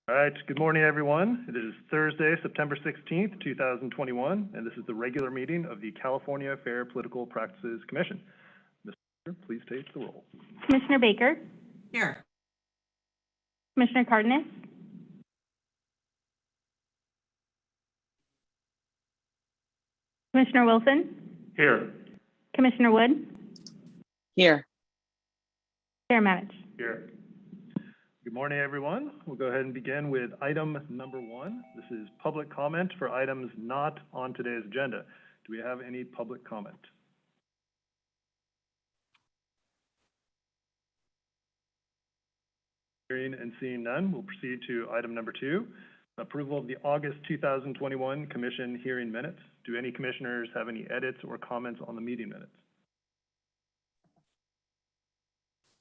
All right, good morning, everyone. It is Thursday, September 16th, 2021, and this is the regular meeting of the California Fair Political Practices Commission. Mr. Baker, please take the roll. Commissioner Baker? Here. Commissioner Cardenas? Commissioner Wilson? Here. Commissioner Wood? Here. Chair Matich? Here. Good morning, everyone. We'll go ahead and begin with item number 1. This is public comment for items not on today's agenda. Do we have any public comment? Hearing and seeing none, we'll proceed to item number 2, approval of the August 2021 Commission hearing minutes. Do any commissioners have any edits or comments on the meeting minutes?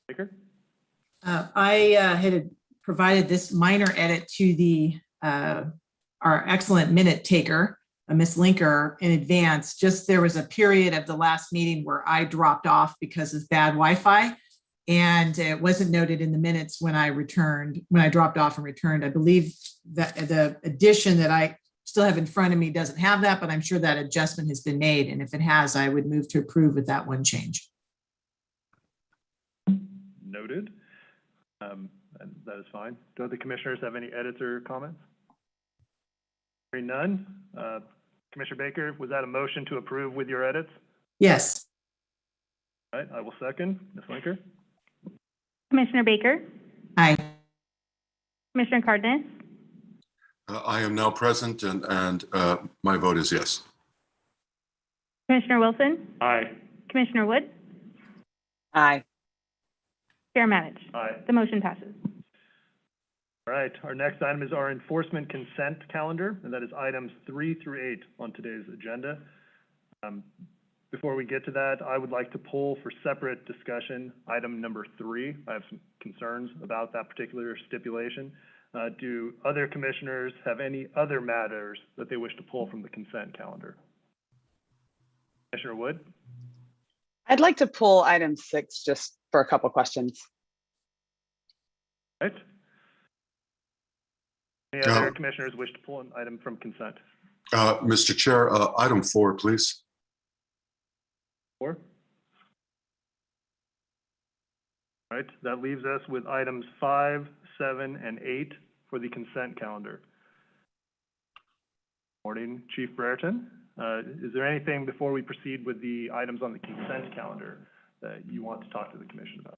Baker? I had provided this minor edit to the our excellent minute taker, Miss Linker, in advance. Just there was a period of the last meeting where I dropped off because of bad Wi-Fi, and it wasn't noted in the minutes when I dropped off and returned. I believe that the addition that I still have in front of me doesn't have that, but I'm sure that adjustment has been made, and if it has, I would move to approve with that one change. Noted. And that is fine. Do other commissioners have any edits or comments? Hearing none. Commissioner Baker, was that a motion to approve with your edits? Yes. All right, I will second. Ms. Linker? Commissioner Baker? Aye. Commissioner Cardenas? I am now present, and my vote is yes. Commissioner Wilson? Aye. Commissioner Wood? Aye. Chair Matich? Aye. The motion passes. All right, our next item is our enforcement consent calendar, and that is items 3 through 8 on today's agenda. Before we get to that, I would like to pull for separate discussion item number 3. I have some concerns about that particular stipulation. Do other commissioners have any other matters that they wish to pull from the consent calendar? Commissioner Wood? I'd like to pull item 6 just for a couple questions. Right. Any other commissioners wish to pull an item from consent? Mr. Chair, item 4, please. 4? All right, that leaves us with items 5, 7, and 8 for the consent calendar. Morning, Chief Brereton. Is there anything before we proceed with the items on the consent calendar that you want to talk to the commission about?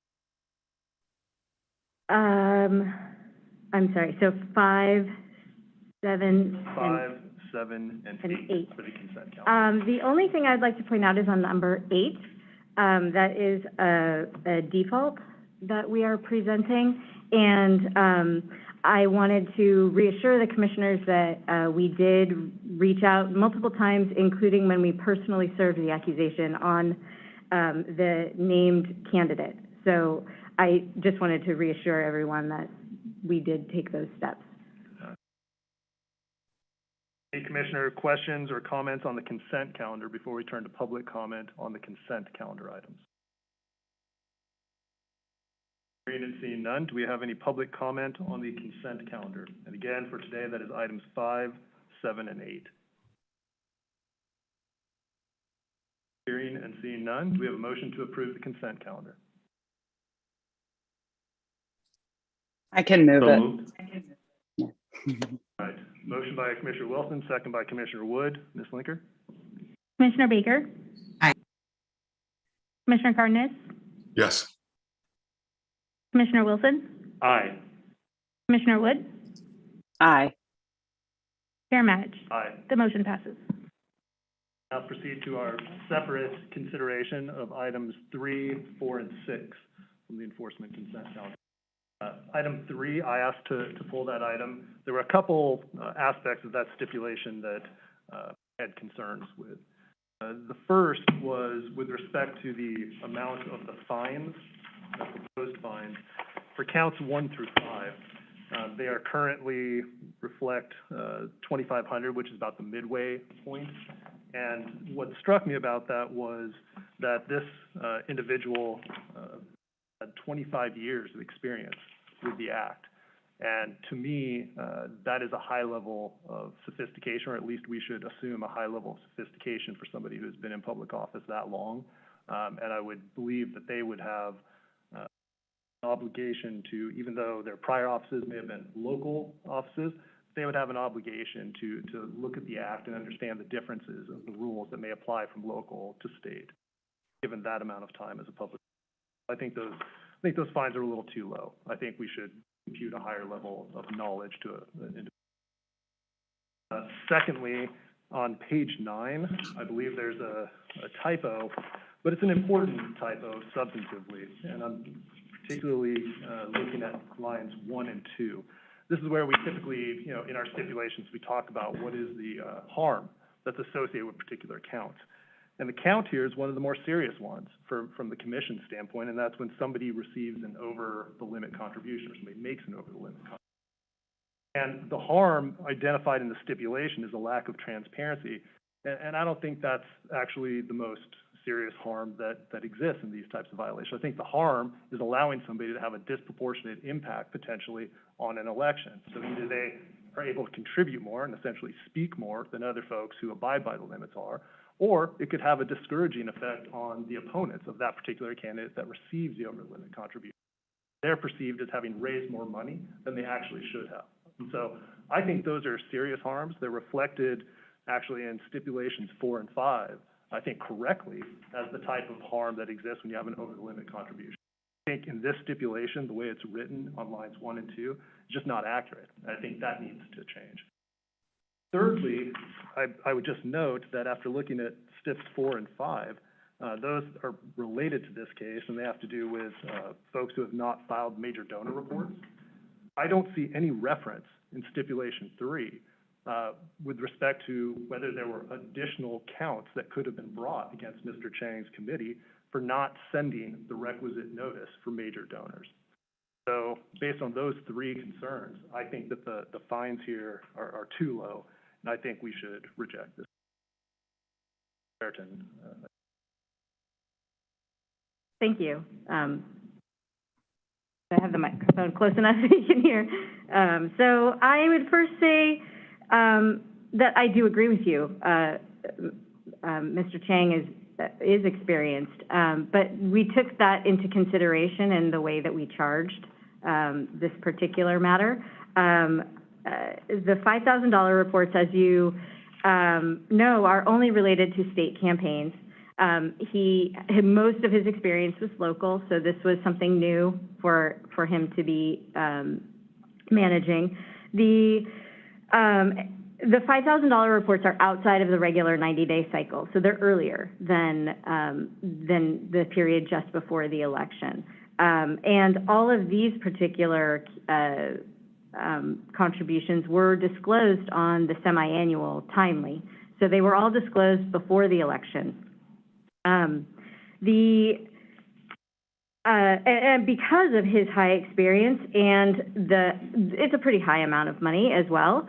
I'm sorry, so 5, 7, 5, 7, and 8 for the consent calendar. The only thing I'd like to point out is on number 8, that is a default that we are presenting, and I wanted to reassure the commissioners that we did reach out multiple times, including when we personally served the accusation on the named candidate. So I just wanted to reassure everyone that we did take those steps. Any commissioner questions or comments on the consent calendar before we turn to public comment on the consent calendar items? Hearing and seeing none, do we have any public comment on the consent calendar? And again, for today, that is items 5, 7, and 8. Hearing and seeing none, do we have a motion to approve the consent calendar? I can move So it. moved. All right, motion by Commissioner Wilson, second by Commissioner Wood. Ms. Linker? Commissioner Baker? Aye. Commissioner Cardenas? Yes. Commissioner Wilson? Aye. Commissioner Wood? Aye. Chair Matich? Aye. The motion passes. Now proceed to our separate consideration of items 3, 4, and 6 from the enforcement consent calendar. Item 3, I asked to pull that item. There were a couple aspects of that stipulation that I had concerns with. The first was with respect to the amount of the fines, the proposed fines, for counts 1 through 5. They are currently reflect $2,500, which is about the midway point. And what struck me about that was that this individual had 25 years of experience with the act. And to me, that is a high level of sophistication, or at least we should assume a high level of sophistication for somebody who's been in public office that long. And I would believe that they would have an obligation to, even though their prior offices may have been local offices, they would have an obligation to look at the act and understand the differences of the rules that may apply from local to state, given that amount of time as a public. I think those fines are a little too low. I think we should compute a higher level of knowledge to an individual. Secondly, on page 9, I believe there's a typo, but it's an important typo substantively, and I'm particularly looking at lines 1 and 2. This is where we typically, in our stipulations, we talk about what is the harm that's associated with particular counts. And the count here is one of the more serious ones from the commission standpoint, and that's when somebody receives an over-the-limit contribution, or somebody makes an over-the-limit contribution. And the harm identified in the stipulation is a lack of transparency, and I don't think that's actually the most serious harm that exists in these types of violations. I think the harm is allowing somebody to have a disproportionate impact potentially on an election. So either they are able to contribute more and essentially speak more than other folks who abide by the limits are, or it could have a discouraging effect on the opponents of that particular candidate that receives the over-the-limit contribution. They're perceived as having raised more money than they actually should have. And so I think those are serious harms. They're reflected actually in stipulations 4 and 5, I think correctly, as the type of harm that exists when you have an over-the-limit contribution. I think in this stipulation, the way it's written on lines 1 and 2, is just not accurate. I think that needs to change. Thirdly, I would just note that after looking at STIPs 4 and 5, those are related to this case, and they have to do with folks who have not filed major donor reports. I don't see any reference in stipulation 3 with respect to whether there were additional counts that could have been brought against Mr. Chang's committee for not sending the requisite notice for major donors. So based on those 3 concerns, I think that the fines here are too low, and I think we should reject this. Thank you. I have the microphone close enough so you can hear. So I would first say that I do agree with you. Mr. Chang is experienced, but we took that into consideration in the way that we charged this particular matter. The $5,000 reports, as you know, are only related to state campaigns. Most of his experience was local, so this was something new for him to be managing. The $5,000 reports are outside of the regular 90-day cycle, so they're earlier than the period just before the election. And all of these particular contributions were disclosed on the semi-annual timely, so they were all disclosed before the election. And because of his high experience and it's a pretty high amount of money as well,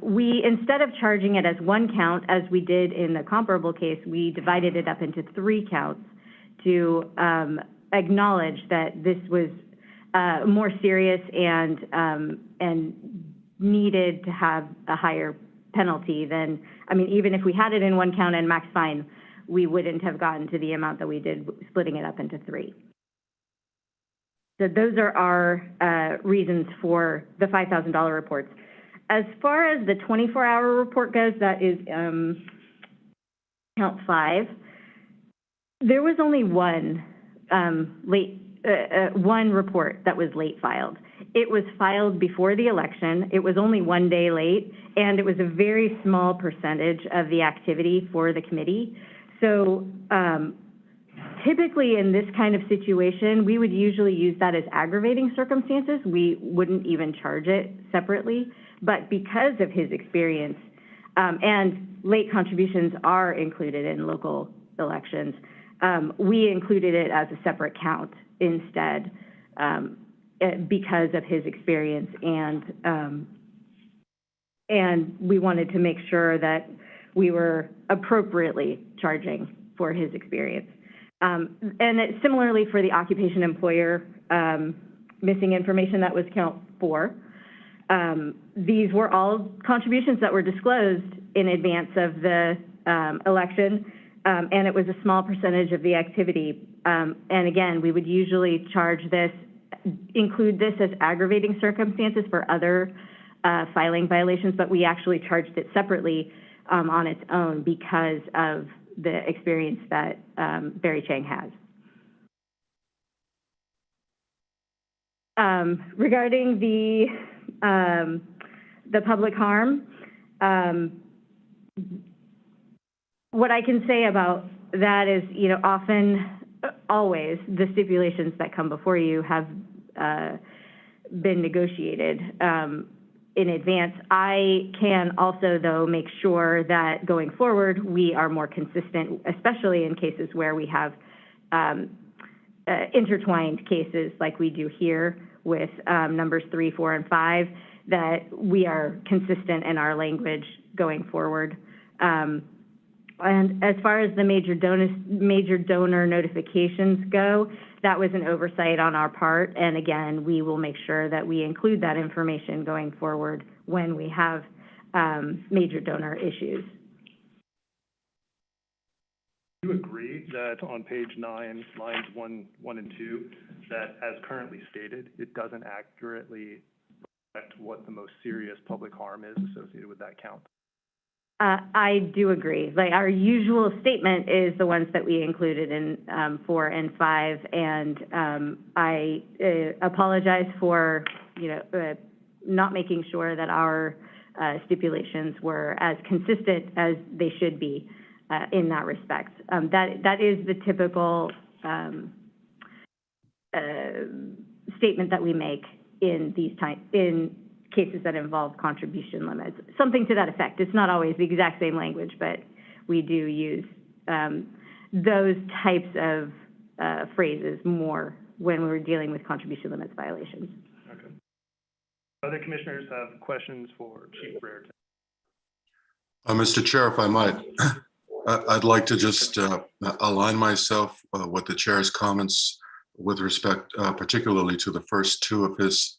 we, instead of charging it as one count, as we did in the comparable case, we divided it up into 3 counts to acknowledge that this was more serious and needed to have a higher penalty than, I mean, even if we had it in 1 count and max fine, we wouldn't have gotten to the amount that we did, splitting it up into 3. So those are our reasons for the $5,000 reports. As far as the 24-hour report goes, that is count 5. There was only one one report that was late filed. It was filed before the election. It was only 1 day late, and it was a very small percentage of the activity for the committee. So typically in this kind of situation, we would usually use that as aggravating circumstances. We wouldn't even charge it separately. But because of his experience, and late contributions are included in local elections, we included it as a separate count instead because of his experience, and we wanted to make sure that we were appropriately charging for his experience. And similarly for the occupation employer missing information, that was count 4. These were all contributions that were disclosed in advance of the election, and it was a small percentage of the activity. And again, we would usually include this as aggravating circumstances for other filing violations, but we actually charged it separately on its own because of the experience that Barry Chang has. Regarding the public harm, what I can say about that is, always the stipulations that come before you have been negotiated in advance. I can also, though, make sure that going forward, we are more consistent, especially in cases where we have intertwined cases like we do here with numbers 3, 4, and 5, that we are consistent in our language going forward. And as far as the major donor notifications go, that was an oversight on our part. And again, we will make sure that we include that information going forward when we have major donor issues. Do you agree that on page 9, lines 1 and 2, that as currently stated, it doesn't accurately reflect what the most serious public harm is associated with that count? I do agree. Like, our usual statement is the ones that we included in 4 and 5, and I apologize for, not making sure that our stipulations were as consistent as they should be in that respect. That is the typical statement that we make in in cases that involve contribution limits, something to that effect. It's not always the exact same language, but we do use those types of phrases more when we're dealing with contribution limits violations. Okay. Other commissioners have questions for Chief Brereton? Mr. Chair, if I might, I'd like to just align myself with the chair's comments with respect particularly to the first 2 of his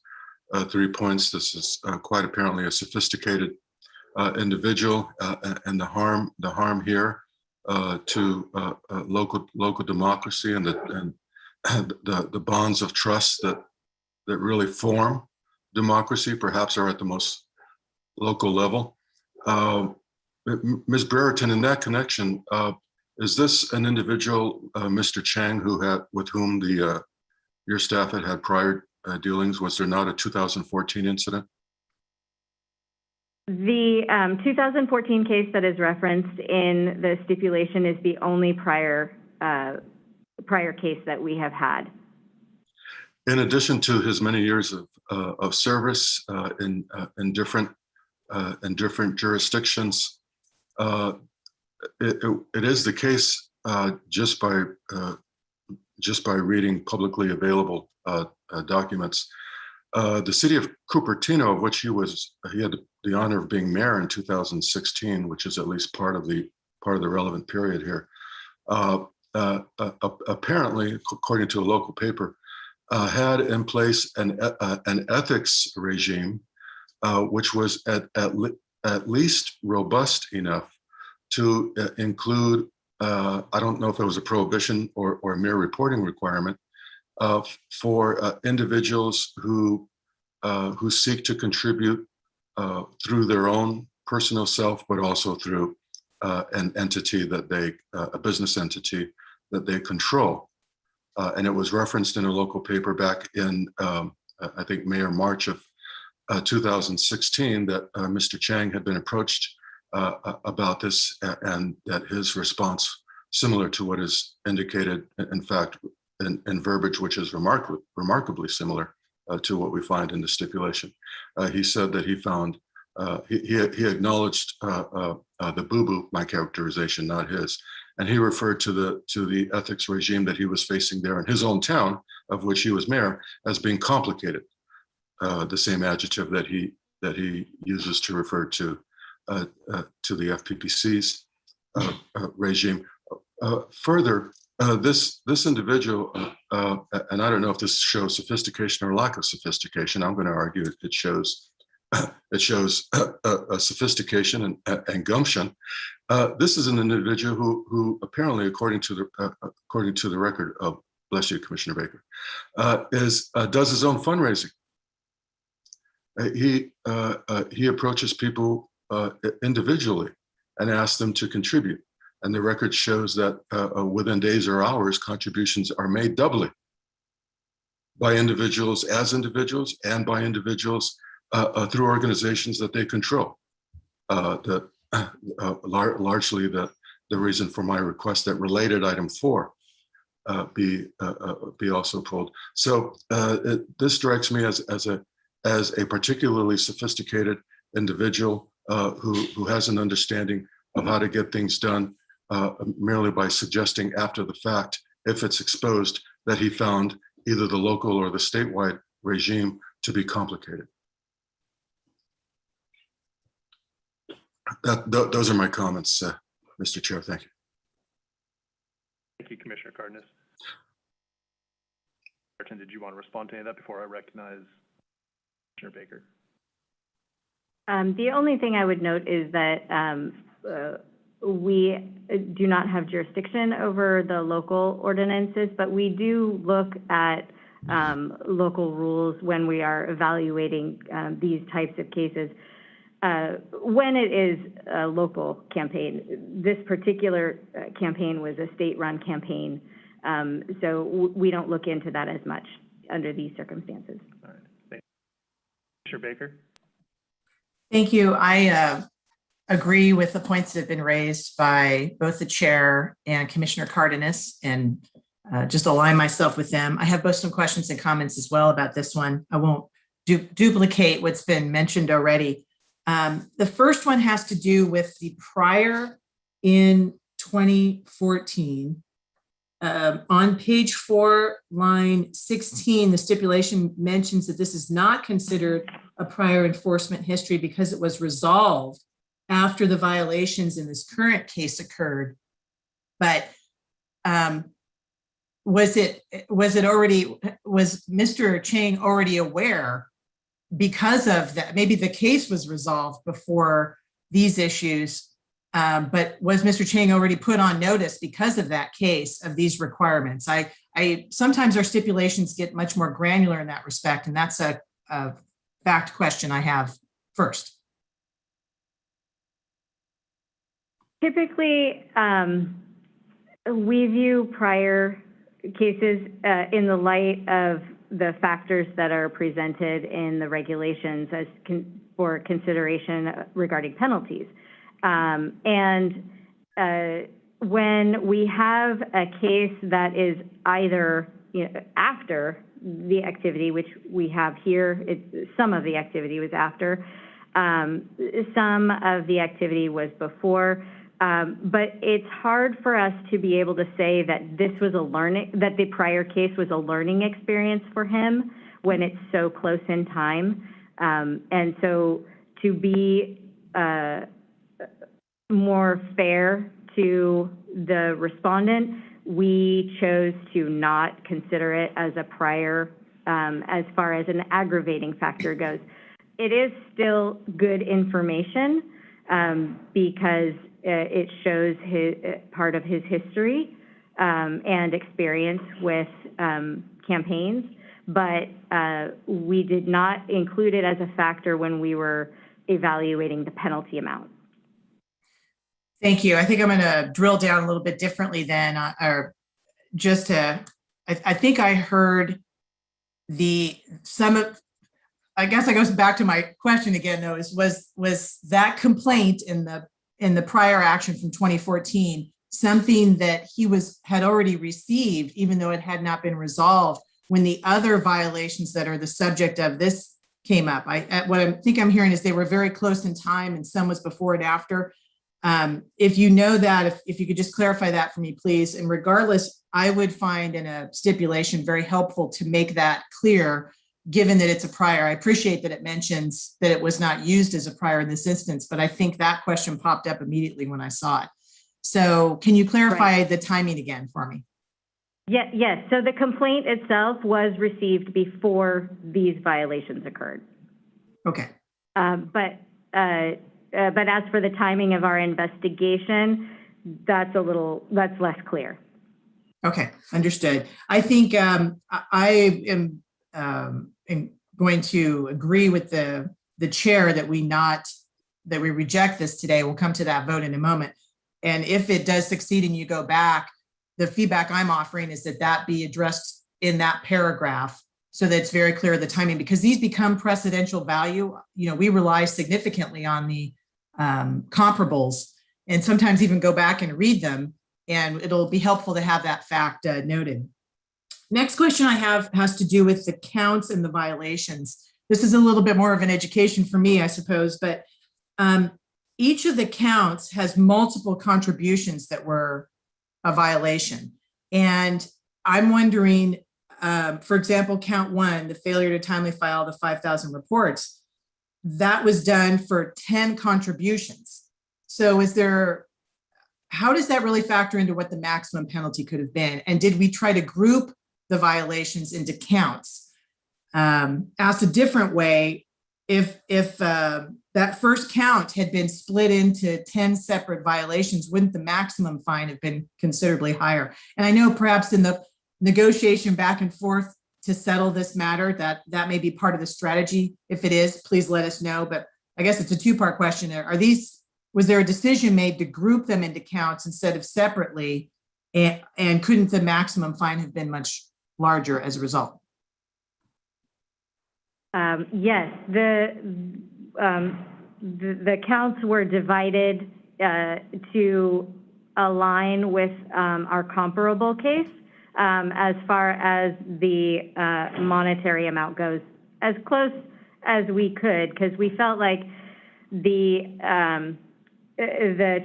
3 points. This is quite apparently a sophisticated individual, and the harm here to local democracy and the bonds of trust that really form democracy, perhaps are at the most local level. Ms. Brereton, in that connection, is this an individual, Mr. Chang, with whom your staff had prior dealings? Was there not a 2014 incident? The 2014 case that is referenced in the stipulation is the only prior case that we have had. In addition to his many years of service in different jurisdictions, it is the case just by reading publicly available documents. The city of Cupertino, of which he had the honor of being mayor in 2016, which is at least part of the relevant period here. Apparently, according to a local paper, had in place an ethics regime, which was at least robust enough to include, I don't know if it was a prohibition or a mere reporting requirement, for individuals who seek to contribute through their own personal self, but also through an entity a business entity that they control. And it was referenced in a local paper back in, I think, May or March of 2016, that Mr. Chang had been approached about this, and that his response, similar to what is indicated, in fact, in verbiage, which is remarkably similar to what we find in the stipulation. He said that he found, he acknowledged the boo-boo, my characterization, not his, and he referred to the ethics regime that he was facing there in his own town, of which he was mayor, as being complicated. The same adjective that he uses to refer to the FPPC's regime. Further, this individual, and I don't know if this shows sophistication or lack of sophistication. I'm going to argue it shows a sophistication and gumption. This is an individual who apparently, according to the record of, bless you, Commissioner Baker, does his own fundraising. He approaches people individually and asks them to contribute. And the record shows that within days or hours, contributions are made doubly by individuals as individuals and by individuals through organizations that they control. Largely the reason for my request that related item 4 be also pulled. So this strikes me as a particularly sophisticated individual who has an understanding of how to get things done merely by suggesting after the fact, if it's exposed, that he found either the local or the statewide regime to be complicated. Those are my comments, Mr. Chair. Thank you. Thank you, Commissioner Cardenas. Did you want to respond to any of that before I recognize Commissioner Baker? The only thing I would note is that we do not have jurisdiction over the local ordinances, but we do look at local rules when we are evaluating these types of cases. When it is a local campaign, this particular campaign was a state-run campaign, so we don't look into that as much under these circumstances. All right, thank you. Commissioner Baker? Thank you. I agree with the points that have been raised by both the chair and Commissioner Cardenas, and just align myself with them. I have both some questions and comments as well about this one. I won't duplicate what's been mentioned already. The first one has to do with the prior in 2014. On page 4, line 16, the stipulation mentions that this is not considered a prior enforcement history because it was resolved after the violations in this current case occurred. But was Mr. Chang already aware because of that? Maybe the case was resolved before these issues, but was Mr. Chang already put on notice because of that case of these requirements? I sometimes our stipulations get much more granular in that respect, and that's a fact question I have first. Typically, we view prior cases in the light of the factors that are presented in the regulations as for consideration regarding penalties. When we have a case that is either after the activity, which we have here, some of the activity was after, some of the activity was before. But it's hard for us to be able to say that this was that the prior case was a learning experience for him when it's so close in time. And so to be more fair to the respondent, we chose to not consider it as a prior as far as an aggravating factor goes. It is still good information because it shows part of his history and experience with campaigns, but we did not include it as a factor when we were evaluating the penalty amount. Thank you. I think I'm going to drill down a little bit differently then, I think I heard I guess it goes back to my question again, though, was that complaint in the prior action from 2014 something that he had already received, even though it had not been resolved when the other violations that are the subject of this came up? What I think I'm hearing is they were very close in time and some was before and after. If you know that, if you could just clarify that for me, please. And regardless, I would find in a stipulation very helpful to make that clear, given that it's a prior. I appreciate that it mentions that it was not used as a prior in this instance, but I think that question popped up immediately when I saw it. So can you clarify the timing again for me? Yes, so the complaint itself was received before these violations occurred. Okay. But as for the timing of our investigation, that's less clear. Okay, understood. I think I am going to agree with the chair that we reject this today. We'll come to that vote in a moment. And if it does succeed and you go back, the feedback I'm offering is that be addressed in that paragraph so that it's very clear the timing, because these become precedential value. You know, we rely significantly on the comparables and sometimes even go back and read them, and it'll be helpful to have that fact noted. Next question I have has to do with the counts and the violations. This is a little bit more of an education for me, I suppose, but each of the counts has multiple contributions that were a violation. And I'm wondering, for example, count 1, the failure to timely file the 5,000 reports, that was done for 10 contributions. So how does that really factor into what the maximum penalty could have been? And did we try to group the violations into counts? Asked a different way, if that first count had been split into 10 separate violations, wouldn't the maximum fine have been considerably higher? And I know perhaps in the negotiation back and forth to settle this matter, that may be part of the strategy. If it is, please let us know. But I guess it's a two-part question. Was there a decision made to group them into counts instead of separately? And couldn't the maximum fine have been much larger as a result? Yes, the counts were divided to align with our comparable case as far as the monetary amount goes, as close as we could, because we felt like the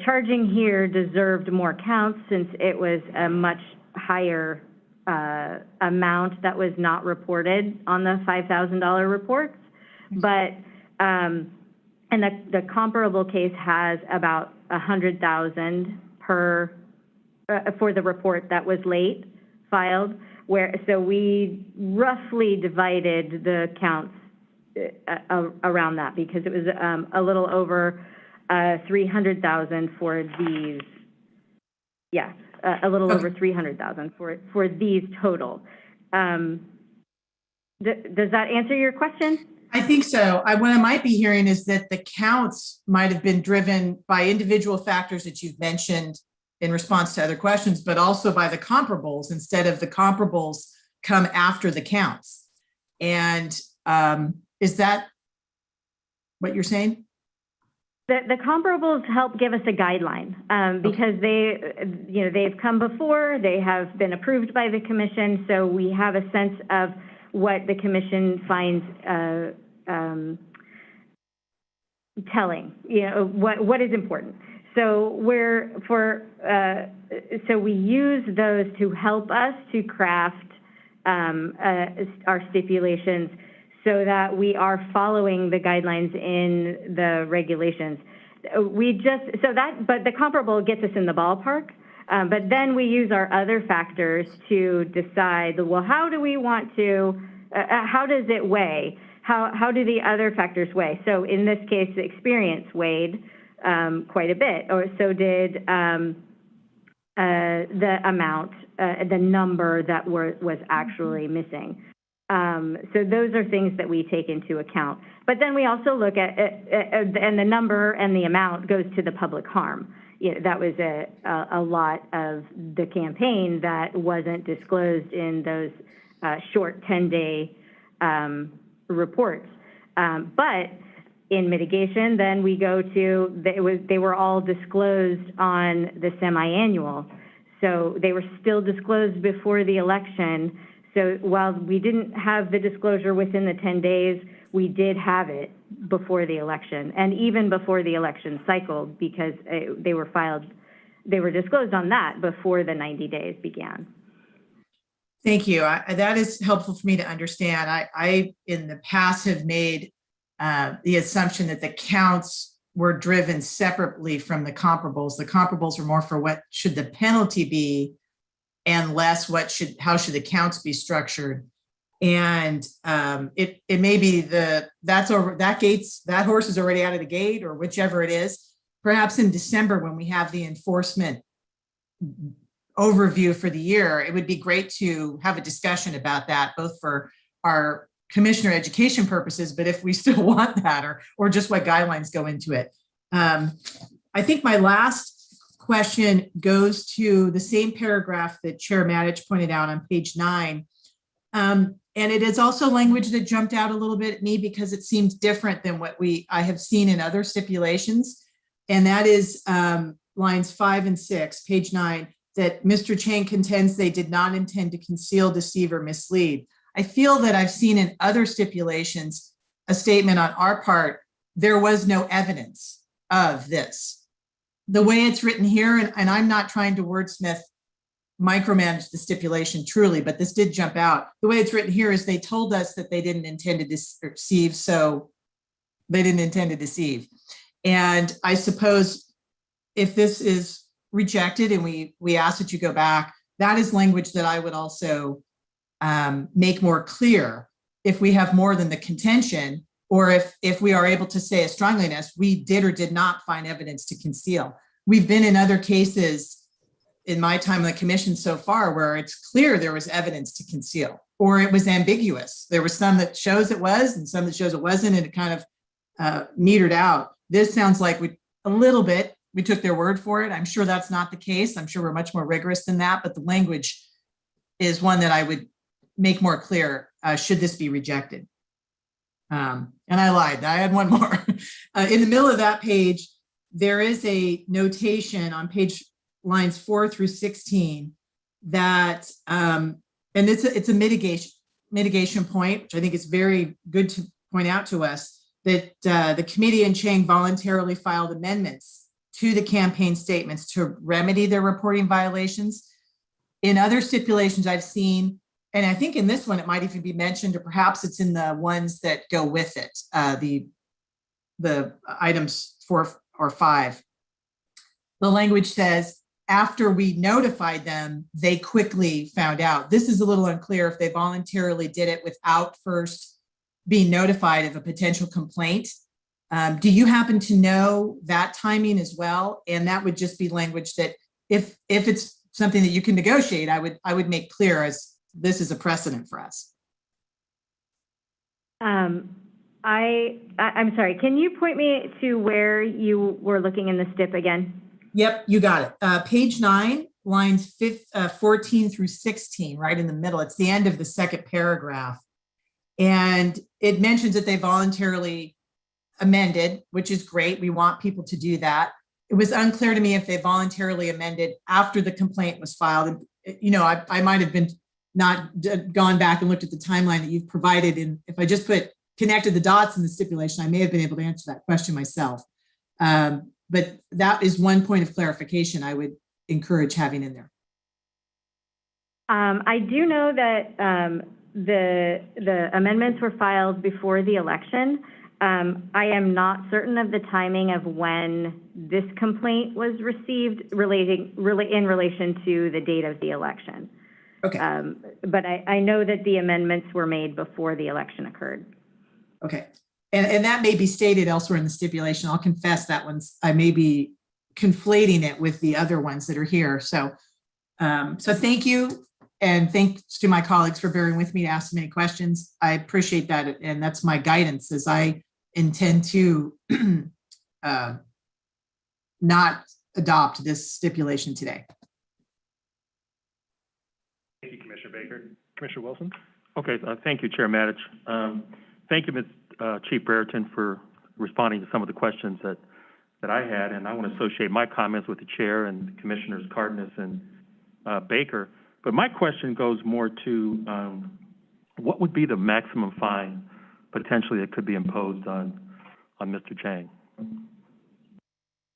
charging here deserved more counts since it was a much higher amount that was not reported on the $5,000 reports. But, and the comparable case has about 100,000 per, for the report that was late filed, so we roughly divided the counts around that, because it was a little over 300,000 for these, a little over 300,000 for these total. Does that answer your question? I think so. What I might be hearing is that the counts might have been driven by individual factors that you've mentioned in response to other questions, but also by the comparables, instead of the comparables come after the counts. And is that what you're saying? The comparables help give us a guideline because they've come before, they have been approved by the commission, so we have a sense of what the commission finds telling, what is important. So we use those to help us to craft our stipulations so that we are following the guidelines in the regulations. But the comparable gets us in the ballpark, but then we use our other factors to decide, well, how do we want to, how does it weigh? How do the other factors weigh? So in this case, the experience weighed quite a bit, or so did the amount, the number that was actually missing. So those are things that we take into account. But then we also look at, and the number and the amount goes to the public harm. That was a lot of the campaign that wasn't disclosed in those short 10-day reports. But in mitigation, then we go to, they were all disclosed on the semi-annual. So they were still disclosed before the election. So while we didn't have the disclosure within the 10 days, we did have it before the election, and even before the election cycle, because they were disclosed on that before the 90 days began. Thank you. That is helpful for me to understand. I in the past have made the assumption that the counts were driven separately from the comparables. The comparables were more for what should the penalty be, and less how should the counts be structured. And it may be that horse is already out of the gate, or whichever it is. Perhaps in December, when we have the enforcement overview for the year, it would be great to have a discussion about that, both for our commissioner education purposes, but if we still want that, or just what guidelines go into it. I think my last question goes to the same paragraph that Chair Matich pointed out on page 9. And it is also language that jumped out a little bit at me because it seems different than what I have seen in other stipulations. And that is lines 5 and 6, page 9, that Mr. Chang contends they did not intend to conceal, deceive, or mislead. I feel that I've seen in other stipulations a statement on our part, there was no evidence of this. The way it's written here, and I'm not trying to wordsmith, micromanage the stipulation truly, but this did jump out. The way it's written here is they told us that they didn't intend to deceive, so they didn't intend to deceive. And I suppose if this is rejected and we ask that you go back, that is language that I would also make more clear if we have more than the contention, or if we are able to say a strongliness, we did or did not find evidence to conceal. We've been in other cases in my time on the commission so far where it's clear there was evidence to conceal, or it was ambiguous. There was some that shows it was and some that shows it wasn't, and it kind of metered out. This sounds like we took their word for it. I'm sure that's not the case. I'm sure we're much more rigorous than that, but the language is one that I would make more clear should this be rejected. And I lied, I had one more. In the middle of that page, there is a notation on lines 4 through 16 that, and it's a mitigation point, which I think is very good to point out to us, that the committee and Chang voluntarily filed amendments to the campaign statements to remedy their reporting violations. In other stipulations I've seen, and I think in this one, it might even be mentioned, or perhaps it's in the ones that go with it, the items 4 or 5. The language says, after we notified them, they quickly found out. This is a little unclear if they voluntarily did it without first being notified of a potential complaint. Do you happen to know that timing as well? And that would just be language that if it's something that you can negotiate, I would make clear as this is a precedent for us. I'm sorry, can you point me to where you were looking in the stip again? Yep, you got it. Page 9, lines 14 through 16, right in the middle. It's the end of the second paragraph. And it mentions that they voluntarily amended, which is great. We want people to do that. It was unclear to me if they voluntarily amended after the complaint was filed. And, you know, I might have been not gone back and looked at the timeline that you've provided. And if I just connected the dots in the stipulation, I may have been able to answer that question myself. But that is one point of clarification I would encourage having in there. I do know that the amendments were filed before the election. I am not certain of the timing of when this complaint was received in relation to the date of the election. Okay. But I know that the amendments were made before the election occurred. Okay. And that may be stated elsewhere in the stipulation. I'll confess that I may be conflating it with the other ones that are here. So, so thank you. And thanks to my colleagues for bearing with me to ask so many questions. I appreciate that. And that's my guidance as I intend to not adopt this stipulation today. Thank you, Commissioner Baker. Commissioner Wilson? Okay, thank you, Chair Matich. Thank you, Ms. Chief Brereton, for responding to some of the questions that I had, and I want to associate my comments with the Chair and Commissioners Cardenas and Baker. But my question goes more to what would be the maximum fine potentially that could be imposed on Mr. Chang?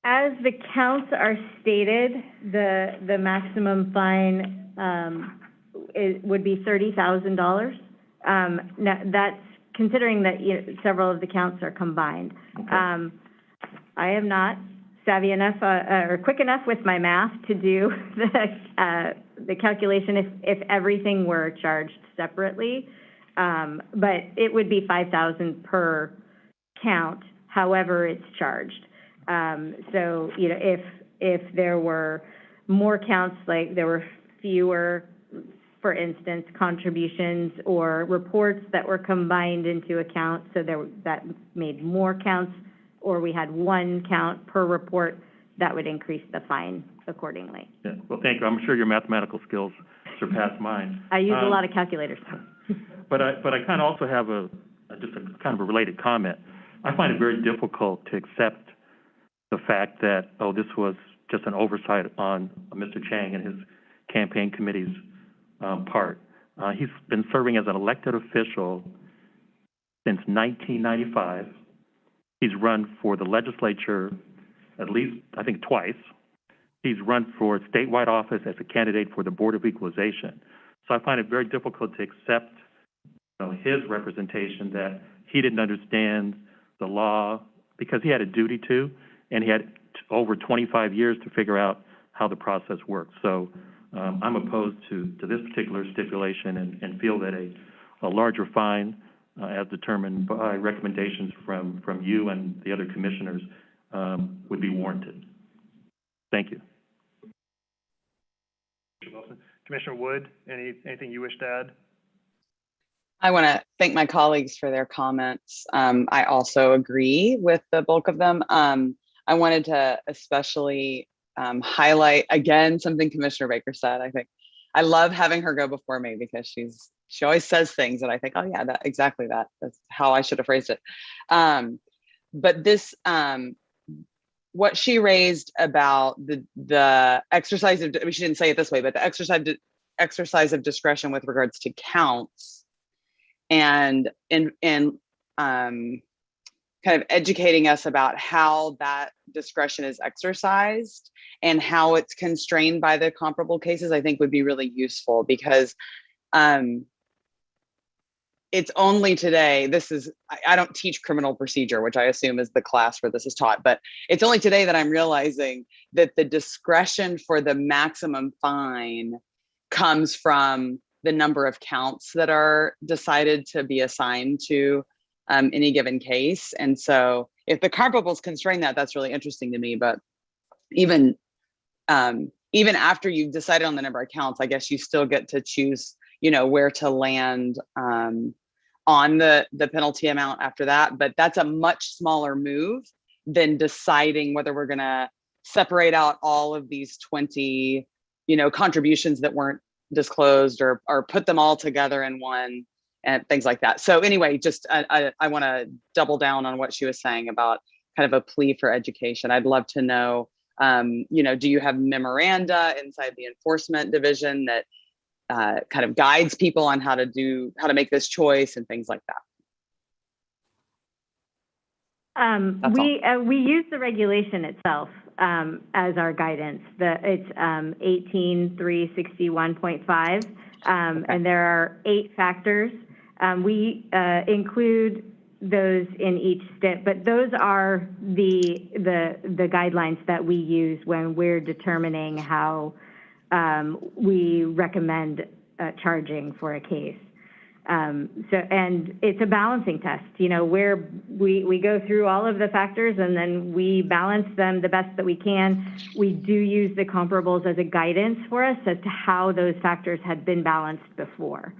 As the counts are stated, the maximum fine would be $30,000. Now that's considering that several of the counts are combined. Okay. I am not savvy enough or quick enough with my math to do the calculation if everything were charged separately. But it would be 5,000 per count, however it's charged. So, you know, if there were more counts, like there were fewer, for instance, contributions or reports that were combined into a count, so that made more counts, or we had one count per report, that would increase the fine accordingly. Yeah, well, thank you. I'm sure your mathematical skills surpass mine. I use a lot of calculators. But I kind of also have just a kind of a related comment. I find it very difficult to accept the fact that, oh, this was just an oversight on Mr. Chang and his campaign committee's part. He's been serving as an elected official since 1995. He's run for the legislature at least, I think, twice. He's run for statewide office as a candidate for the Board of Equalization. So I find it very difficult to accept, you know, his representation that he didn't understand the law because he had a duty to, and he had over 25 years to figure out how the process works. So I'm opposed to this particular stipulation and feel that a larger fine, as determined by recommendations from you and the other commissioners, would be warranted. Thank you. Commissioner Wood, anything you wish to add? I want to thank my colleagues for their comments. I also agree with the bulk of them. I wanted to especially highlight again something Commissioner Baker said. I think I love having her go before me because she always says things that I think, oh yeah, that's how I should have phrased it. But this, what she raised about the exercise of, she didn't say it this way, but the exercise of discretion with regards to counts and kind of educating us about how that discretion is exercised and how it's constrained by the comparable cases, I think would be really useful because it's only today, I don't teach criminal procedure, which I assume is the class where this is taught, but it's only today that I'm realizing that the discretion for the maximum fine comes from the number of counts that are decided to be assigned to any given case. And so if the comparables constrain that, that's really interesting to me. But even after you've decided on the number of counts, I guess you still get to choose, you know, where to land on the penalty amount after that. But that's a much smaller move than deciding whether we're going to separate out all of these 20, you know, contributions that weren't disclosed or put them all together in one and things like that. So anyway, just I want to double down on what she was saying about kind of a plea for education. I'd love to know, you know, do you have memoranda inside the enforcement division that kind of guides people on how to make this choice and things like that? We use the regulation itself as our guidance. It's 18.361.5, okay. And there are 8 factors. We include those in each step, but those are the guidelines that we use when we're determining how we recommend charging for a case. And it's a balancing test, you know, where we go through all of the factors and then we balance them the best that we can. We do use the comparables as a guidance for us as to how those factors had been balanced before.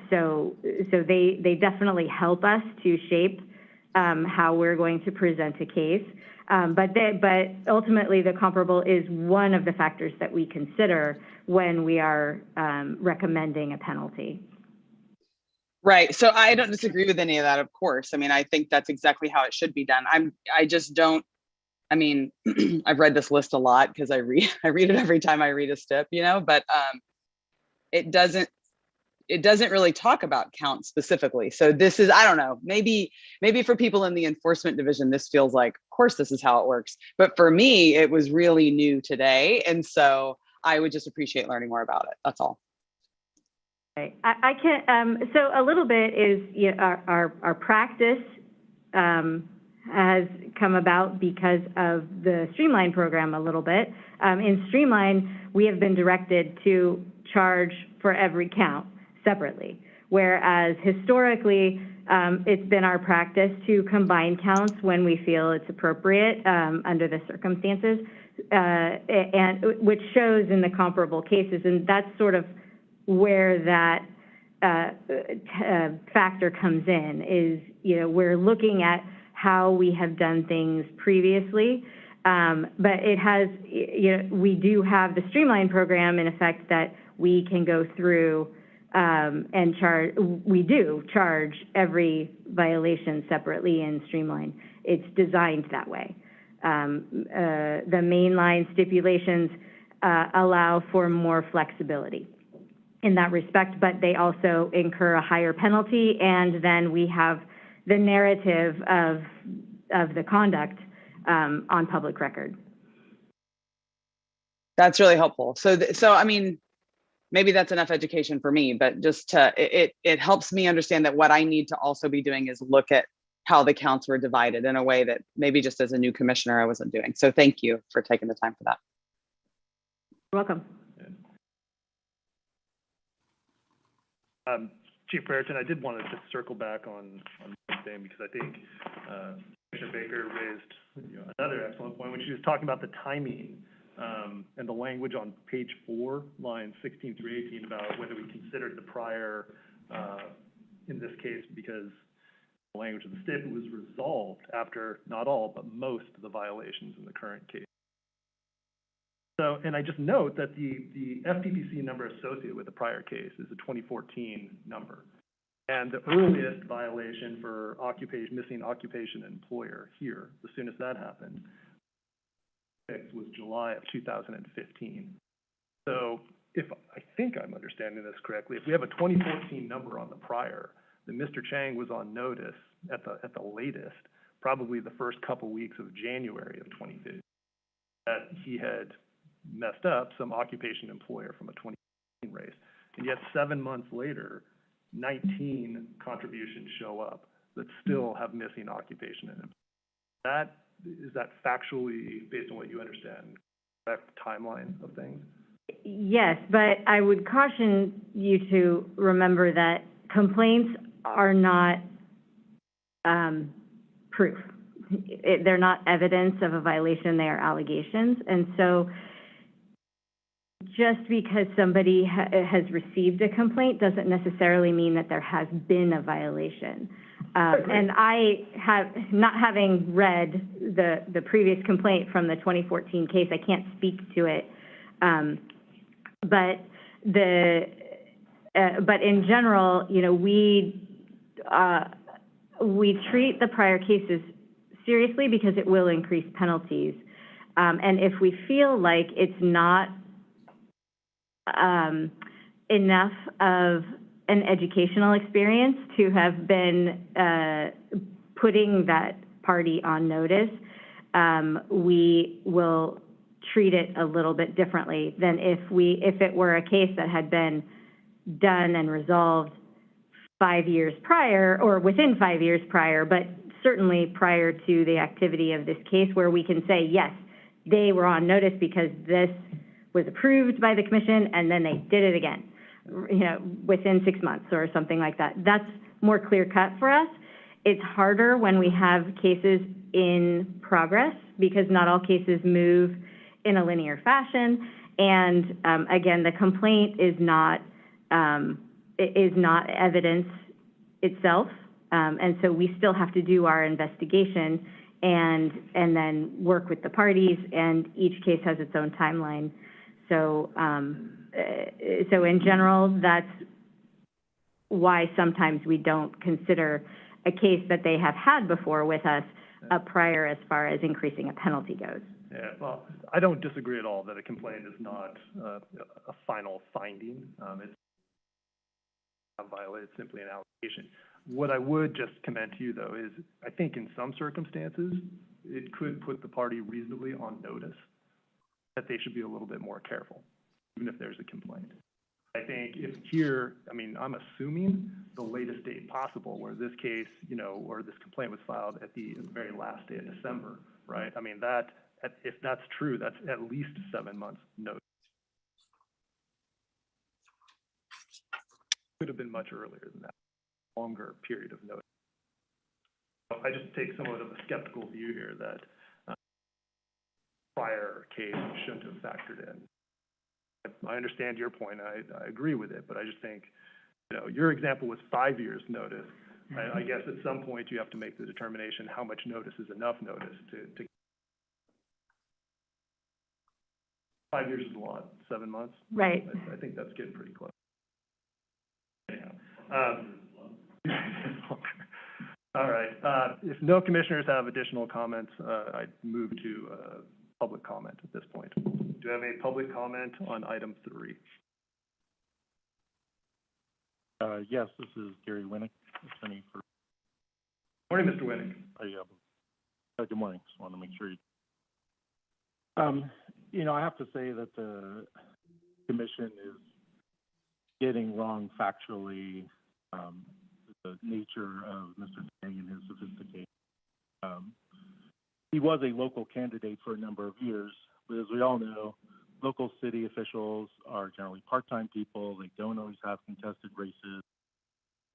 So they definitely help us to shape how we're going to present a case. But ultimately, the comparable is one of the factors that we consider when we are recommending a penalty. Right. So I don't disagree with any of that, of course. I mean, I think that's exactly how it should be done. I mean, I've read this list a lot because I read it every time I read a stip, you know, but it doesn't really talk about count specifically. So this is, I don't know, maybe for people in the enforcement division, this feels like, of course, this is how it works. But for me, it was really new today. And so I would just appreciate learning more about it. That's all. Okay. I can, so a little bit is, you know, our practice has come about because of the Streamline program a little bit. In Streamline, we have been directed to charge for every count separately, whereas historically, it's been our practice to combine counts when we feel it's appropriate under the circumstances, and which shows in the comparable cases, and that's sort of where that factor comes in, is, you know, we're looking at how we have done things previously, but it has, you know, we do have the Streamline program in effect that we can go through and we do charge every violation separately in Streamline. It's designed that way. The mainline stipulations allow for more flexibility in that respect, but they also incur a higher penalty, and then we have the narrative of the conduct on public record. That's really helpful. So I mean, maybe that's enough education for me, but just it helps me understand that what I need to also be doing is look at how the counts were divided in a way that maybe just as a new commissioner I wasn't doing. So thank you for taking the time for that. You're welcome. Chief Brereton, I did want to just circle back on one thing, because I think Commissioner Baker raised, you know, another excellent point when she was talking about the timing and the language on page 4, lines 16 through 18, about whether we considered the prior, in this case, because the language of the STIP was resolved after not all, but most of the violations in the current case. So, and I just note that the FPPC number associated with the prior case is a 2014 number. And the earliest violation for missing occupation employer here, the soonest that happened, was July of 2015. So if I think I'm understanding this correctly, if we have a 2014 number on the prior, then Mr. Chang was on notice at the latest, probably the first couple weeks of January of 2015, that he had messed up some occupation employer from a 2015 race. And yet 7 months later, 19 contributions show up that still have missing occupation in them. Is that factually, based on what you understand, correct timeline of things? Yes, but I would caution you to remember that complaints are not proof. They're not evidence of a violation, they are allegations. And so just because somebody has received a complaint doesn't necessarily mean that there has been a violation. And I have, not having read the previous complaint from the 2014 case, I can't speak to it. But in general, you know, we treat the prior cases seriously because it will increase penalties. And if we feel like it's not enough of an educational experience to have been putting that party on notice, we will treat it a little bit differently than if it were a case that had been done and resolved 5 years prior, or within 5 years prior, but certainly prior to the activity of this case, where we can say, yes, they were on notice because this was approved by the commission and then they did it again, you know, within 6 months or something like that. That's more clear cut for us. It's harder when we have cases in progress because not all cases move in a linear fashion. And again, the complaint is not evidence itself. And so we still have to do our investigation and then work with the parties, and each case has its own timeline. So, so in general, that's why sometimes we don't consider a case that they have had before with us a prior as far as increasing a penalty goes. Yeah, well, I don't disagree at all that a complaint is not a final finding. It's not violated, simply an allegation. What I would just commend to you, though, is I think in some circumstances, it could put the party reasonably on notice that they should be a little bit more careful, even if there's a complaint. I think if here, I mean, I'm assuming the latest date possible where this case, you know, or this complaint was filed at the very last day of December, right? I mean, if that's true, that's at least 7 months notice. Could have been much earlier than that, longer period of notice. So I just take somewhat of a skeptical view here that prior case shouldn't have factored in. I understand your point. I agree with it, but I just think, you know, your example was 5 years notice. I guess at some point you have to make the determination how much notice is enough notice to 5 years is a lot. 7 months. Right. I think that's getting pretty close. Anyhow, all right. If no commissioners have additional comments, I'd move to public comment at this point. Do you have a public comment on item 3? Yes, this is Gary Winnick, attorney for. Morning, Mr. Winnick. Good morning. Just want to make sure you. You know, I have to say that the commission is getting wrong factually the nature of Mr. Chang and his sophistication. He was a local candidate for a number of years, but as we all know, local city officials are generally part-time people. They don't always have contested races,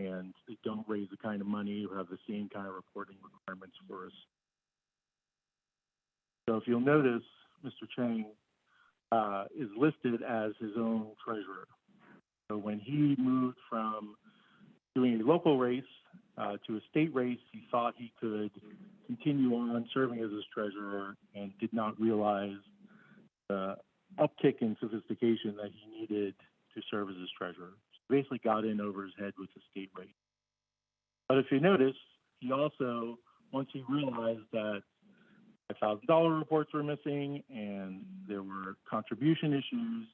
and they don't raise the kind of money or have the same kind of reporting requirements for us. So if you'll notice, Mr. Chang is listed as his own treasurer. So when he moved from doing a local race to a state race, he thought he could continue on serving as his treasurer and did not realize the uptick in sophistication that he needed to serve as his treasurer. So basically got in over his head with the state race. But if you notice, he also, once he realized that $5,000 reports were missing and there were contribution issues,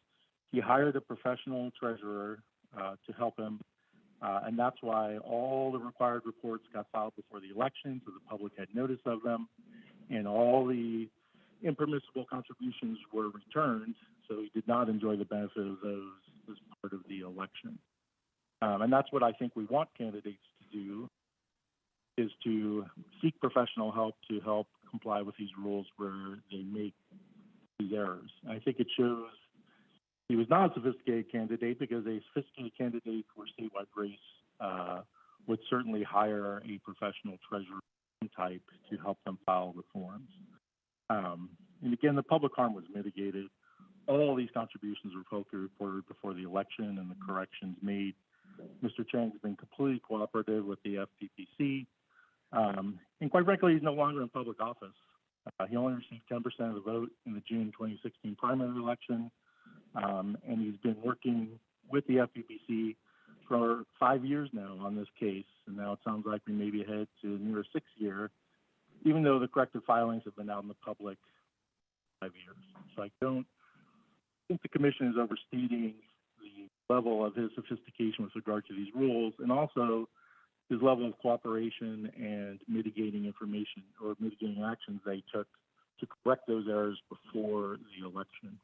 he hired a professional treasurer to help him. And that's why all the required reports got filed before the election, so the public had notice of them, and all the impermissible contributions were returned, so he did not enjoy the benefit of those as part of the election. And that's what I think we want candidates to do, is to seek professional help to help comply with these rules where they make these errors. And I think it shows he was not a sophisticated candidate, because a sophisticated candidate for a statewide race would certainly hire a professional treasurer type to help them file the forms. And again, the public harm was mitigated. All these contributions were publicly reported before the election and the corrections made. Mr. Chang's been completely cooperative with the FPPC. And quite frankly, he's no longer in public office. He only received 10% of the vote in the June 2016 primary election. And he's been working with the FPPC for 5 years now on this case. And now it sounds like we may be headed to near a 6th year, even though the corrective filings have been out in the public 5 years. So I don't think the commission is overstating the level of his sophistication with regard to these rules, and also his level of cooperation and mitigating information or mitigating actions they took to correct those errors before the election.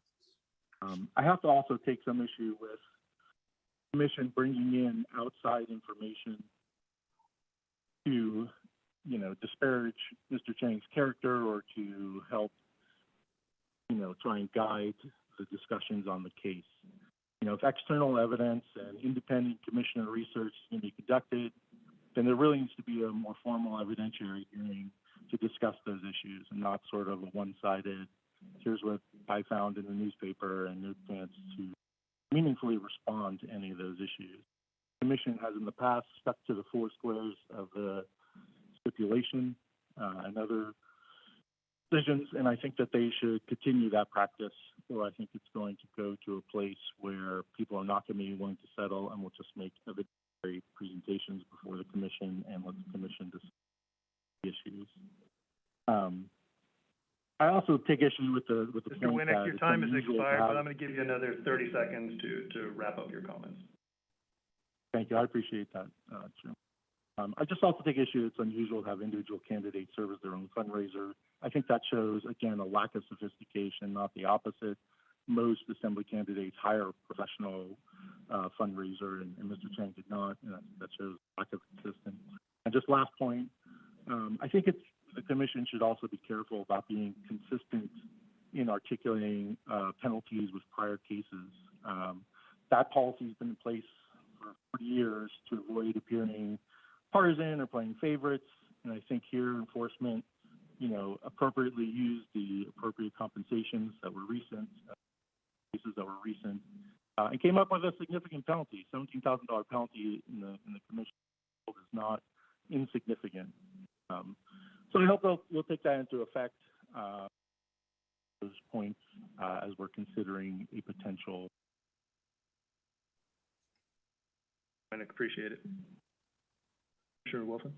I have to also take some issue with the commission bringing in outside information to, you know, disparage Mr. Chang's character or to help, you know, try and guide the discussions on the case. You know, if external evidence and independent commissioner research is going to be conducted, then there really needs to be a more formal evidentiary hearing to discuss those issues, and not sort of a one-sided, here's what I found in the newspaper, and no chance to meaningfully respond to any of those issues. The commission has in the past stuck to the 4 squares of the stipulation and other decisions, and I think that they should continue that practice, or I think it's going to go to a place where people are not going to be willing to settle, and we'll just make evidentiary presentations before the commission and let the commission discuss the issues. I also take issue with the Mr. point Winnick, that your it's time is unusual to expired, have- but I'm going to give you another 30 seconds to wrap up your comments. Thank you. I appreciate that, Chairman. I just also take issue it's unusual to have individual candidates serve as their own fundraiser. I think that shows, again, a lack of sophistication, not the opposite. most assembly candidates hire a professional fundraiser, and Mr. Chang did not, and that shows lack of consistency. And just last point, I think the commission should also be careful about being consistent in articulating penalties with prior cases. That policy has been in place for 40 years to avoid appearing partisan or playing favorites. And I think here enforcement, appropriately used the appropriate compensations that were recent, cases that were recent, and came up with a significant penalty. $17,000 penalty in the commission is not insignificant. So I hope we'll take that into effect, those points, as we're considering a potential. I appreciate it. Commissioner Wilson?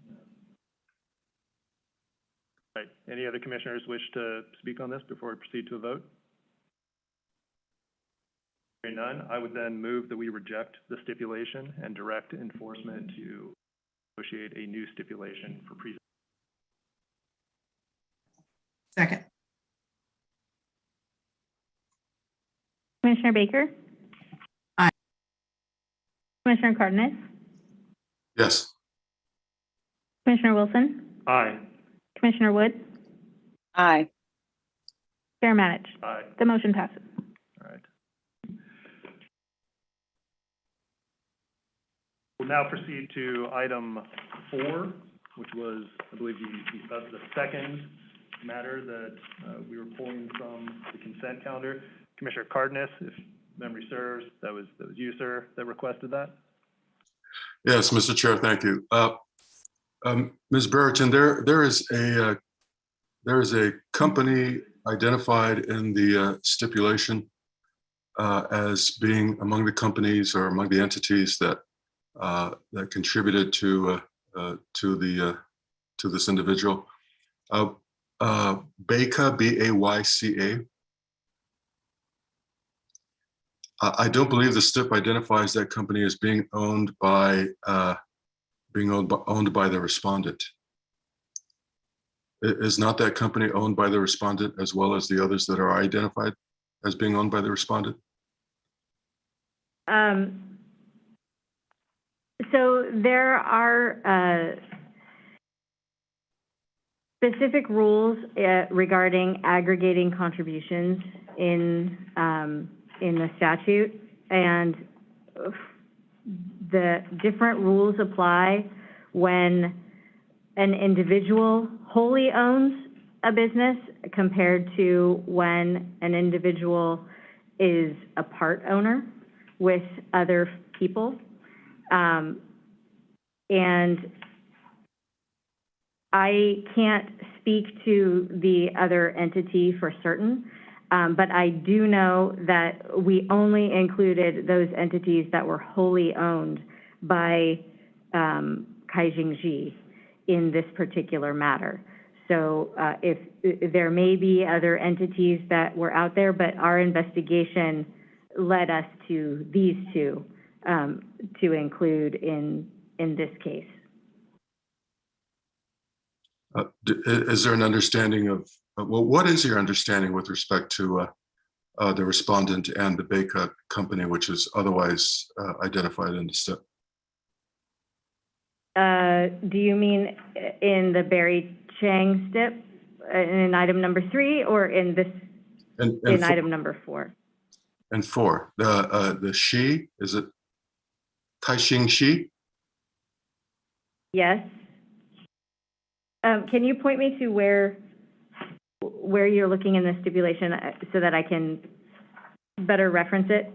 All right, any other commissioners wish to speak on this before we proceed to a vote? Hearing none, I would then move that we reject the stipulation and direct enforcement to negotiate a new stipulation for presentation. Second. Commissioner Baker? Aye. Commissioner Cardenas? Yes. Commissioner Wilson? Aye. Commissioner Wood? Aye. Chair Matich? Aye. The motion passes. All right. We'll now proceed to item 4, which was, I believe, the second matter that we were pulling from the consent calendar. Commissioner Cardenas, if memory serves, that was you, sir, that requested that? Yes, Mr. Chair, thank you. Ms. Brereton, there is a company identified in the stipulation as being among the companies or among the entities that contributed to this individual. Bayca, B-A-Y-C-A. I don't believe the STIP identifies that company as being owned by the respondent. Is not that company owned by the respondent as well as the others that are identified as being owned by the respondent? So there are specific rules regarding aggregating contributions in the statute, and the different rules apply when an individual wholly owns a business compared to when an individual is a part owner with other people. And I can't speak to the other entity for certain, but I do know that we only included those entities that were wholly owned by Kaijing Ji in this particular matter. So if there may be other entities that were out there, but our investigation led us to these two to include in this case. Is there an understanding of, well, what is your understanding with respect to the respondent and the Bayca company, which is otherwise identified in the STIP? Do you mean in the Barry Chang STIP, in item number 3, or in this, in item number 4? And 4, the Shi, is it Kaixing Shi? Yes. Can you point me to where you're looking in the stipulation so that I can better reference it?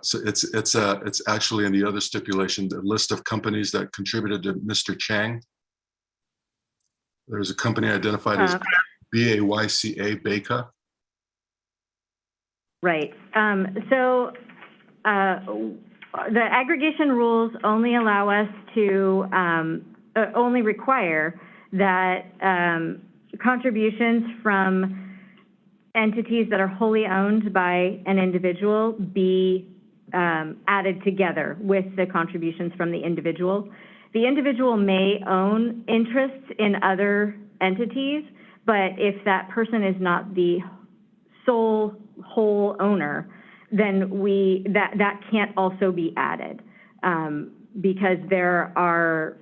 So it's actually in the other stipulation, the list of companies that contributed to Mr. Chang. There's a company identified as B-A-Y-C-A, Bayca. Right. So the aggregation rules only allow us to, only require that contributions from entities that are wholly owned by an individual be added together with the contributions from the individual. The individual may own interests in other entities, but if that person is not the sole whole owner, then that can't also be added, because there are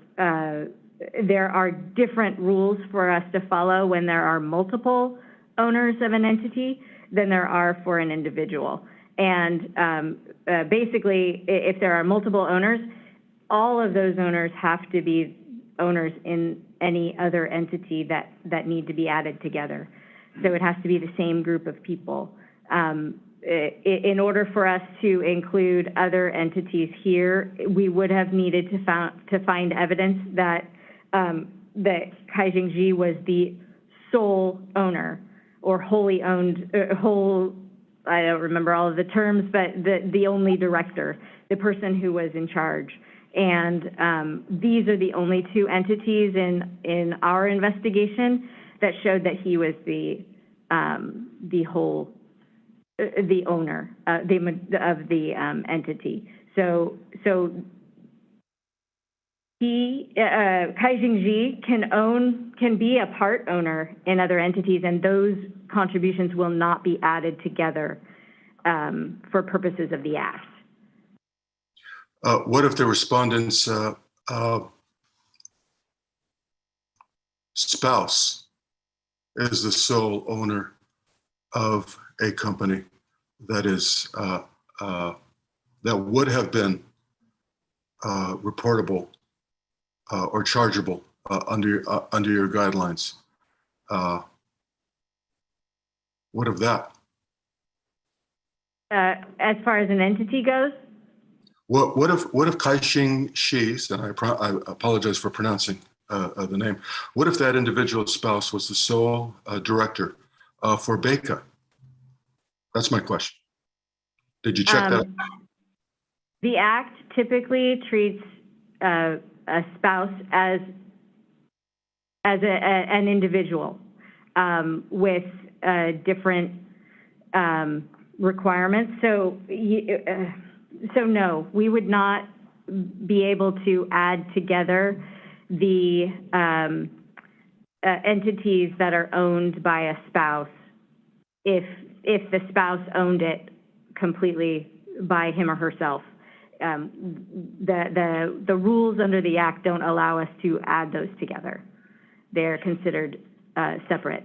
different rules for us to follow when there are multiple owners of an entity than there are for an individual. And basically, if there are multiple owners, all of those owners have to be owners in any other entity that need to be added together. So it has to be the same group of people. In order for us to include other entities here, we would have needed to find evidence that Kaijing Ji was the sole owner or wholly owned, I don't remember all of the terms, but the only director, the person who was in charge. And these are the only two entities in our investigation that showed that he was the owner of the entity. So he, Kaijing Ji can be a part owner in other entities, and those contributions will not be added together for purposes of the Act. What if the respondent's spouse is the sole owner of a company that is that would have been reportable or chargeable under your guidelines? What of that? As far as an entity goes? What if Kaijing Shi's, and I apologize for pronouncing the name, what if that individual's spouse was the sole director for Baker? That's my question. Did you check that? The Act typically treats a spouse as an individual with different requirements. So no, we would not be able to add together the entities that are owned by a spouse if the spouse owned it completely by him or herself. The rules under the Act don't allow us to add those together. They're considered separate.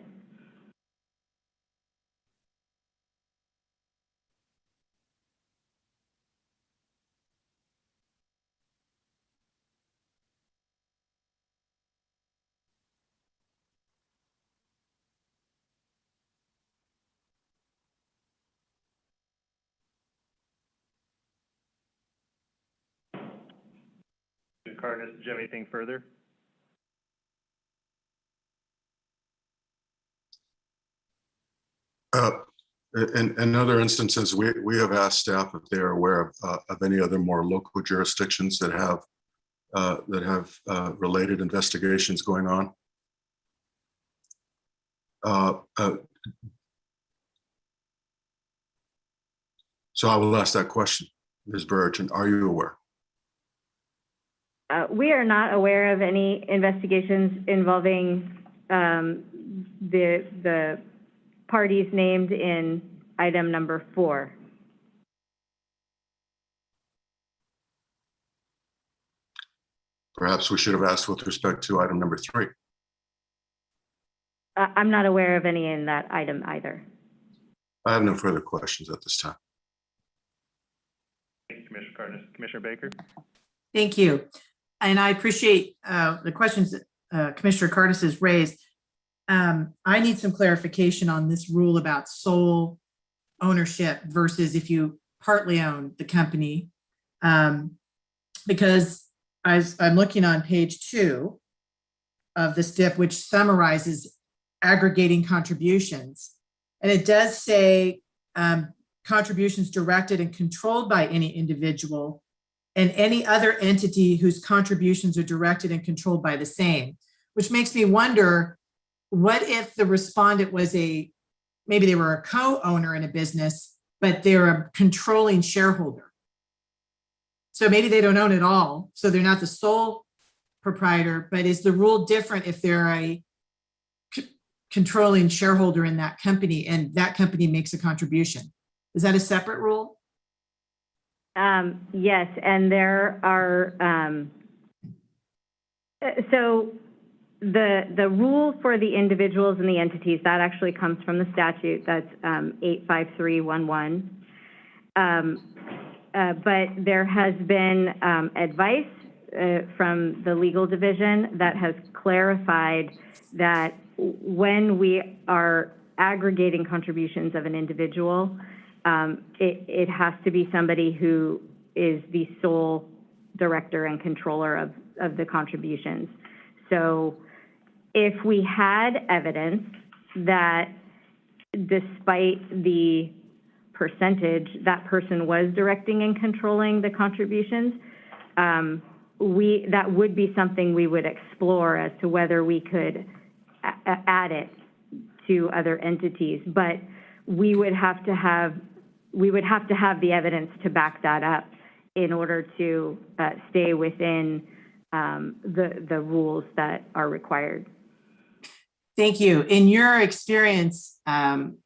Cardenas, do you have anything further? In other instances, we have asked staff if they are aware of any other more local jurisdictions that have related investigations going on. So I will ask that question, Ms. Burgeon. Are you aware? We are not aware of any investigations involving the parties named in item number 4. Perhaps we should have asked with respect to item number 3. I'm not aware of any in that item either. I have no further questions at this time. Thank you, Commissioner Cardenas. Commissioner Baker? Thank you. And I appreciate the questions that Commissioner Cardenas has raised. I need some clarification on this rule about sole ownership versus if you partly own the company. Because I'm looking on page 2 of this DIP, which summarizes aggregating contributions. And it does say contributions directed and controlled by any individual and any other entity whose contributions are directed and controlled by the same, which makes me wonder, what if the respondent was maybe they were a co-owner in a business, but they're a controlling shareholder? So maybe they don't own it all, so they're not the sole proprietor, but is the rule different if they're a controlling shareholder in that company and that company makes a contribution? Is that a separate rule? Yes, and there are, so the rule for the individuals and the entities, that actually comes from the statute, that's 85311. But there has been advice from the legal division that has clarified that when we are aggregating contributions of an individual, it has to be somebody who is the sole director and controller of the contributions. So if we had evidence that despite the percentage that person was directing and controlling the contributions, that would be something we would explore as to whether we could add it to other entities. But we would have to have the evidence to back that up in order to stay within the rules that are required. Thank you. In your experience, does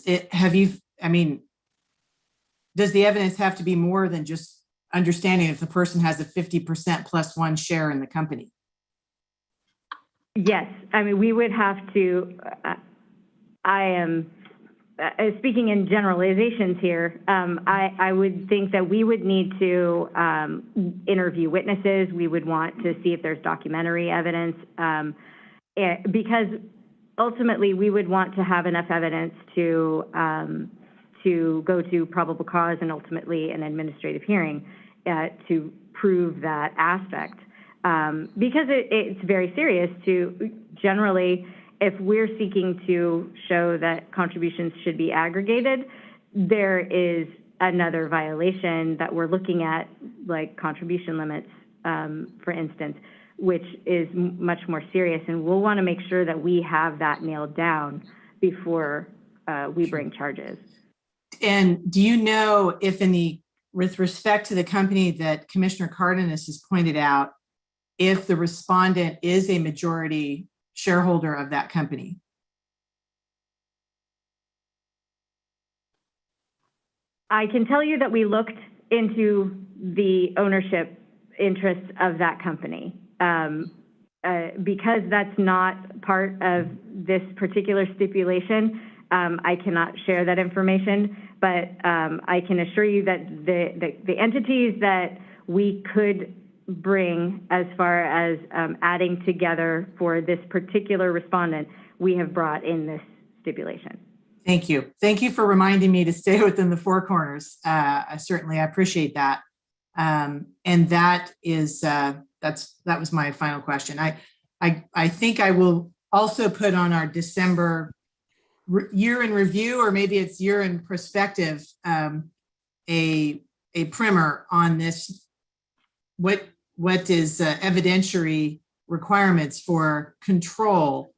the evidence have to be more than just understanding if the person has a 50% plus one share in the company? Yes, I mean, we would have to, I am speaking in generalizations here, I would think that we would need to interview witnesses. We would want to see if there's documentary evidence, because ultimately we would want to have enough evidence to go to probable cause and ultimately an administrative hearing to prove that aspect. Because it's very serious to generally, if we're seeking to show that contributions should be aggregated, there is another violation that we're looking at, like contribution limits, for instance, which is much more serious. And we'll want to make sure that we have that nailed down before we bring charges. And do you know if with respect to the company that Commissioner Cardenas has pointed out, if the respondent is a majority shareholder of that company? I can tell you that we looked into the ownership interests of that company. Because that's not part of this particular stipulation, I cannot share that information, but I can assure you that the entities that we could bring as far as adding together for this particular respondent, we have brought in this stipulation. Thank you. Thank you for reminding me to stay within the four corners. I appreciate that. And that is, that was my final question. I think I will also put on our December year in review, or maybe it's year in perspective, a primer on this. What is evidentiary requirements for control,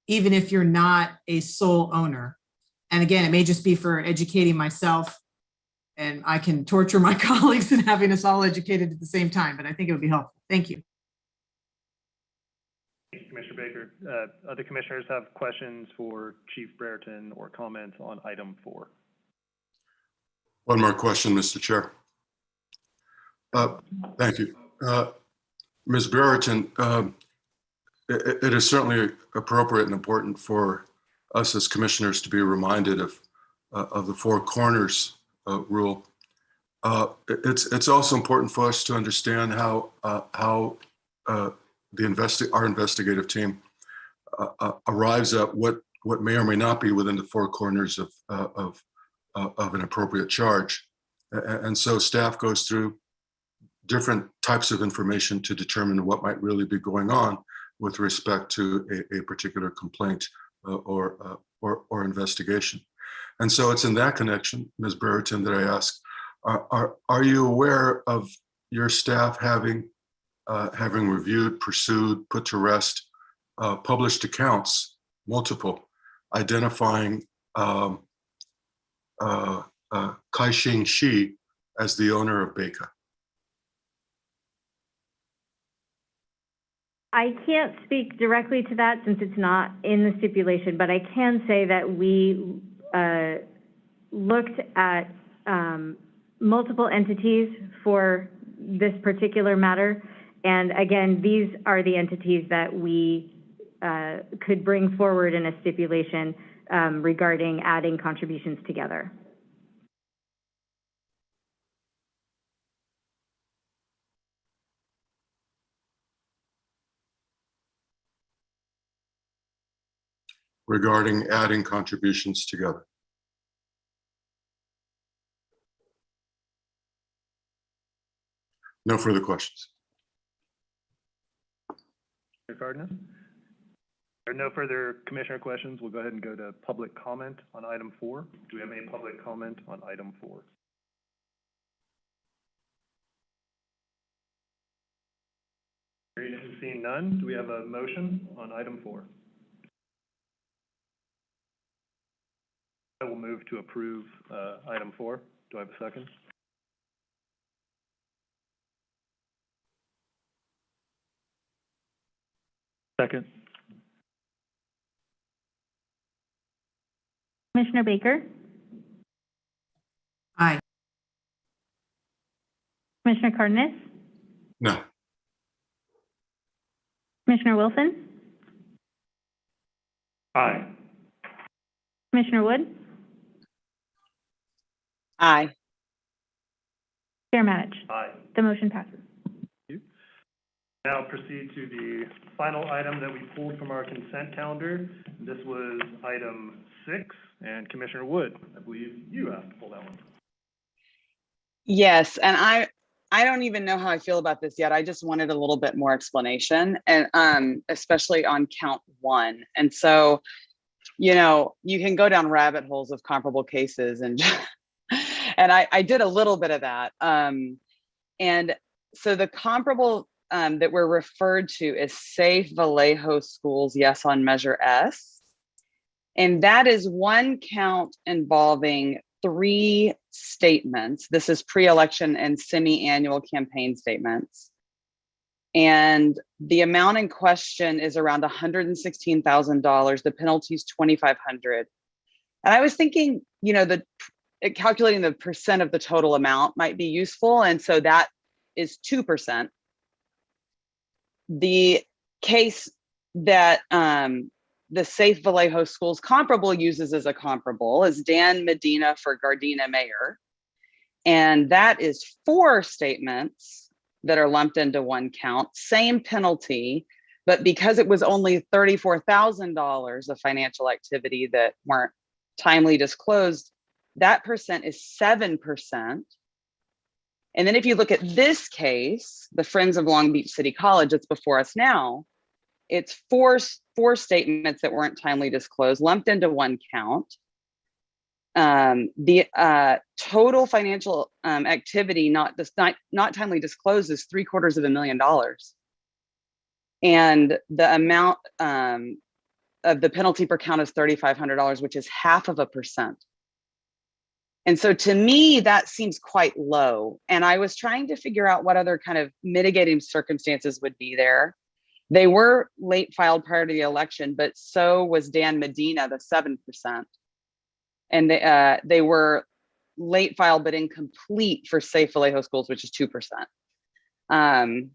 even if you're not a sole owner? And again, it may just be for educating myself, and I can torture my colleagues in having us all educated at the same time, but I think it would be helpful. Thank you. Thank you, Commissioner Baker. Other commissioners have questions for Chief Brereton or comments on item 4? One more question, Mr. Chair. Thank you. Ms. Brereton, it is certainly appropriate and important for us as commissioners to be reminded of the four corners rule. It's also important for us to understand how our investigative team arrives at what may or may not be within the four corners of an appropriate charge. And so staff goes through different types of information to determine what might really be going on with respect to a particular complaint or investigation. And so it's in that connection, Ms. Brereton, that I ask, are you aware of your staff having reviewed, pursued, put to rest, published accounts, multiple, identifying Kai-Shing Shi as the owner of Beka? I can't speak directly to that since it's not in the stipulation, but I can say that we looked at multiple entities for this particular matter. And again, these are the entities that we could bring forward in a stipulation regarding adding contributions together. Regarding adding contributions together. No further questions. Commissioner Cardenas? There are no further commissioner questions. We'll go ahead and go to public comment on item 4. Do we have any public comment on item 4? Hearing and seeing none, do we have a motion on item 4? I will move to approve item 4. Do I have a second? Second. Commissioner Baker? Aye. Commissioner Cardenas? No. Commissioner Wilson? Aye. Commissioner Wood? Aye. Chair Matich? Aye. The motion passes. Now proceed to the final item that we pulled from our consent calendar. This was item 6, and Commissioner Wood, I believe you asked to pull that one. Yes, and I don't even know how I feel about this yet. I just wanted a little bit more explanation, and especially on count 1. And so, you know, you can go down rabbit holes of comparable cases, and and I did a little bit of that. And so the comparable that we're referred to is Safe Vallejo Schools, yes, on Measure S. And that is one count involving 3 statements. This is pre-election and semi-annual campaign statements. And the amount in question is around $116,000. The penalty is $2,500. And I was thinking, you know, calculating the percent of the total amount might be useful. And so that is 2%. The case that the Safe Vallejo Schools comparable uses as a comparable is Dan Medina for Gardena mayor. And that is 4 statements that are lumped into one count, same penalty, but because it was only $34,000 of financial activity that weren't timely disclosed, that percent is 7%. And then if you look at this case, the Friends of Long Beach City College, it's before us now, it's four statements that weren't timely disclosed, lumped into one count. The total financial activity not timely disclosed is $750,000. And the amount of the penalty per count is $3,500, which is 0.5%. And so to me, that seems quite low. And I was trying to figure out what other kind of mitigating circumstances would be there. They were late filed prior to the election, but so was Dan Medina, the 7%. And they were late filed but incomplete for Safe Vallejo Schools, which is 2%. And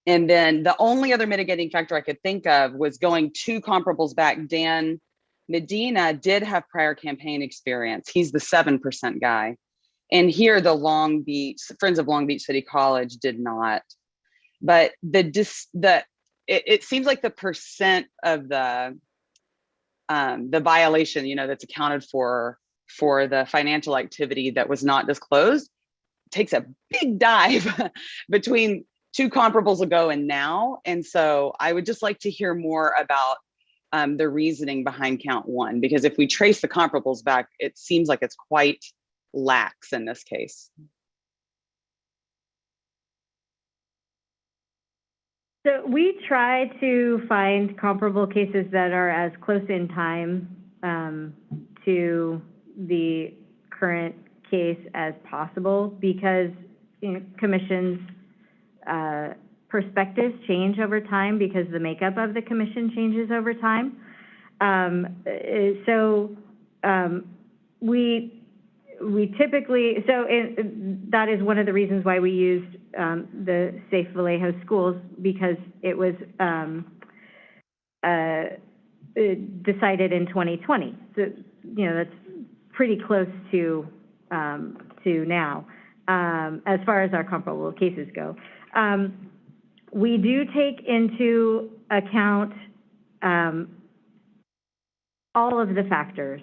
then the only other mitigating factor I could think of was going 2 comparables back. Dan Medina did have prior campaign experience. He's the 7% guy. And here the Friends of Long Beach City College did not. But it seems like the percent of the violation, you know, that's accounted for the financial activity that was not disclosed takes a big dive between 2 comparables ago and now. And so I would just like to hear more about the reasoning behind count 1, because if we trace the comparables back, it seems like it's quite lax in this case. So we try to find comparable cases that are as close in time to the current case as possible, because, you know, commissions perspectives change over time because the makeup of the commission changes over time. We typically, that is one of the reasons why we used the Safe Vallejo schools, because it was decided in 2020. So, that's pretty close to now, as far as our comparable cases go. We do take into account all of the factors.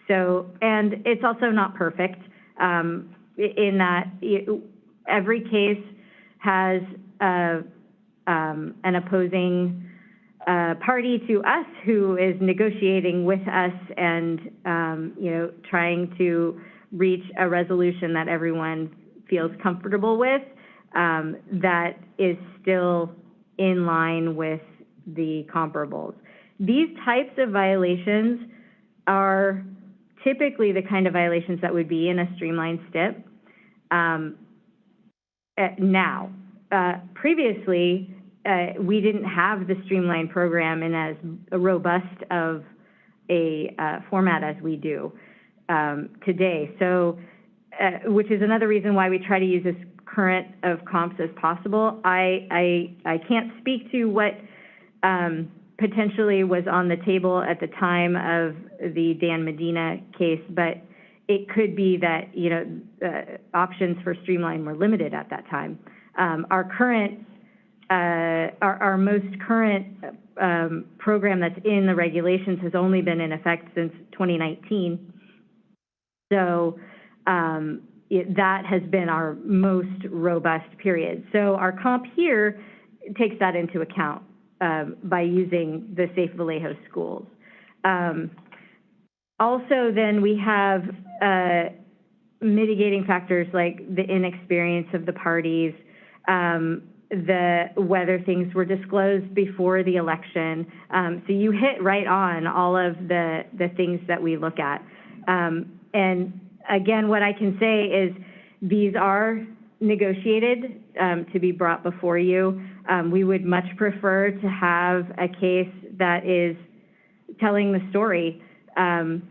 So, and it's also not perfect in that every case has an opposing party to us who is negotiating with us and, trying to reach a resolution that everyone feels comfortable with, that is still in line with the comparables. These types of violations are typically the kind of violations that would be in a streamlined STIP. Now, previously, we didn't have the streamlined program in as robust of a format as we do today. So, which is another reason why we try to use as current of comps as possible. I can't speak to what potentially was on the table at the time of the Dan Medina case, but it could be that, options for streamline were limited at that time. Our most current program that's in the regulations has only been in effect since 2019. So that has been our most robust period. So our comp here takes that into account by using the Safe Vallejo schools. Also, then we have mitigating factors like the inexperience of the parties, whether things were disclosed before the election. So you hit right on all of the things that we look at. And again, what I can say is these are negotiated to be brought before you. We would much prefer to have a case that is telling the story and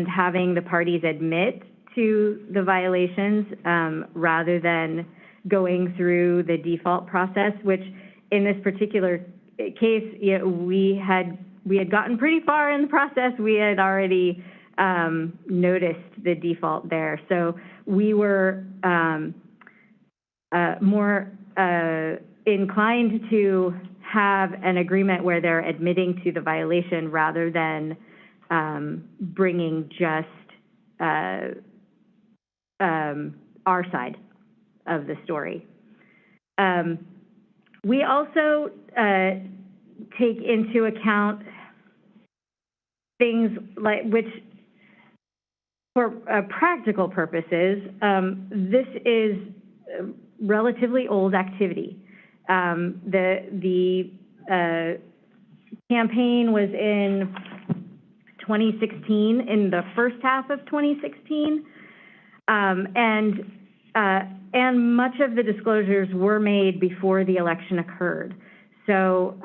having the parties admit to the violations rather than going through the default process, which in this particular case, we had gotten pretty far in the process. We had already noticed the default there. So we were more inclined to have an agreement where they're admitting to the violation rather than bringing just our side of the story. We also take into account things like, which for practical purposes, this is relatively old activity. The campaign was in 2016, in the first half of 2016, and much of the disclosures were made before the election occurred. So,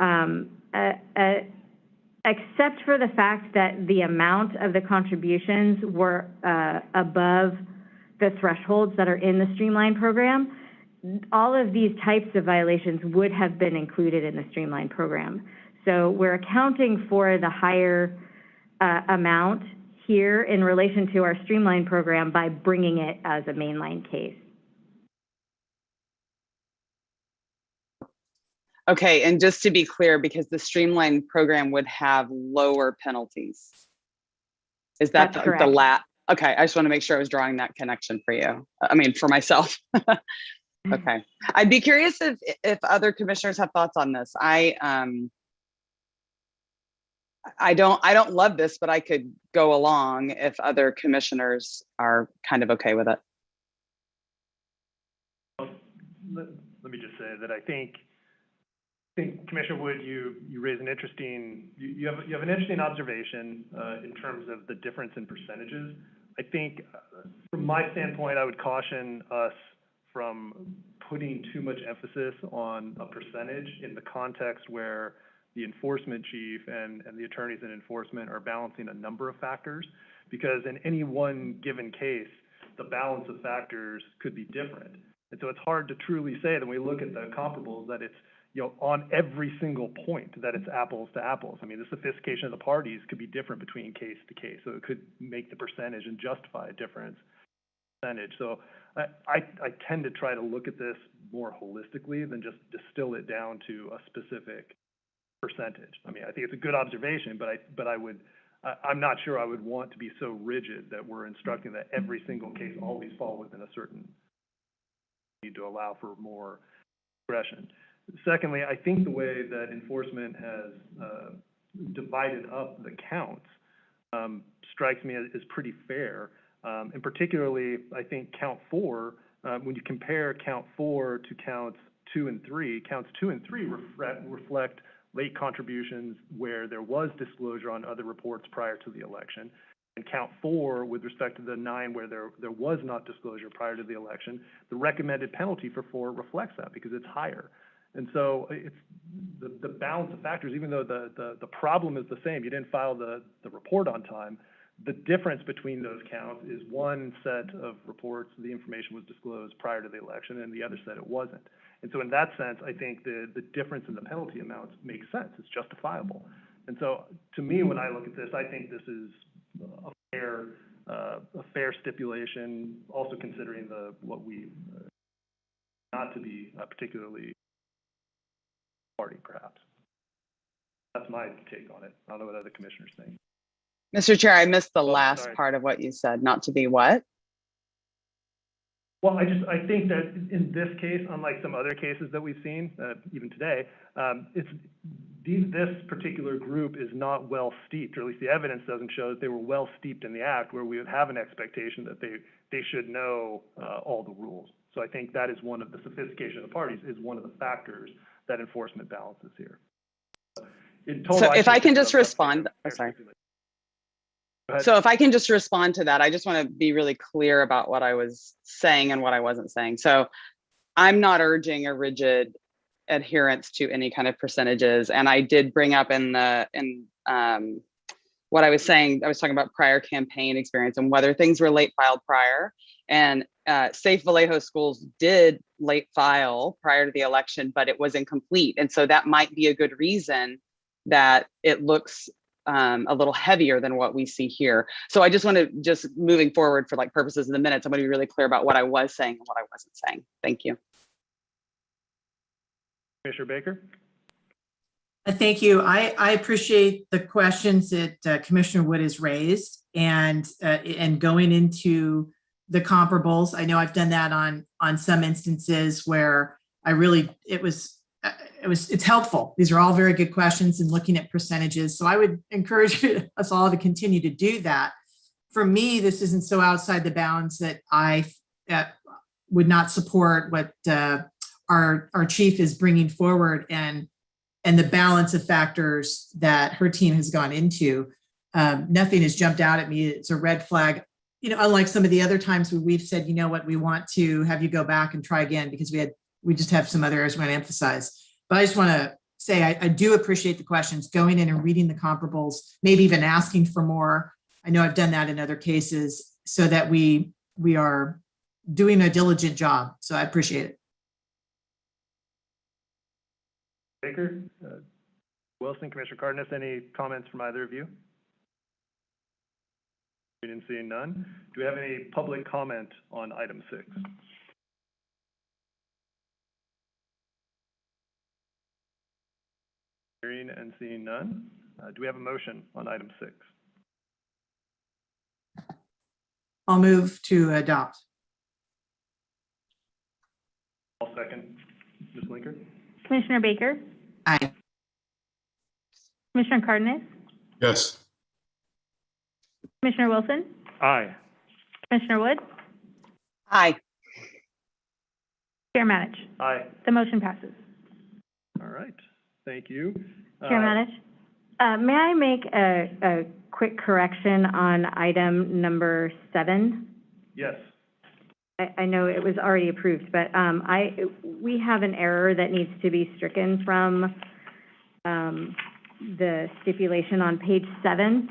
except for the fact that the amount of the contributions were above the thresholds that are in the Streamline program, all of these types of violations would have been included in the Streamline program. So we're accounting for the higher amount here in relation to our Streamline program by bringing it as a mainline case. Okay, and just to be clear, because the Streamline program would have lower penalties. Is that That's the correct. Okay, I just want to make sure I was drawing that connection for you. I mean, for myself. Okay, I'd be curious if other commissioners have thoughts on this. I don't love this, but I could go along if other commissioners are kind of okay with it. Let me just say that I think Commissioner Wood, you raise an interesting, you have an interesting observation in terms of the difference in percentages. I think from my standpoint, I would caution us from putting too much emphasis on a percentage in the context where the enforcement chief and the attorneys in enforcement are balancing a number of factors, because in any one given case, the balance of factors could be different. And so it's hard to truly say that when we look at the comparables that it's, you know, on every single point that it's apples to apples. I mean, the sophistication of the parties could be different between case to case, so it could make the percentage and justify a difference percentage. So I tend to try to look at this more holistically than just distill it down to a specific percentage. I mean, I think it's a good observation, but I'm not sure I would want to be so rigid that we're instructing that every single case always fall within a certain need to allow for more discretion. Secondly, I think the way that enforcement has divided up the counts strikes me as pretty fair. And particularly, I think count 4, when you compare count 4 to counts 2 and 3, counts 2 and 3 reflect late contributions where there was disclosure on other reports prior to the election. And count 4, with respect to the 9 where there was not disclosure prior to the election, the recommended penalty for 4 reflects that because it's higher. And so it's the balance of factors, even though the problem is the same, you didn't file the report on time, the difference between those counts is one set of reports, the information was disclosed prior to the election, and the other set it wasn't. And so in that sense, I think the difference in the penalty amounts makes sense. It's justifiable. And so to me, when I look at this, I think this is a fair stipulation, also considering what we not to be particularly party, perhaps. That's my take on it. I don't know what other commissioners think. Mr. Chair, I missed the last sorry. part of what you said, not to be what? Well, I think that in this case, unlike some other cases that we've seen, even today, this particular group is not well steeped, or at least the evidence doesn't show that they were well steeped in the act, where we would have an expectation that they should know all the rules. So I think that is one of the sophistication of the parties is one of the factors that enforcement balances here. In total, So if I can just think respond, oh, sorry. Go ahead. So if I can just respond to that, I just want to be really clear about what I was saying and what I wasn't saying. So I'm not urging a rigid adherence to any kind of percentages. And I did bring up in what I was saying, I was talking about prior campaign experience and whether things were late filed prior. And Safe Vallejo Schools did late file prior to the election, but it was incomplete. And so that might be a good reason that it looks a little heavier than what we see here. So I just want to, just moving forward for like purposes of the minutes, I'm going to be really clear about what I was saying and what I wasn't saying. Thank you. Commissioner Baker? Thank you. I appreciate the questions that Commissioner Wood has raised and going into the comparables. I know I've done that on some instances where it's helpful. These are all very good questions and looking at percentages. So I would encourage us all to continue to do that. For me, this isn't so outside the bounds that I would not support what our chief is bringing forward and the balance of factors that her team has gone into. Nothing has jumped out at me. It's a red flag. You know, unlike some of the other times where we've said, you know what, we want to have you go back and try again because we just have some other areas we want to emphasize. But I just want to say I do appreciate the questions, going in and reading the comparables, maybe even asking for more. I know I've done that in other cases so that we are doing a diligent job. So I appreciate it. Baker, Wilson, Commissioner Cardenas, any comments from either of you? We didn't see none. Do we have any public comment on item 6? Hearing and seeing none. Do we have a motion on item 6? I'll move to adopt. I'll second. Ms. Linker? Commissioner Baker? Aye. Commissioner Cardenas? Yes. Commissioner Wilson? Aye. Commissioner Wood? Aye. Chair Matich? Aye. The motion passes. All right. Thank you. Chair Matich, may I make a quick correction on item number 7? Yes. I know it was already approved, but, we have an error that needs to be stricken from, the stipulation on page 7,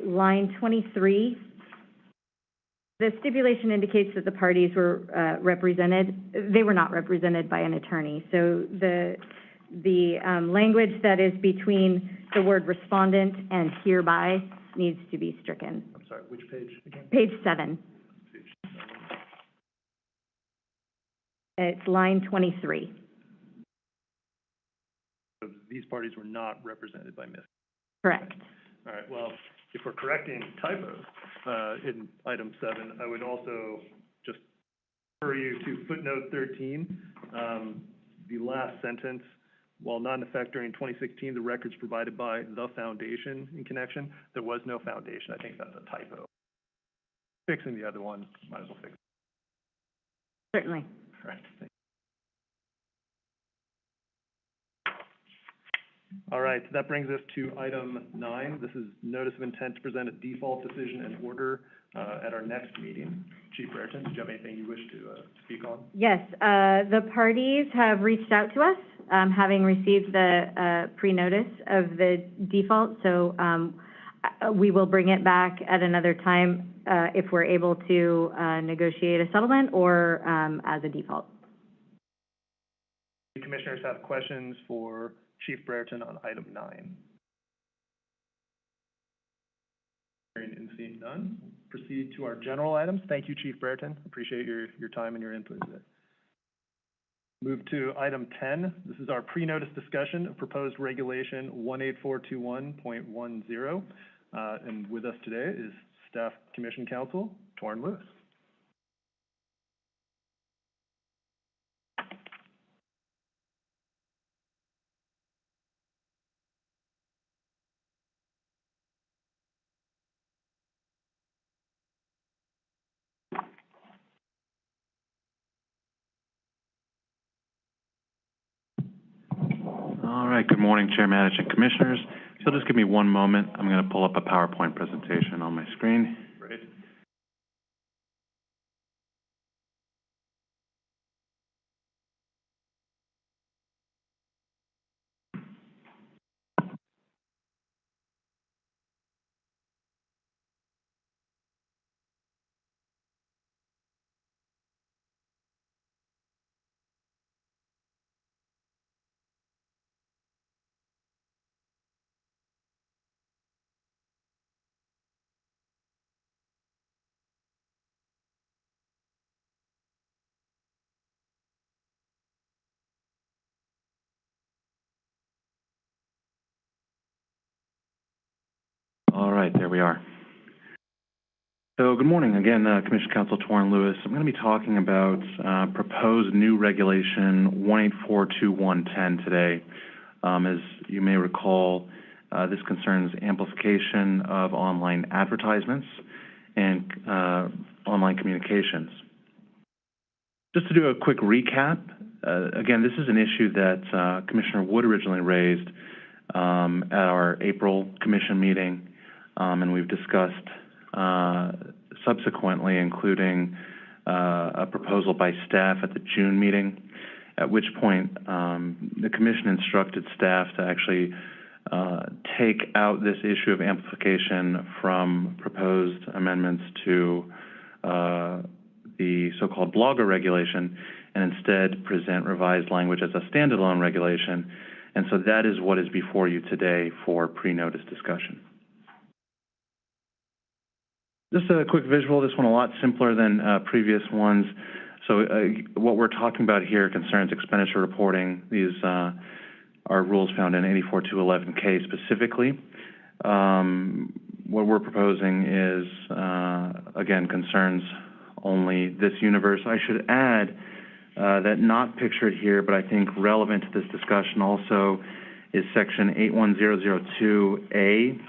line 23. The stipulation indicates that the parties were, represented. They were not represented by an attorney. So the language that is between the word respondent and hereby needs to be stricken. I'm sorry, which page again? Page 7. Page 7. It's line 23. So these parties were not represented by Ms. Correct. All right, well, if we're correcting typos, in item 7, I would also just refer you to footnote 13, the last sentence. While not in effect during 2016, the records provided by the foundation in connection, there was no foundation. I think that's a typo. Fixing the other one, might as well fix it. Certainly. All right, thank you. All right, so that brings us to item 9. This is notice of intent to present a default decision and order at our next meeting. Chief Brereton, did you have anything you wish to speak on? Yes, the parties have reached out to us, having received the pre-notice of the default, so we will bring it back at another time if we're able to negotiate a settlement or as a default. The commissioners have questions for Chief Brereton on item 9. Hearing and seeing none, proceed to our general items. Thank you, Chief Brereton. Appreciate your time and your input today. Move to item 10. This is our pre-notice discussion of proposed regulation 18421.10. And with us today is Staff Commission Counsel Torrin Lewis. All right, good morning, Chair, Madich, and Commissioners. So just give me one moment. I'm going to pull up a PowerPoint presentation on my screen. Great. All right, there we are. So good morning again, Commission Counsel Torrin Lewis. I'm going to be talking about proposed new regulation 1842110 today. As you may recall, this concerns amplification of online advertisements and online communications. Just to do a quick recap, again, this is an issue that Commissioner Wood originally raised at our April Commission meeting, and we've discussed subsequently, including a proposal by staff at the June meeting, at which point the Commission instructed staff to actually take out this issue of amplification from proposed amendments to the so-called blogger regulation, and instead present revised language as a standalone regulation. And so that is what is before you today for pre-notice discussion. Just a quick visual. This one a lot simpler than previous ones. So what we're talking about here concerns expenditure reporting. These are rules found in 84211K specifically. What we're proposing is, again, concerns only this universe. I should add that not pictured here, but I think relevant to this discussion also is section 81002A,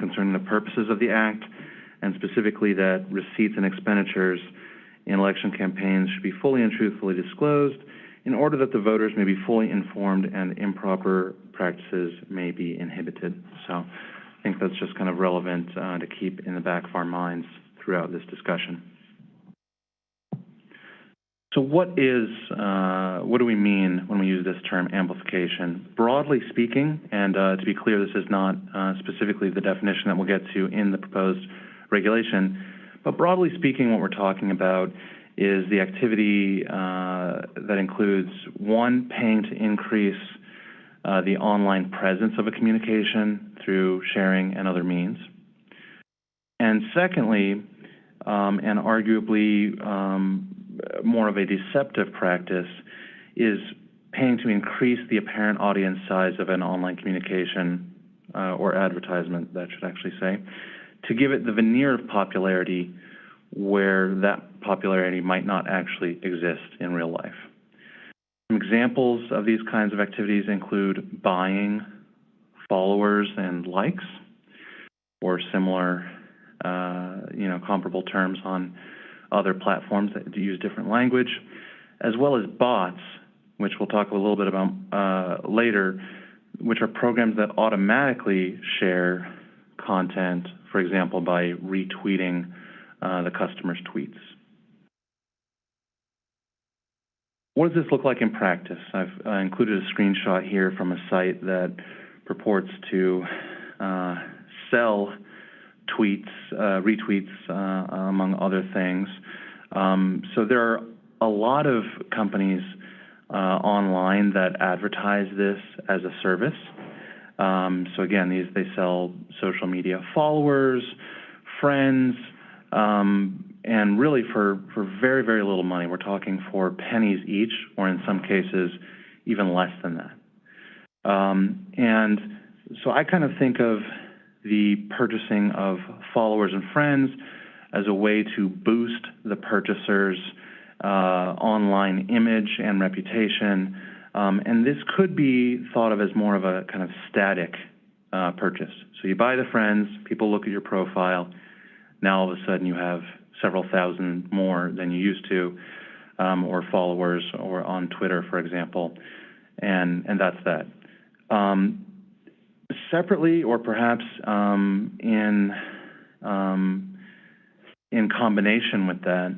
concerning the purposes of the Act, and specifically that receipts and expenditures in election campaigns should be fully and truthfully disclosed in order that the voters may be fully informed and improper practices may be inhibited. So I think that's just kind of relevant to keep in the back of our minds throughout this discussion. So what do we mean when we use this term amplification? Broadly speaking, and to be clear, this is not specifically the definition that we'll get to in the proposed regulation, but broadly speaking, what we're talking about is the activity that includes, one, paying to increase the online presence of a communication through sharing and other means. And secondly, and arguably more of a deceptive practice, is paying to increase the apparent audience size of an online communication or advertisement, that should actually say, to give it the veneer of popularity where that popularity might not actually exist in real life. Some examples of these kinds of activities include buying followers and likes, or similar, comparable terms on other platforms that use different language, as well as bots, which we'll talk a little bit about later, which are programs that automatically share content, for example, by retweeting the customer's tweets. What does this look like in practice? I've included a screenshot here from a site that purports to sell tweets, retweets, among other things. So there are a lot of companies online that advertise this as a service. So again, they sell social media followers, friends, and really for very, very little money. We're talking for pennies each, or in some cases, even less than that. And so I kind of think of the purchasing of followers and friends as a way to boost the purchaser's online image and reputation. And this could be thought of as more of a kind of static purchase. So you buy the friends, people look at your profile, now all of a sudden you have several thousand more than you used to, or followers, or on Twitter, for example, and that's that. Separately, or perhaps in combination with that,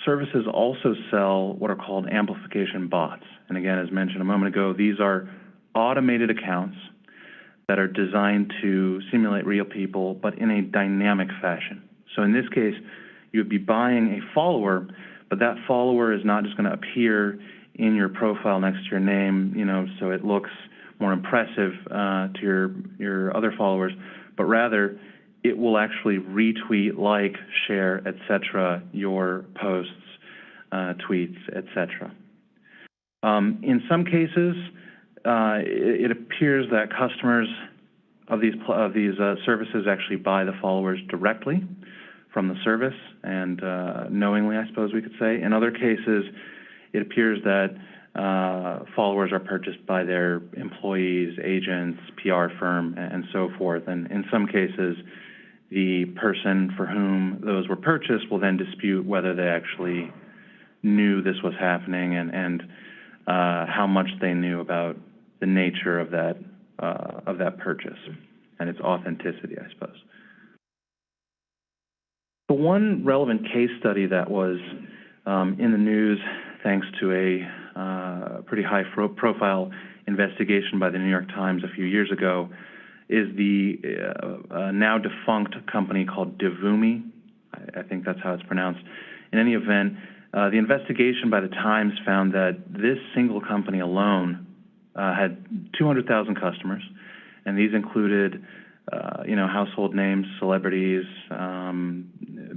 services also sell what are called amplification bots. And again, as mentioned a moment ago, these are automated accounts that are designed to simulate real people, but in a dynamic fashion. So in this case, you would be buying a follower, but that follower is not just going to appear in your profile next to your name, so it looks more impressive to your other followers, but rather it will actually retweet, like, share, etc., your posts, tweets, etc. In some cases, it appears that customers of these services actually buy the followers directly from the service, and knowingly, I suppose we could say. In other cases, it appears that followers are purchased by their employees, agents, PR firm, and so forth. And in some cases, the person for whom those were purchased will then dispute whether they actually knew this was happening and how much they knew about the nature of that purchase and its authenticity, I suppose. The one relevant case study that was in the news, thanks to a pretty high-profile investigation by the New York Times a few years ago, is the now defunct company called Devumi. I think that's how it's pronounced. In any event, the investigation by the Times found that this single company alone had 200,000 customers, and these included household names, celebrities,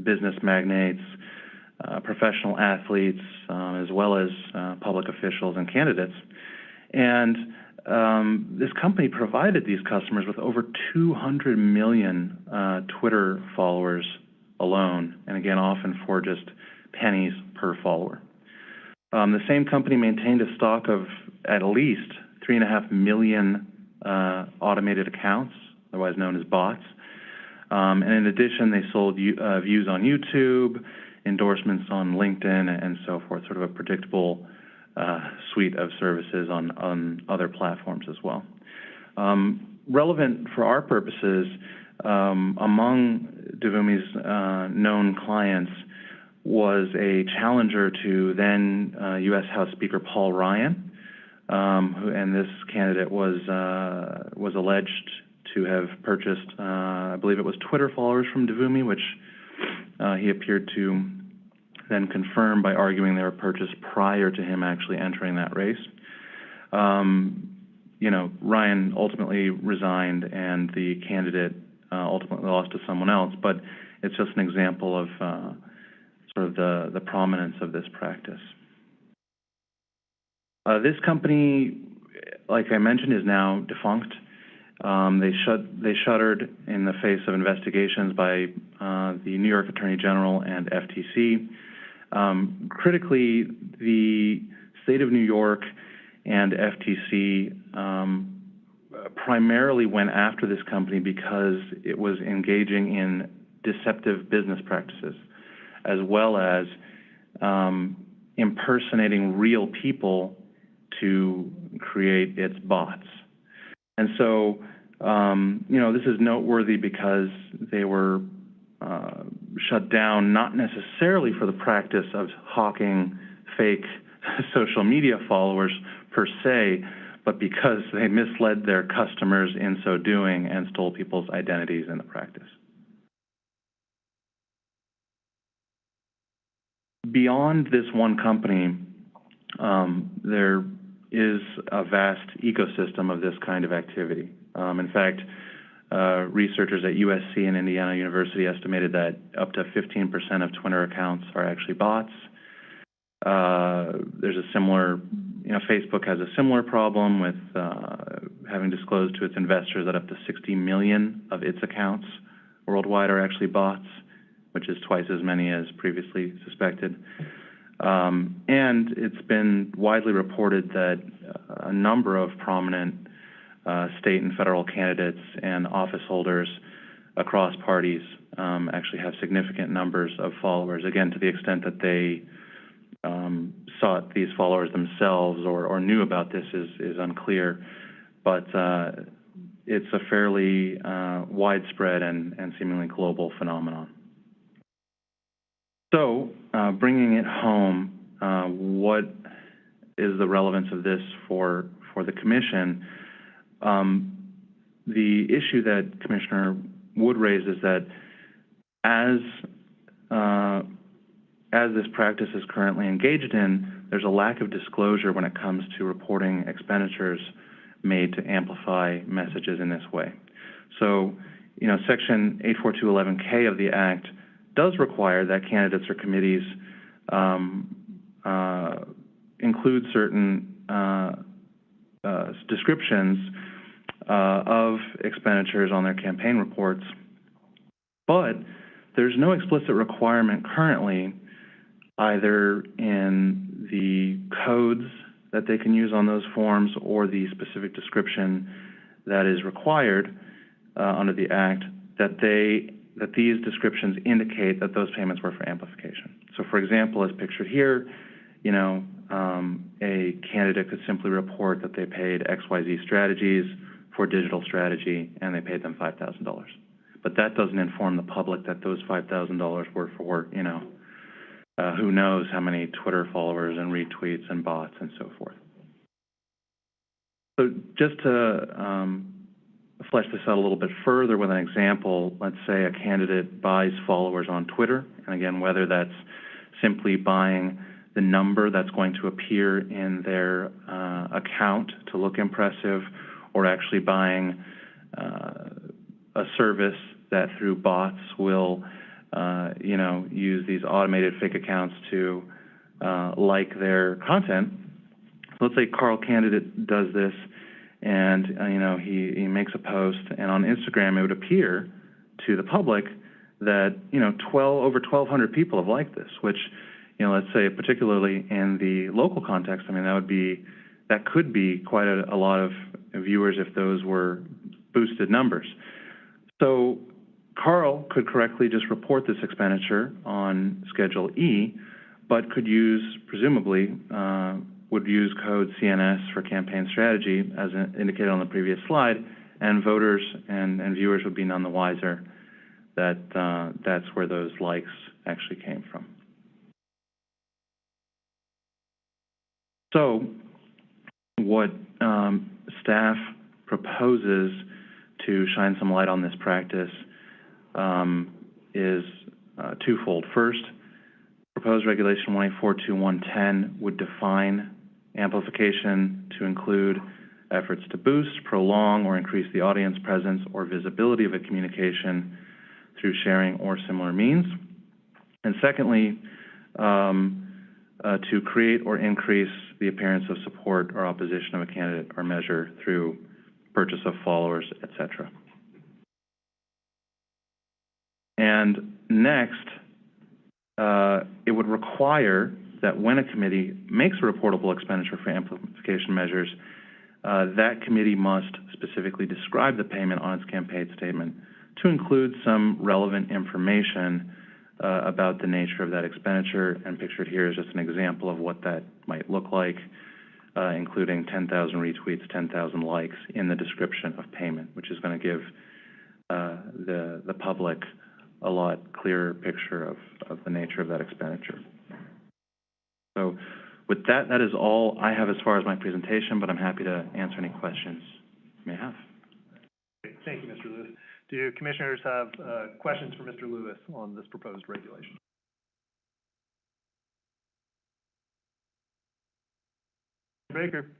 business magnates, professional athletes, as well as public officials and candidates. And this company provided these customers with over 200 million Twitter followers alone, and again, often for just pennies per follower. The same company maintained a stock of at least 3.5 million automated accounts, otherwise known as bots. And in addition, they sold views on YouTube, endorsements on LinkedIn, and so forth, sort of a predictable suite of services on other platforms as well. Relevant for our purposes, among DeVumi's known clients was a challenger to then U.S. House Speaker Paul Ryan, and this candidate was alleged to have purchased, I believe it was Twitter followers from DeVumi, which he appeared to then confirm by arguing they were purchased prior to him actually entering that race. Ryan ultimately resigned, and the candidate ultimately lost to someone else. But it's just an example of sort of the prominence of this practice. This company, like I mentioned, is now defunct. They shuttered in the face of investigations by the New York Attorney General and FTC. Critically, the state of New York and FTC primarily went after this company because it was engaging in deceptive business practices, as well as impersonating real people to create its bots. And so, this is noteworthy because they were shut down not necessarily for the practice of hawking fake social media followers per se, but because they misled their customers in so doing and stole people's identities in the practice. Beyond this one company, there is a vast ecosystem of this kind of activity. In fact, researchers at USC and Indiana University estimated that up to 15% of Twitter accounts are actually bots. There's a similar, Facebook has a similar problem with having disclosed to its investors that up to 60 million of its accounts worldwide are actually bots, which is twice as many as previously suspected. And it's been widely reported that a number of prominent state and federal candidates and office holders across parties actually have significant numbers of followers, again, to the extent that they sought these followers themselves or knew about this is unclear. But it's a fairly widespread and seemingly global phenomenon. So, bringing it home, what is the relevance of this for the Commission? The issue that Commissioner Wood raised is that as this practice is currently engaged in, there's a lack of disclosure when it comes to reporting expenditures made to amplify messages in this way. So, Section 84211K of the Act does require that candidates or committees include certain descriptions of expenditures on their campaign reports, but there's no explicit requirement currently either in the codes that they can use on those forms or the specific description that is required under the Act that these descriptions indicate that those payments were for amplification. So, for example, as pictured here, a candidate could simply report that they paid XYZ Strategies for digital strategy and they paid them $5,000. But that doesn't inform the public that those $5,000 were for, who knows how many Twitter followers and retweets and bots and so forth. So just to flesh this out a little bit further with an example, let's say a candidate buys followers on Twitter, and again, whether that's simply buying the number that's going to appear in their account to look impressive, or actually buying a service that through bots will, use these automated fake accounts to like their content. So let's say Carl Candidate does this, and he makes a post, and on Instagram it would appear to the public that over 1,200 people have liked this, which let's say particularly in the local context, that could be quite a lot of viewers if those were boosted numbers. So Carl could correctly just report this expenditure on Schedule E, but could presumably would use code CNS for campaign strategy as indicated on the previous slide, and voters and viewers would be none the wiser that's where those likes actually came from. So what staff proposes to shine some light on this practice is twofold. First, proposed regulation 1842110 would define amplification to include efforts to boost, prolong, or increase the audience presence or visibility of a communication through sharing or similar means. And secondly, to create or increase the appearance of support or opposition of a candidate or measure through purchase of followers, etc. And next, it would require that when a committee makes a reportable expenditure for amplification measures, that committee must specifically describe the payment on its campaign statement to include some relevant information about the nature of that expenditure. And pictured here is just an example of what that might look like, including 10,000 retweets, 10,000 likes in the description of payment, which is going to give the public a lot clearer picture of the nature of that expenditure. So with that, that is all I have as far as my presentation, but I'm happy to answer any questions you may have. Thank you, Mr. Lewis. Do commissioners have questions for Mr. Lewis on this proposed regulation? Baker.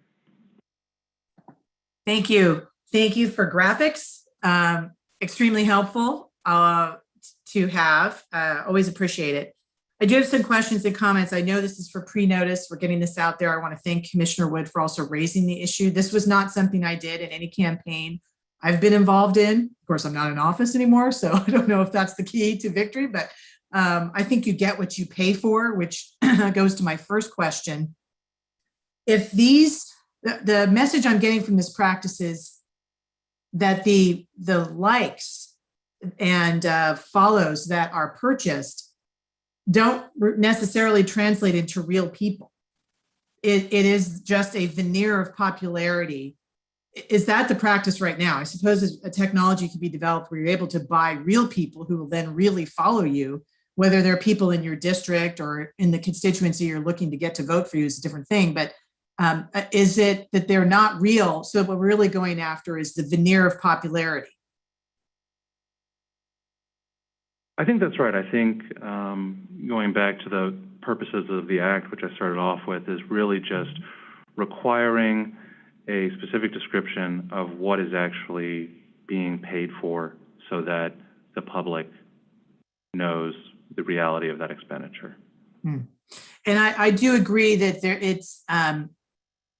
Thank you. Thank you for graphics. Extremely helpful to have. Always appreciate it. I do have some questions and comments. I know this is for pre-notice. We're getting this out there. I want to thank Commissioner Wood for also raising the issue. This was not something I did in any campaign I've been involved in. Of course, I'm not in office anymore, so I don't know if that's the key to victory, but I think you get what you pay for, which goes to my first question. If the message I'm getting from this practice is that the likes and follows that are purchased don't necessarily translate into real people. It is just a veneer of popularity. Is that the practice right now? I suppose a technology can be developed where you're able to buy real people who will then really follow you, whether they're people in your district or in the constituency you're looking to get to vote for you is a different thing. But is it that they're not real? So what we're really going after is the veneer of popularity. I think that's right. I think going back to the purposes of the act, which I started off with, is really just requiring a specific description of what is actually being paid for so that the public knows the reality of that expenditure. And I do agree that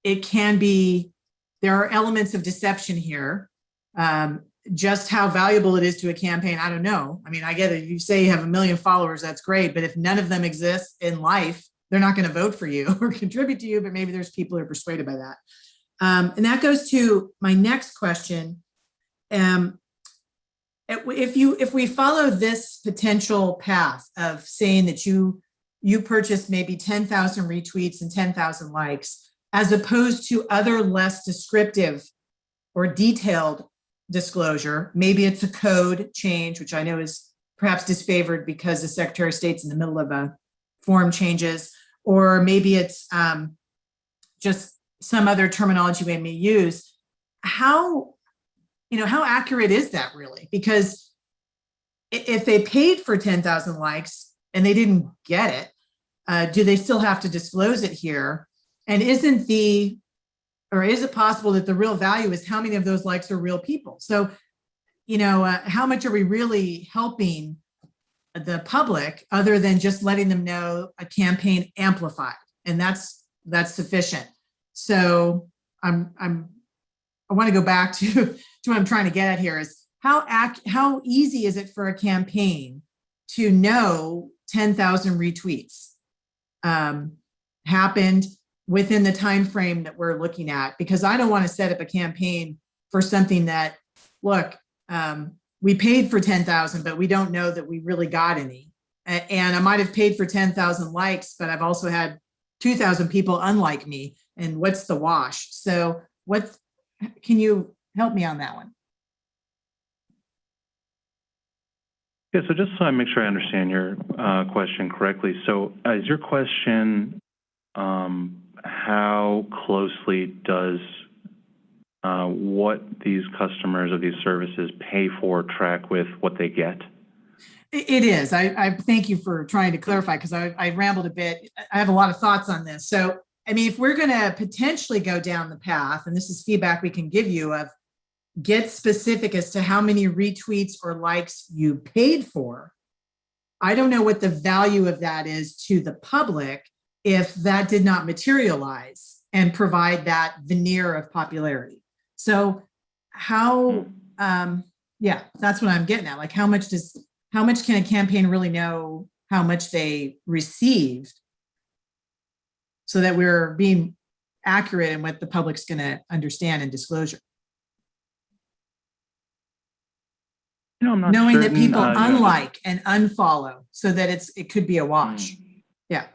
it can be, there are elements of deception here. Just how valuable it is to a campaign, I don't know. I mean, I get it. You say you have 1 million followers, that's great. But if none of them exist in life, they're not going to vote for you or contribute to you, but maybe there's people who are persuaded by that. And that goes to my next question. If we follow this potential path of saying that you purchase maybe 10,000 retweets and 10,000 likes, as opposed to other less descriptive or detailed disclosure, maybe it's a code change, which I know is perhaps disfavored because the Secretary of State's in the middle of a form changes, or maybe it's just some other terminology we may use. How accurate is that really? Because if they paid for 10,000 likes and they didn't get it, do they still have to disclose it here? And is it possible that the real value is how many of those likes are real people? So, how much are we really helping the public other than just letting them know a campaign amplified? And that's sufficient. So I want to go back to what I'm trying to get at here is how easy is it for a campaign to know 10,000 retweets happened within the time frame that we're looking at? Because I don't want to set up a campaign for something that, look, we paid for 10,000, but we don't know that we really got any. And I might have paid for 10,000 likes, but I've also had 2,000 people unlike me. And what's the wash? So can you help me on that one? Yeah, so just so I make sure I understand your question correctly. So is your question, how closely does what these customers of these services pay for track with what they get? It is. I thank you for trying to clarify, because I rambled a bit. I have a lot of thoughts on this. So, I mean, if we're going to potentially go down the path, and this is feedback we can give you, of get specific as to how many retweets or likes you paid for, I don't know what the value of that is to the public if that did not materialize and provide that veneer of popularity. So how, yeah, that's what I'm getting at. Like, how much can a campaign really know how much they received, so that we're being accurate in what the public's going to understand in disclosure? You know, I'm not Knowing that certain, people you know, unlike and unfollow, so that it could be a wash. Yeah.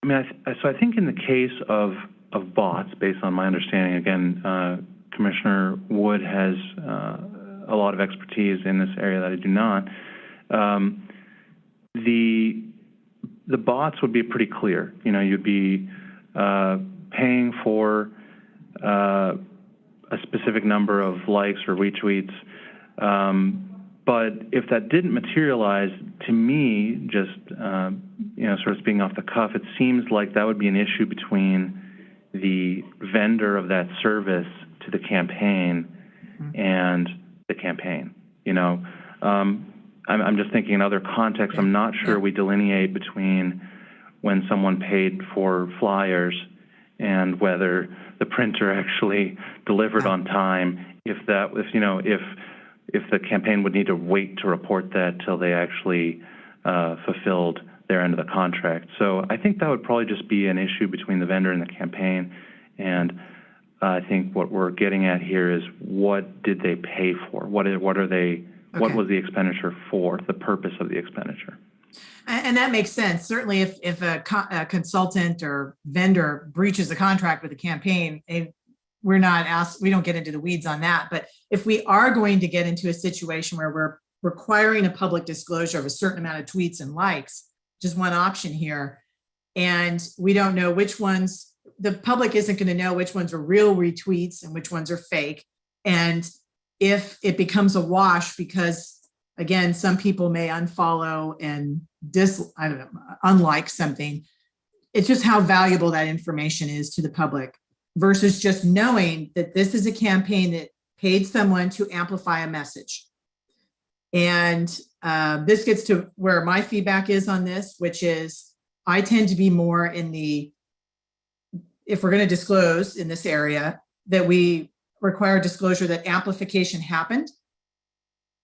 I mean, so I think in the case of bots, based on my understanding, again, Commissioner Wood has a lot of expertise in this area that I do not. The bots would be pretty clear. You know, you'd be paying for a specific number of likes or retweets. But if that didn't materialize, to me, just, you know, sort of speaking off the cuff, it seems like that would be an issue between the vendor of that service to the campaign and the campaign. You know, I'm just thinking in other contexts, I'm not sure we delineate between when someone paid for flyers and whether the printer actually delivered on time, if the campaign would need to wait to report that till they actually fulfilled their end of the contract. So I think that would probably just be an issue between the vendor and the campaign. And I think what we're getting at here is, what did they pay for? What was the expenditure for, the purpose of the expenditure? And that makes sense. Certainly, if a consultant or vendor breaches a contract with a campaign, we don't get into the weeds on that. But if we are going to get into a situation where we're requiring a public disclosure of a certain amount of tweets and likes, just one option here, and we don't know which ones, the public isn't going to know which ones are real retweets and which ones are fake. And if it becomes a wash because, again, some people may unfollow and unlike something, it's just how valuable that information is to the public, versus just knowing that this is a campaign that paid someone to amplify a message. And this gets to where my feedback is on this, which is, I tend to be more in if we're going to disclose in this area, that we require disclosure that amplification happened,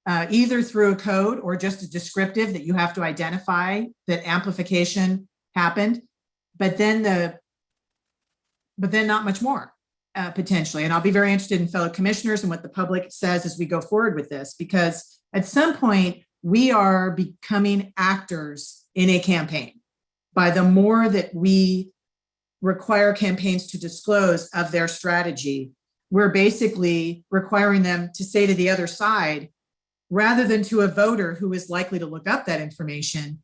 either through a code or just a descriptive that you have to identify that amplification happened, but then not much more, potentially. And I'll be very interested in fellow commissioners and what the public says as we go forward with this, because at some point we are becoming actors in a campaign by the more that we require campaigns to disclose of their strategy. We're basically requiring them to say to the other side, rather than to a voter who is likely to look up that information,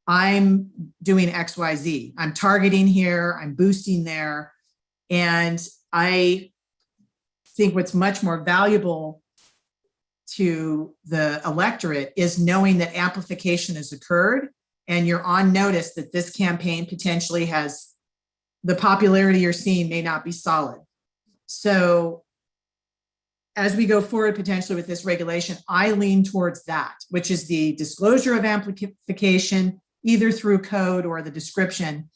I'm doing X, Y, Z. I'm targeting here, I'm boosting there. And I think what's much more valuable to the electorate is knowing that amplification has occurred and you're on notice that this campaign potentially has, the popularity you're seeing may not be solid. So as we go forward potentially with this regulation, I lean towards that, which is the disclosure of amplification, either through code or the description,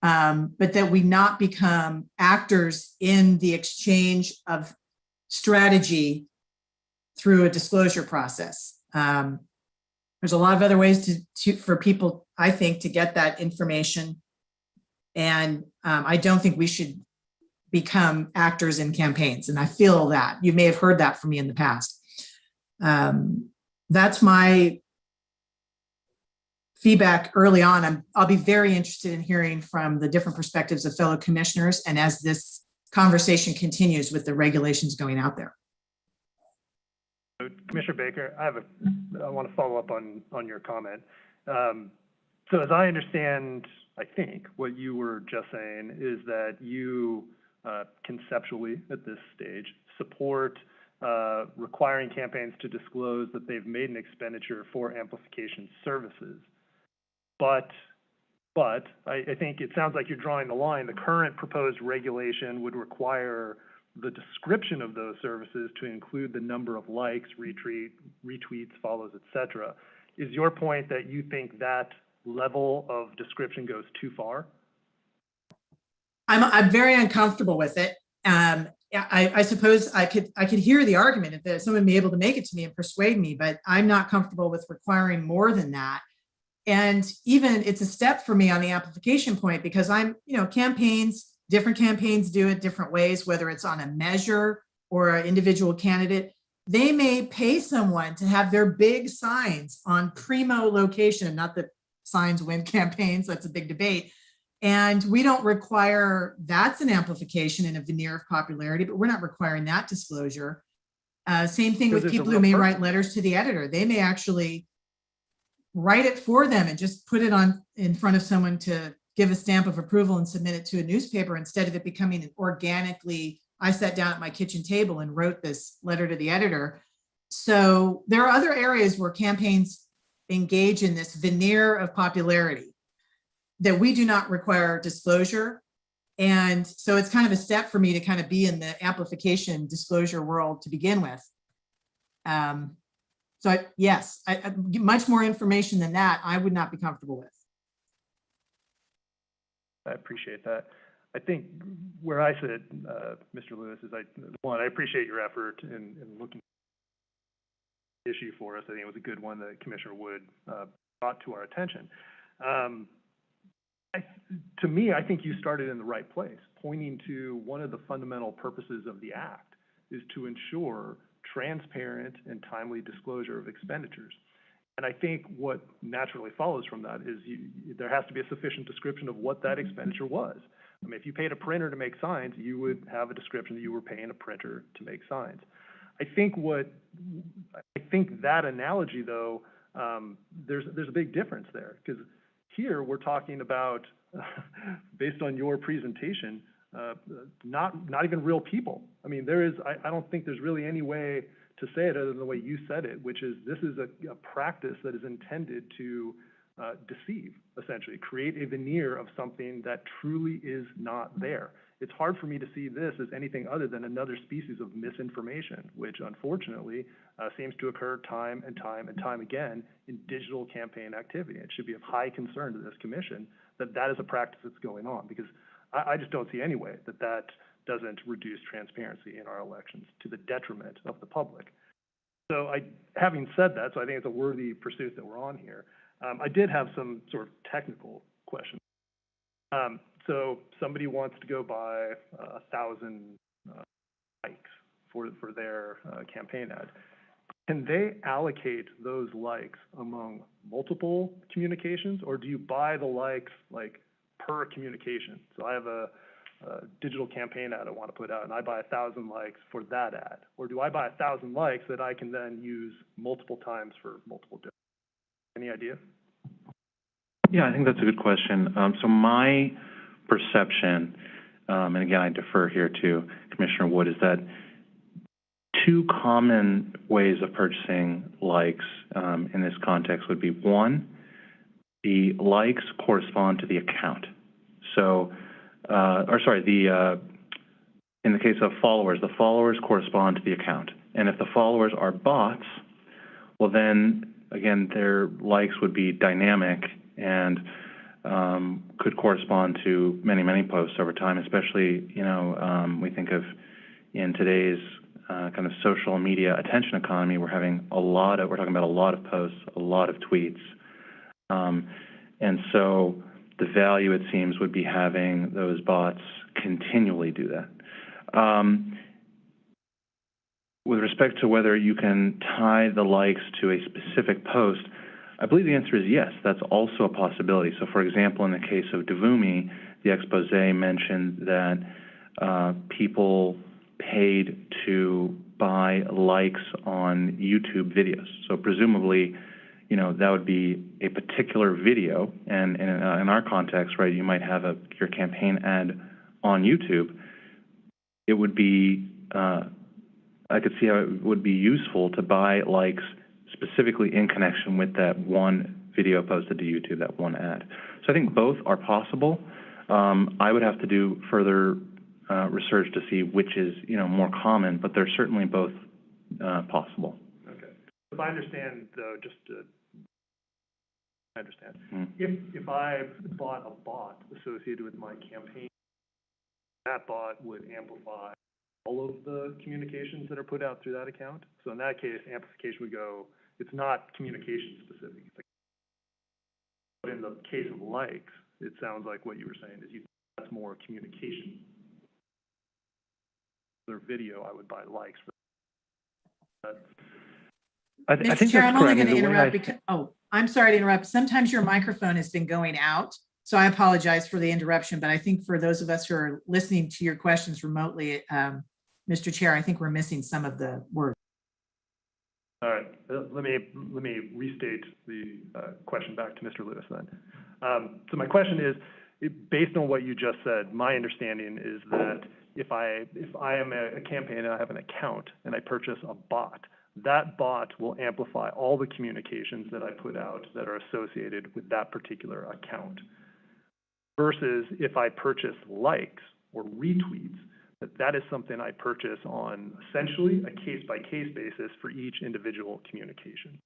but that we not become actors in the exchange of strategy through a disclosure process. There's a lot of other ways for people, I think, to get that information. And I don't think we should become actors in campaigns. And I feel that. You may have heard that from me in the past. That's my feedback early on. I'll be very interested in hearing from the different perspectives of fellow commissioners, and as this conversation continues with the regulations going out there. So Commissioner Baker, I want to follow up on your comment. So as I understand, I think what you were just saying is that you conceptually at this stage support requiring campaigns to disclose that they've made an expenditure for amplification services. But I think it sounds like you're drawing the line. The current proposed regulation would require the description of those services to include the number of likes, retweets, follows, et cetera. Is your point that you think that level of description goes too far? I'm very uncomfortable with it. I suppose I could hear the argument if there's someone be able to make it to me and persuade me, but I'm not comfortable with requiring more than that. And even it's a step for me on the amplification point because campaigns, different campaigns do it different ways, whether it's on a measure or an individual candidate. They may pay someone to have their big signs on primo location, not that signs win campaigns, that's a big debate. And we don't require, that's an amplification and a veneer of popularity, but we're not requiring that disclosure. Same thing with people who may write letters to the editor. They may actually write it for them and just put it on in front of someone to give a stamp of approval and submit it to a newspaper instead of it becoming an organically, I sat down at my kitchen table and wrote this letter to the editor. So there are other areas where campaigns engage in this veneer of popularity that we do not require disclosure. And so it's kind of a step for me to kind of be in the amplification disclosure world to begin with. Yes, much more information than that, I would not be comfortable with. I appreciate that. I think where I sit, Mr. Lewis, is I appreciate your effort in looking at the issue for us. I think it was a good one that Commissioner Wood brought to our attention. To me, I think you started in the right place, pointing to one of the fundamental purposes of the Act is to ensure transparent and timely disclosure of expenditures. And I think what naturally follows from that is there has to be a sufficient description of what that expenditure was. I mean, if you paid a printer to make signs, you would have a description that you were paying a printer to make signs. I think that analogy, though, there's a big difference there, because here we're talking about, based on your presentation, not even real people. I mean, I don't think there's really any way to say it other than the way you said it, which is this is a practice that is intended to deceive, essentially, create a veneer of something that truly is not there. It's hard for me to see this as anything other than another species of misinformation, which unfortunately seems to occur time and time again in digital campaign activity. It should be of high concern to this commission that is a practice that's going on, because I just don't see any way that doesn't reduce transparency in our elections to the detriment of the public. So having said that, so I think it's a worthy pursuit that we're on here. I did have some sort of technical questions. So somebody wants to go buy 1,000 likes for their campaign ad. Can they allocate those likes among multiple communications, or do you buy the likes like per communication? So I have a digital campaign ad I want to put out, and I buy 1,000 likes for that ad, or do I buy 1,000 likes that I can then use multiple times for multiple different? Any idea? Yeah, I think that's a good question. So my perception, and again, I defer here to Commissioner Wood, is that two common ways of purchasing likes in this context would be, one, the likes correspond to the account. So, in the case of followers, the followers correspond to the account. And if the followers are bots, well then, again, their likes would be dynamic and could correspond to many, many posts over time, especially, we think of in today's kind of social media attention economy, we're talking about a lot of posts, a lot of tweets. And so the value, it seems, would be having those bots continually do that. With respect to whether you can tie the likes to a specific post, I believe the answer is yes, that's also a possibility. So, for example, in the case of Devumi, the expose mentioned that people paid to buy likes on YouTube videos. So presumably, you know, that would be a particular video, and in our context, right, you might have your campaign ad on YouTube. It would be, I could see how it would be useful to buy likes specifically in connection with that one video posted to YouTube, that one ad. So I think both are possible. I would have to do further research to see which is, you know, more common, but they're certainly both possible. Okay. If I understand, though, I understand. Mm-hmm. If I bought a bot associated with my campaign, that bot would amplify all of the communications that are put out through that account. So in that case, amplification would go, it's not communication specific. But in the case of likes, it sounds like what you were saying is that's more communication. For video, I would buy likes for that. I Mr. think Chair, that's I'm only correct. going to The way interrupt because, I'm sorry to interrupt. Sometimes your microphone has been going out, so I apologize for the interruption, but I think for those of us who are listening to your questions remotely, Mr. Chair, I think we're missing some of the words. All right, let me restate the question back to Mr. Lewis then. So my question is, based on what you just said, my understanding is that if I am a campaign and I have an account and I purchase a bot, that bot will amplify all the communications that I put out that are associated with that particular account. Versus if I purchase likes or retweets, that is something I purchase on essentially a case-by-case basis for each individual communication.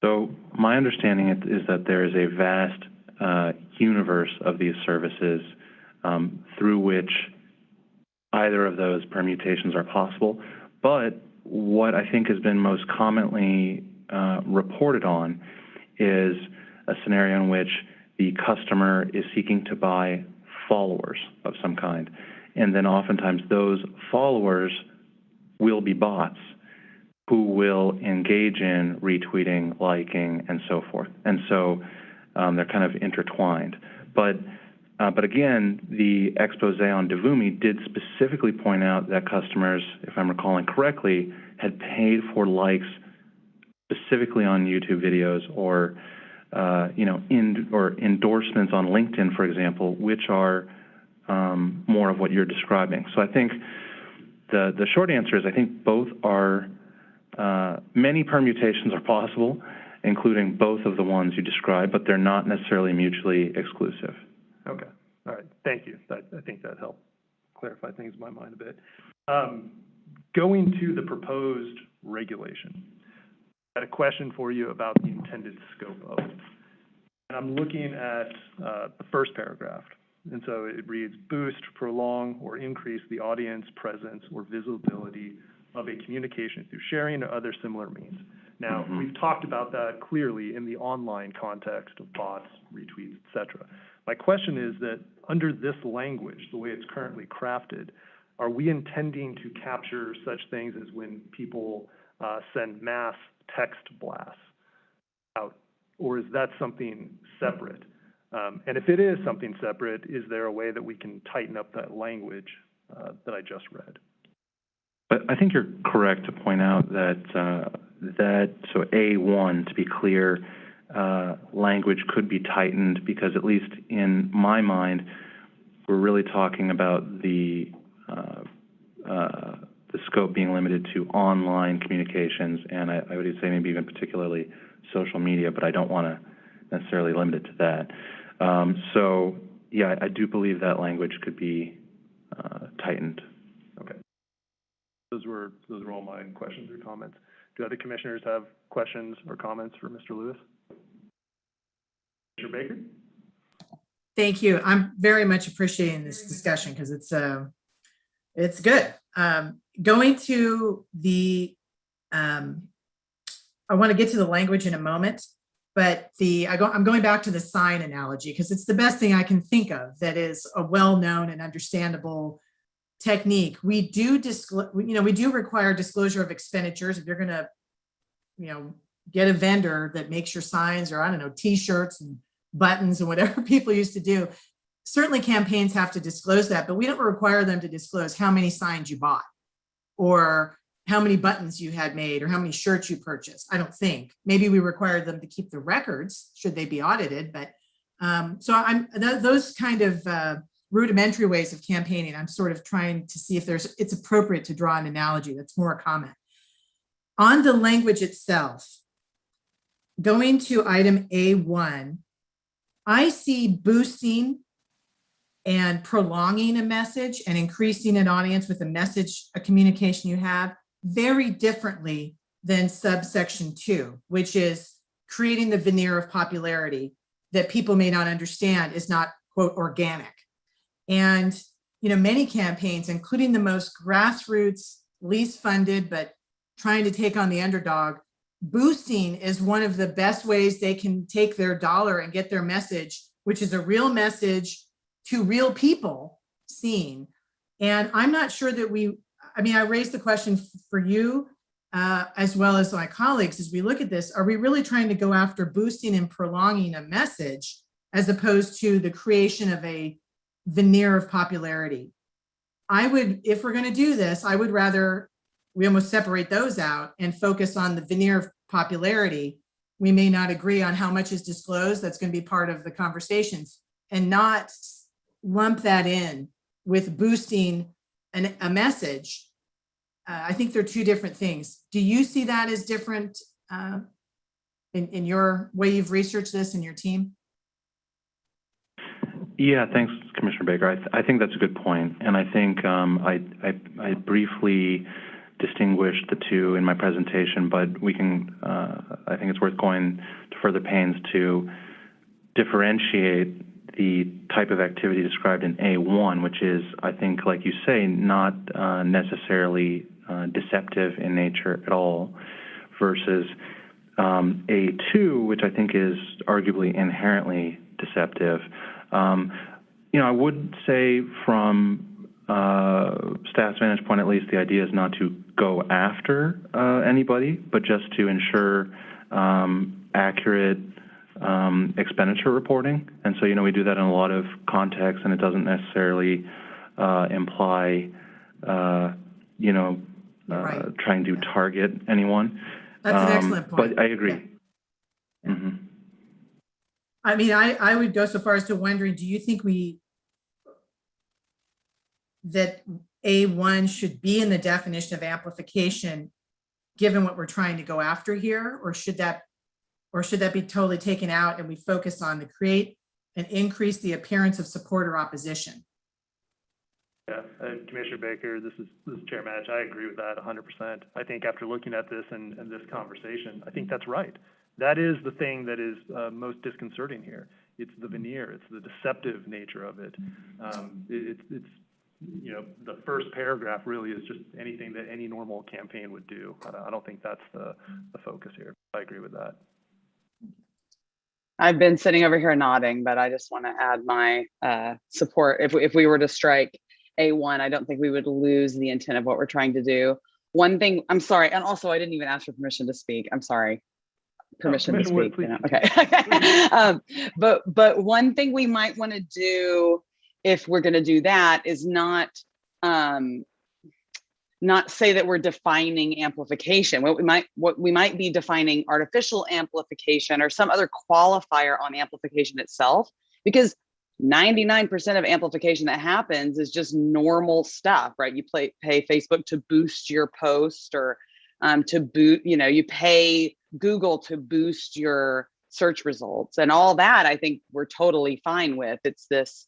So my understanding is that there is a vast universe of these services through which either of those permutations are possible. But what I think has been most commonly reported on is a scenario in which the customer is seeking to buy followers of some kind. And then oftentimes those followers will be bots who will engage in retweeting, liking, and so forth. And so they're kind of intertwined. But again, the expose on Devumi did specifically point out that customers, if I'm recalling correctly, had paid for likes specifically on YouTube videos or or endorsements on LinkedIn, for example, which are more of what you're describing. So I think the short answer is I think both are, many permutations are possible, including both of the ones you described, but they're not necessarily mutually exclusive. Okay, all right, thank you. I think that helped clarify things in my mind a bit. Going to the proposed regulation, I had a question for you about the intended scope of it. And I'm looking at the first paragraph. And so it reads, boost, prolong, or increase the audience presence or visibility of a communication through sharing or other similar means. Now, we've talked about that clearly in the online context of bots, retweets, et cetera. My question is that under this language, the way it's currently crafted, are we intending to capture such things as when people send mass text blasts out, or is that something separate? And if it is something separate, is there a way that we can tighten up that language that I just read? But I think you're correct to point out that so A1, to be clear, language could be tightened because at least in my mind, we're really talking about the scope being limited to online communications, and I would say maybe even particularly social media, but I don't want to necessarily limit it to that. So yeah, I do believe that language could be tightened. Okay. Those were all my questions or comments. Do other commissioners have questions or comments for Mr. Lewis? Mr. Baker? Thank you. I'm very much appreciating this discussion because it's good. Going to the, I want to get to the language in a moment, but I'm going back to the sign analogy because it's the best thing I can think of that is a well-known and understandable technique. We do require disclosure of expenditures. If you're going to, get a vendor that makes your signs or I don't know, T-shirts and buttons and whatever people used to do, certainly campaigns have to disclose that, but we don't require them to disclose how many signs you bought. or how many buttons you had made or how many shirts you purchased. I don't think. Maybe we required them to keep the records should they be audited, but those kind of rudimentary ways of campaigning, I'm sort of trying to see if it's appropriate to draw an analogy that's more a comment. On the language itself, going to item A1, I see boosting and prolonging a message and increasing an audience with a communication you have very differently than subsection 2, which is creating the veneer of popularity that people may not understand is not, quote, organic. And, many campaigns, including the most grassroots, least funded, but trying to take on the underdog, boosting is one of the best ways they can take their dollar and get their message, which is a real message to real people seen. And I'm not sure that I raised the question for you as well as my colleagues as we look at this, are we really trying to go after boosting and prolonging a message as opposed to the creation of a veneer of popularity? If we're going to do this, I would rather we almost separate those out and focus on the veneer of popularity. We may not agree on how much is disclosed. That's going to be part of the conversations, and not lump that in with boosting a message. I think they're two different things. Do you see that as different in your way you've researched this in your team? Yeah, thanks, Commissioner Baker. I think that's a good point, and I think I briefly distinguished the two in my presentation, but we can. I think it's worth going to further pains to differentiate the type of activity described in A1, which is, I think, like you say, not necessarily deceptive in nature at all, versus A2, which I think is arguably inherently deceptive. I would say from staff's vantage point, at least, the idea is not to go after anybody, but just to ensure accurate expenditure reporting. And so, we do that in a lot of contexts, and it doesn't necessarily imply, Right. trying to target anyone. That's an excellent point. But I agree. Yeah. Mm-hmm. I would go so far as to wondering, do you think that A1 should be in the definition of amplification, given what we're trying to go after here, or should that be totally taken out and we focus on the create and increase the appearance of support or opposition? Yeah, Commissioner Baker, this is Chair Match. I agree with that 100%. I think after looking at this and this conversation, I think that's right. That is the thing that is most disconcerting here. It's the veneer. It's the deceptive nature of it. It's the first paragraph really is just anything that any normal campaign would do. I don't think that's the focus here. I agree with that. I've been sitting over here nodding, but I just want to add my support. If we were to strike A1, I don't think we would lose the intent of what we're trying to do. One thing, I'm sorry, and also I didn't even ask for permission to speak. I'm sorry. Permission to speak. Okay. But one thing we might want to do if we're going to do that is not say that we're defining amplification. What we might be defining artificial amplification or some other qualifier on amplification itself, because 99% of amplification that happens is just normal stuff, right? You pay Facebook to boost your post, or you pay Google to boost your search results, and all that I think we're totally fine with. It's this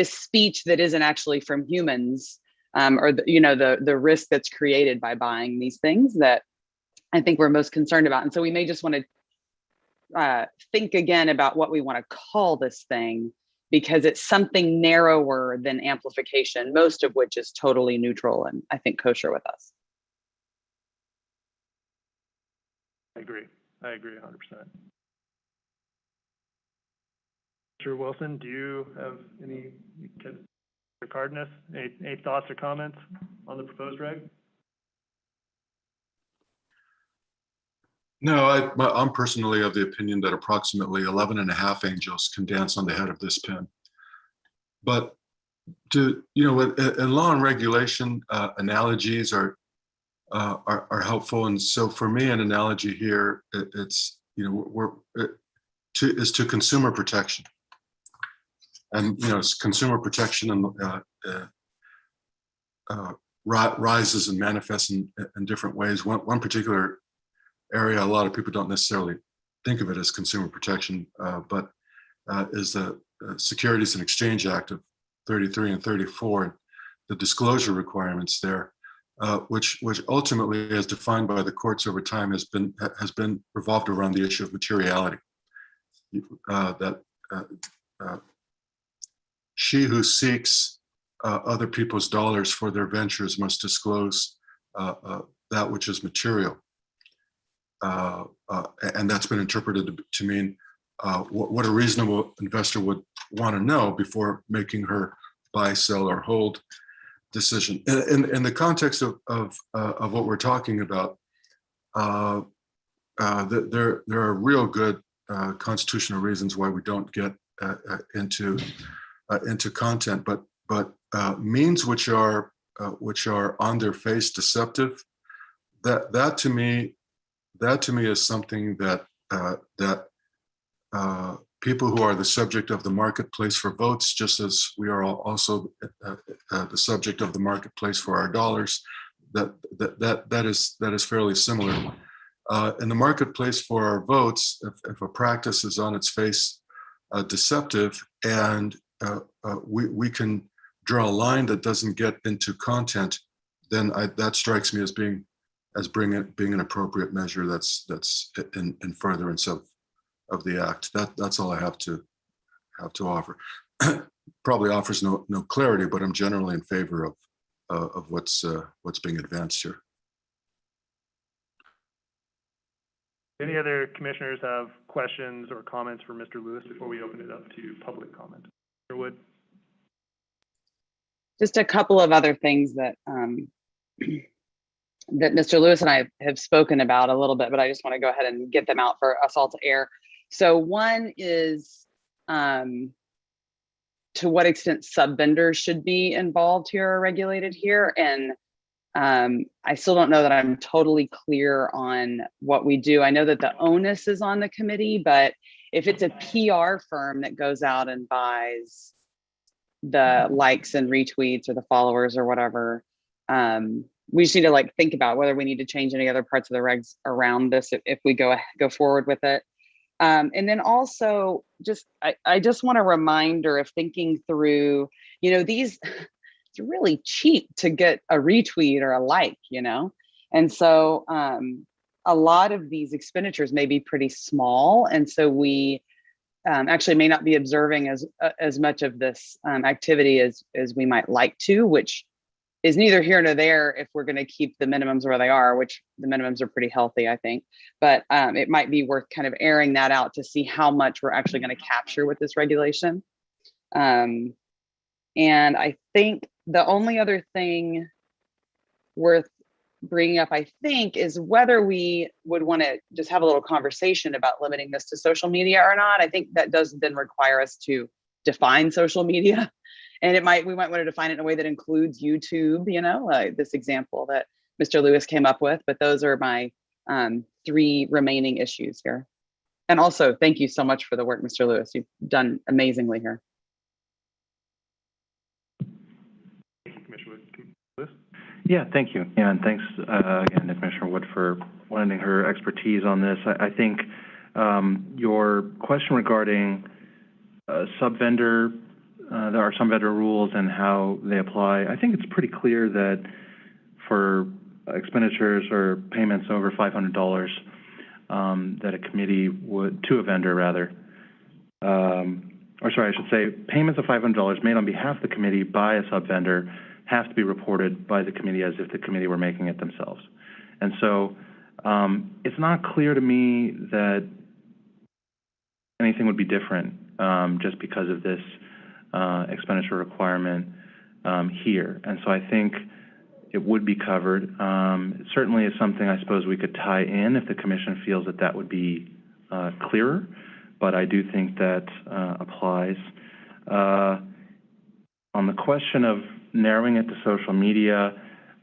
speech that isn't actually from humans, or the risk that's created by buying these things that I think we're most concerned about. And so we may just want to think again about what we want to call this thing, because it's something narrower than amplification, most of which is totally neutral and I think kosher with us. I agree 100%. Mr. Wilson, do you have any, Mr. Cardenas, any thoughts or comments on the proposed reg? No, I'm personally of the opinion that approximately 11 and a half angels can dance on the head of this pin. But in law and regulation, analogies are helpful. And so for me, an analogy here, it's, is to consumer protection. And, it's consumer protection and rises and manifests in different ways. One particular area, a lot of people don't necessarily think of it as consumer protection, but is the Securities and Exchange Act of 33 and 34, the disclosure requirements there, which ultimately, as defined by the courts over time, has been revolved around the issue of materiality. That she who seeks other people's dollars for their ventures must disclose that which is material. And that's been interpreted to mean what a reasonable investor would want to know before making her buy, sell, or hold decision. In the context of what we're talking about, there are real good constitutional reasons why we don't get into content, but means which are on their face deceptive. That to me is something that people who are the subject of the marketplace for votes, just as we are also the subject of the marketplace for our dollars, that is fairly similar. In the marketplace for our votes, if a practice is on its face deceptive, and we can draw a line that doesn't get into content, then that strikes me as being an appropriate measure that's in furtherance of the act. That's all I have to offer. Probably offers no clarity, but I'm generally in favor of what's being advanced here. Any other commissioners have questions or comments for Mr. Lewis before we open it up to public comment? Mr. Wood? Just a couple of other things that that Mr. Lewis and I have spoken about a little bit, but I just want to go ahead and get them out for us all to air. So one is to what extent sub-vendors should be involved here or regulated here. And I still don't know that I'm totally clear on what we do. I know that the onus is on the committee, but if it's a PR firm that goes out and buys the likes and retweets or the followers or whatever, we just need to think about whether we need to change any other parts of the regs around this if we go forward with it. And then also I just want a reminder of thinking through, these, it's really cheap to get a retweet or a like, and so a lot of these expenditures may be pretty small, and so we actually may not be observing as much of this activity as we might like to, which is neither here nor there if we're going to keep the minimums where they are, which the minimums are pretty healthy, I think. But it might be worth kind of airing that out to see how much we're actually going to capture with this regulation. And I think the only other thing worth bringing up, I think, is whether we would want to just have a little conversation about limiting this to social media or not. I think that does then require us to define social media. And we might want to define it in a way that includes YouTube, this example that Mr. Lewis came up with. But those are my 3 remaining issues here. And also, thank you so much for the work, Mr. Lewis. You've done amazingly here. Commissioner Lewis? Yeah, thank you. Yeah, and thanks again to Commissioner Wood for lending her expertise on this. I think your question regarding sub-vendor, there are some vendor rules and how they apply. I think it's pretty clear that for expenditures or payments over $500, that a committee would, to a vendor rather, or sorry, I should say payments of $500 made on behalf of the committee by a sub-vendor have to be reported by the committee as if the committee were making it themselves. And so it's not clear to me that anything would be different just because of this expenditure requirement here. And so I think it would be covered. It certainly is something I suppose we could tie in if the commission feels that would be clearer, but I do think that applies. On the question of narrowing it to social media,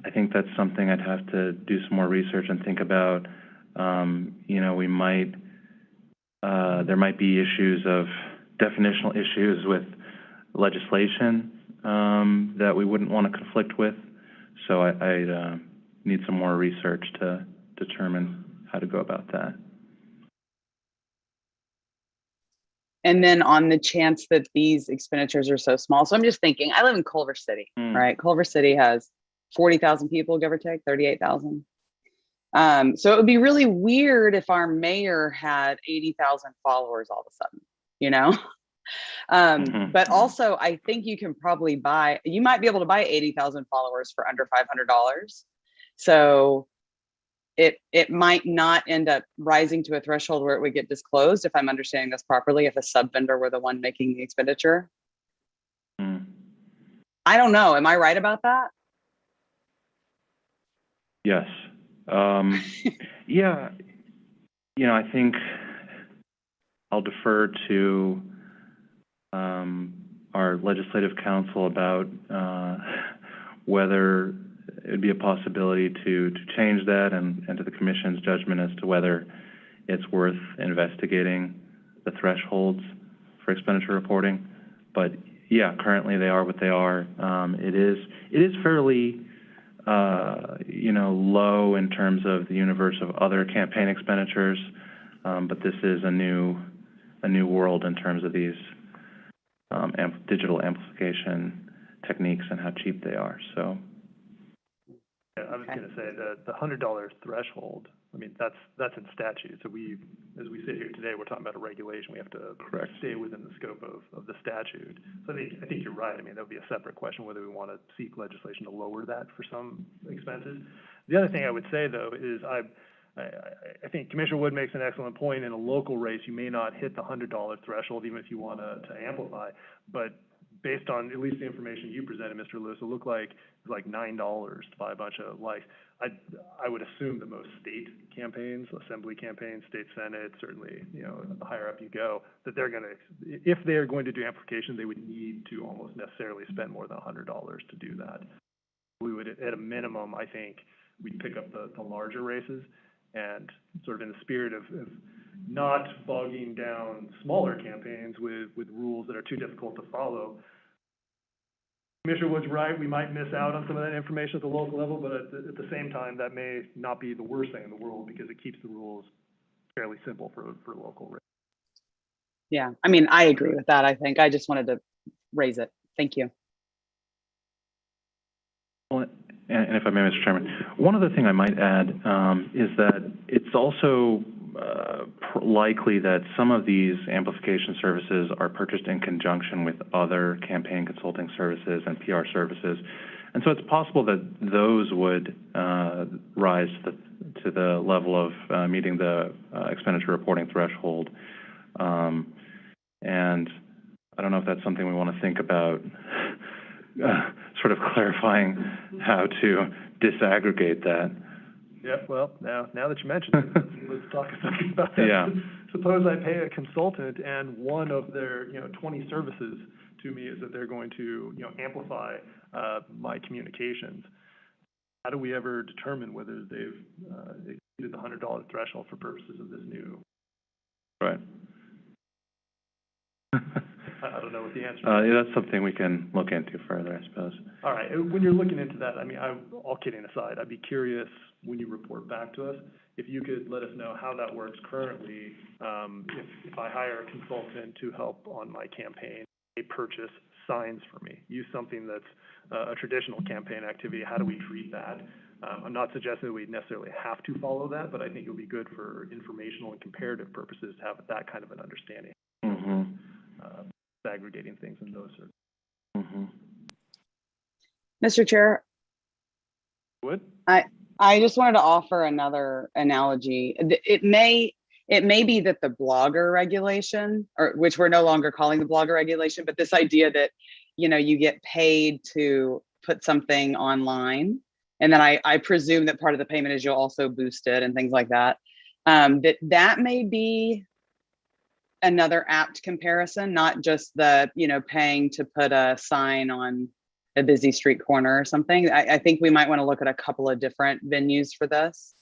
I think that's something I'd have to do some more research and think about. We might, there might be issues of definitional issues with legislation that we wouldn't want to conflict with. So I'd need some more research to determine how to go about that. And then on the chance that these expenditures are so small, so I'm just thinking, I live in Culver City, right? Culver City has 40,000 people, give or take, 38,000. So it would be really weird if our mayor had 80,000 followers all of a sudden, you know? But also, I think you can probably you might be able to buy 80,000 followers for under $500. So it might not end up rising to a threshold where it would get disclosed, if I'm understanding this properly, if a sub vendor were the one making the expenditure. I don't know. Am I right about that? Yes. Yeah. I think I'll defer to our legislative counsel about whether it would be a possibility to change that, and to the commission's judgment as to whether it's worth investigating the thresholds for expenditure reporting. But yeah, currently they are what they are. It is fairly low in terms of the universe of other campaign expenditures, but this is a new world in terms of these digital amplification techniques and how cheap they are. So. Yeah, I was going to say the $100 threshold. I mean, that's in statute. So as we sit here today, we're talking about a regulation. We have to stay within the scope of the statute. So I think you're right. I mean, that would be a separate question whether we want to seek legislation to lower that for some expenses. The other thing I would say though is I think Commissioner Wood makes an excellent point. In a local race, you may not hit the $100 threshold even if you want to amplify, but based on at least the information you presented, Mr. Lewis, it looked like it was like $9 to buy a bunch of likes. I would assume that most state campaigns, assembly campaigns, state senate, certainly, the higher up you go, that if they're going to do amplification, they would need to almost necessarily spend more than $100 to do that. We would, at a minimum, I think, we'd pick up the larger races, and sort of in the spirit of not bogging down smaller campaigns with rules that are too difficult to follow. Commissioner Wood's right, we might miss out on some of that information at the local level, but at the same time, that may not be the worst thing in the world because it keeps the rules fairly simple for local races. Yeah, I mean, I agree with that, I think. I just wanted to raise it. Thank you. Well, and if I may, Mr. Chairman, one other thing I might add is that it's also likely that some of these amplification services are purchased in conjunction with other campaign consulting services and PR services. And so it's possible that those would rise to the level of meeting the expenditure reporting threshold. And I don't know if that's something we want to think about, sort of clarifying how to disaggregate that. Yeah, well, now that you mentioned it, let's talk about that. Yeah. Suppose I pay a consultant and one of their 20 services to me is that they're going to amplify my communications. How do we ever determine whether they've exceeded the $100 threshold for purposes of this new? Right. I don't know what the answer is. Yeah, that's something we can look into further, I suppose. All right. When you're looking into that, I mean, all kidding aside, I'd be curious when you report back to us, if you could let us know how that works currently. If I hire a consultant to help on my campaign, they purchase signs for me, use something that's a traditional campaign activity, how do we treat that? I'm not suggesting that we necessarily have to follow that, but I think it would be good for informational and comparative purposes to have that kind of an understanding. Aggregating things in those sorts. Mr. Chair, What? I just wanted to offer another analogy. It may be that the blogger regulation, or which we're no longer calling the blogger regulation, but this idea that you get paid to put something online, and then I presume that part of the payment is you'll also boost it and things like that. That may be another apt comparison, not just the paying to put a sign on a busy street corner or something. I think we might want to look at a couple of different venues for this.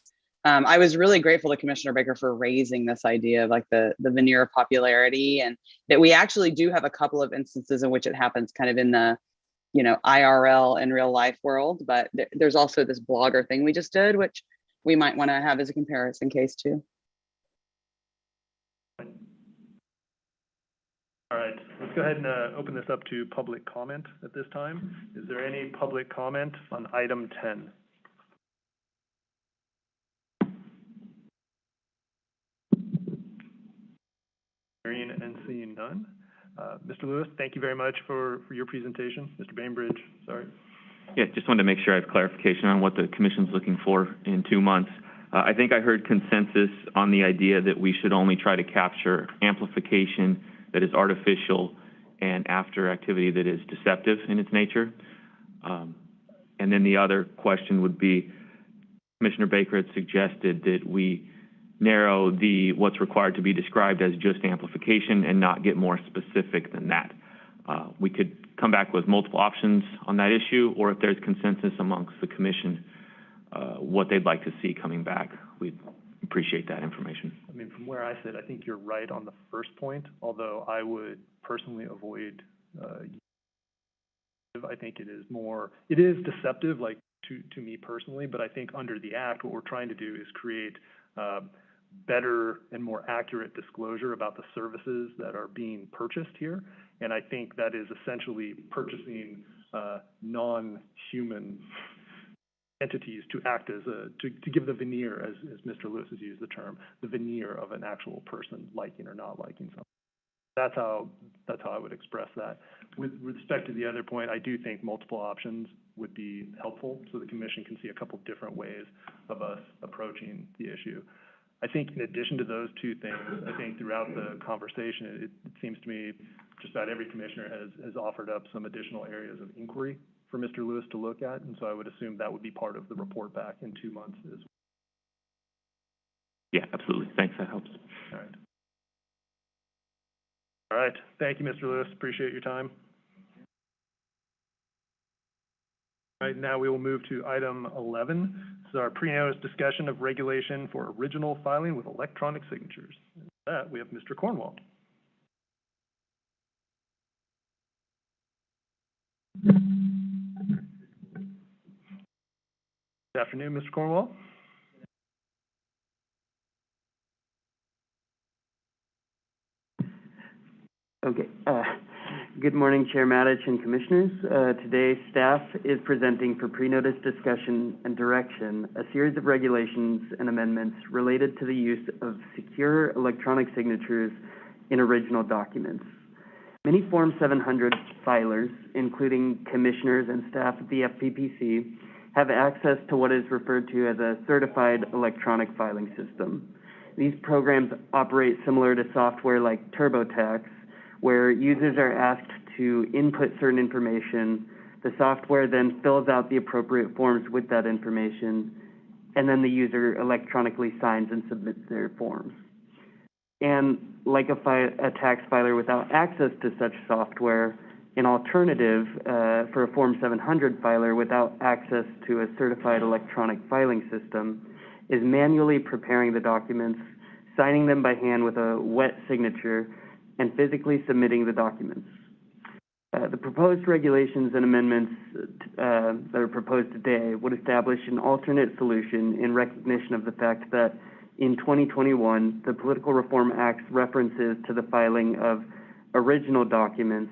I was really grateful to Commissioner Baker for raising this idea of like the veneer of popularity, and that we actually do have a couple of instances in which it happens kind of in the, you know, IRL and real life world, but there's also this blogger thing we just did, which we might want to have as a comparison case too. All right, let's go ahead and open this up to public comment at this time. Is there any public comment on item 10? Hearing and seeing none. Mr. Lewis, thank you very much for your presentation. Mr. Bainbridge, sorry. Yeah, just wanted to make sure I have clarification on what the commission's looking for in 2 months. I think I heard consensus on the idea that we should only try to capture amplification that is artificial and after activity that is deceptive in its nature. And then the other question would be, Commissioner Baker had suggested that we narrow what's required to be described as just amplification and not get more specific than that. We could come back with multiple options on that issue, or if there's consensus amongst the commission, what they'd like to see coming back. We'd appreciate that information. I mean, from where I sit, I think you're right on the first point, although I would personally avoid, I think it is deceptive, like to me personally, but I think under the Act, what we're trying to do is create better and more accurate disclosure about the services that are being purchased here. And I think that is essentially purchasing non-human entities to act as to give the veneer, as Mr. Lewis has used the term, the veneer of an actual person liking or not liking something. That's how I would express that. With respect to the other point, I do think multiple options would be helpful so the commission can see a couple different ways of us approaching the issue. I think in addition to those two things, I think throughout the conversation, it seems to me just about every commissioner has offered up some additional areas of inquiry for Mr. Lewis to look at, and so I would assume that would be part of the report back in 2 months as well. Yeah, absolutely. Thanks, that helps. All right. All right. Thank you, Mr. Lewis. Appreciate your time. All right, now we will move to item 11. This is our pre-notice discussion of regulation for original filing with electronic signatures. And with that, we have Mr. Cornwall. Good afternoon, Mr. Cornwall. Okay. Good morning, Chair Matich and Commissioners. Today, staff is presenting for pre-notice discussion and direction a series of regulations and amendments related to the use of secure electronic signatures in original documents. Many Form 700 filers, including commissioners and staff at the FPPC, have access to what is referred to as a certified electronic filing system. These programs operate similar to software like TurboTax, where users are asked to input certain information. The software then fills out the appropriate forms with that information, and then the user electronically signs and submits their forms. And like a tax filer without access to such software, an alternative for a Form 700 filer without access to a certified electronic filing system is manually preparing the documents, signing them by hand with a wet signature, and physically submitting the documents. The proposed regulations and amendments that are proposed today would establish an alternate solution in recognition of the fact that in 2021, the Political Reform Act's references to the filing of original documents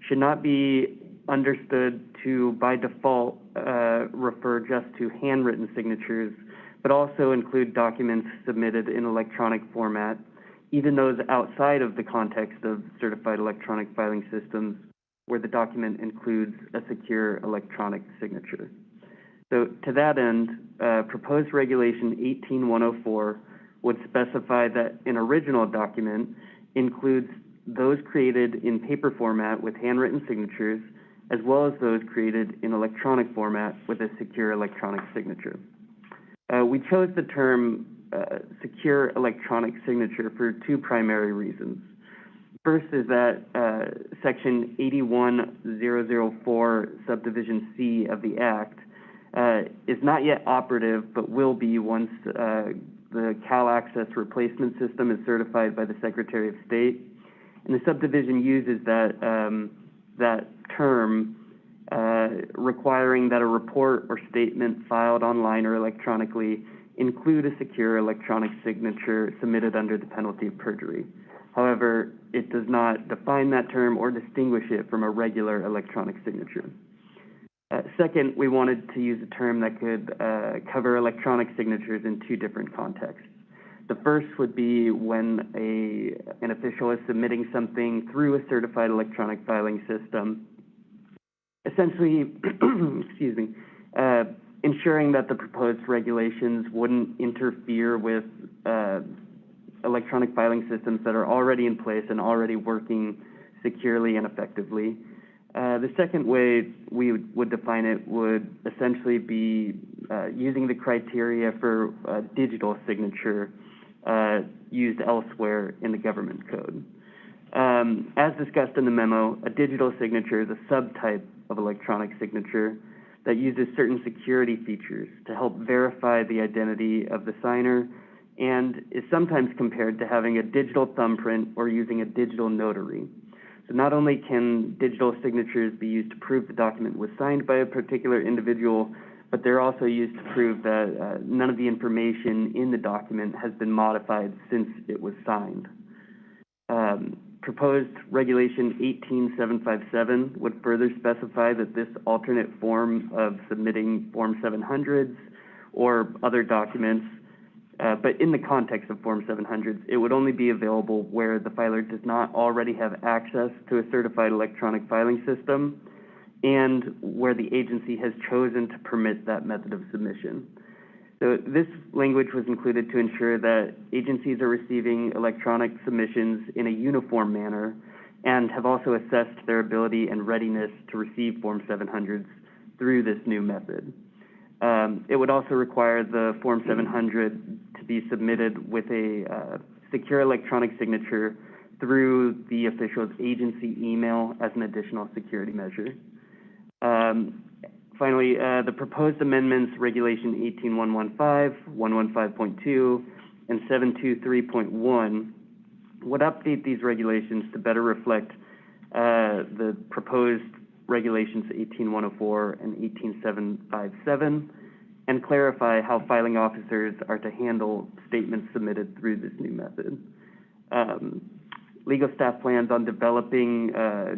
should not be understood to, by default, refer just to handwritten signatures, but also include documents submitted in electronic format, even those outside of the context of certified electronic filing systems where the document includes a secure electronic signature. So to that end, proposed regulation 18104 would specify that an original document includes those created in paper format with handwritten signatures, as well as those created in electronic format with a secure electronic signature. We chose the term secure electronic signature for two primary reasons. First is that Section 81004, Subdivision C of the Act, is not yet operative, but will be once the Cal Access Replacement System is certified by the Secretary of State. And the subdivision uses that term requiring that a report or statement filed online or electronically include a secure electronic signature submitted under the penalty of perjury. However, it does not define that term or distinguish it from a regular electronic signature. Second, we wanted to use a term that could cover electronic signatures in two different contexts. The first would be when an official is submitting something through a certified electronic filing system, essentially, excuse me, ensuring that the proposed regulations wouldn't interfere with electronic filing systems that are already in place and already working securely and effectively. The second way we would define it would essentially be using the criteria for digital signature used elsewhere in the government code. As discussed in the memo, a digital signature is a subtype of electronic signature that uses certain security features to help verify the identity of the signer and is sometimes compared to having a digital thumbprint or using a digital notary. So not only can digital signatures be used to prove the document was signed by a particular individual, but they're also used to prove that none of the information in the document has been modified since it was signed. Proposed Regulation 18757 would further specify that this alternate form of submitting Form 700s or other documents, but in the context of Form 700s, it would only be available where the filer does not already have access to a certified electronic filing system and where the agency has chosen to permit that method of submission. So this language was included to ensure that agencies are receiving electronic submissions in a uniform manner and have also assessed their ability and readiness to receive Form 700s through this new method. It would also require the Form 700 to be submitted with a secure electronic signature through the official's agency email as an additional security measure. Finally, the proposed amendments, Regulation 18115, 115.2, and 723.1, would update these regulations to better reflect the proposed Regulations 18104 and 18757, and clarify how filing officers are to handle statements submitted through this new method. Legal staff plans on developing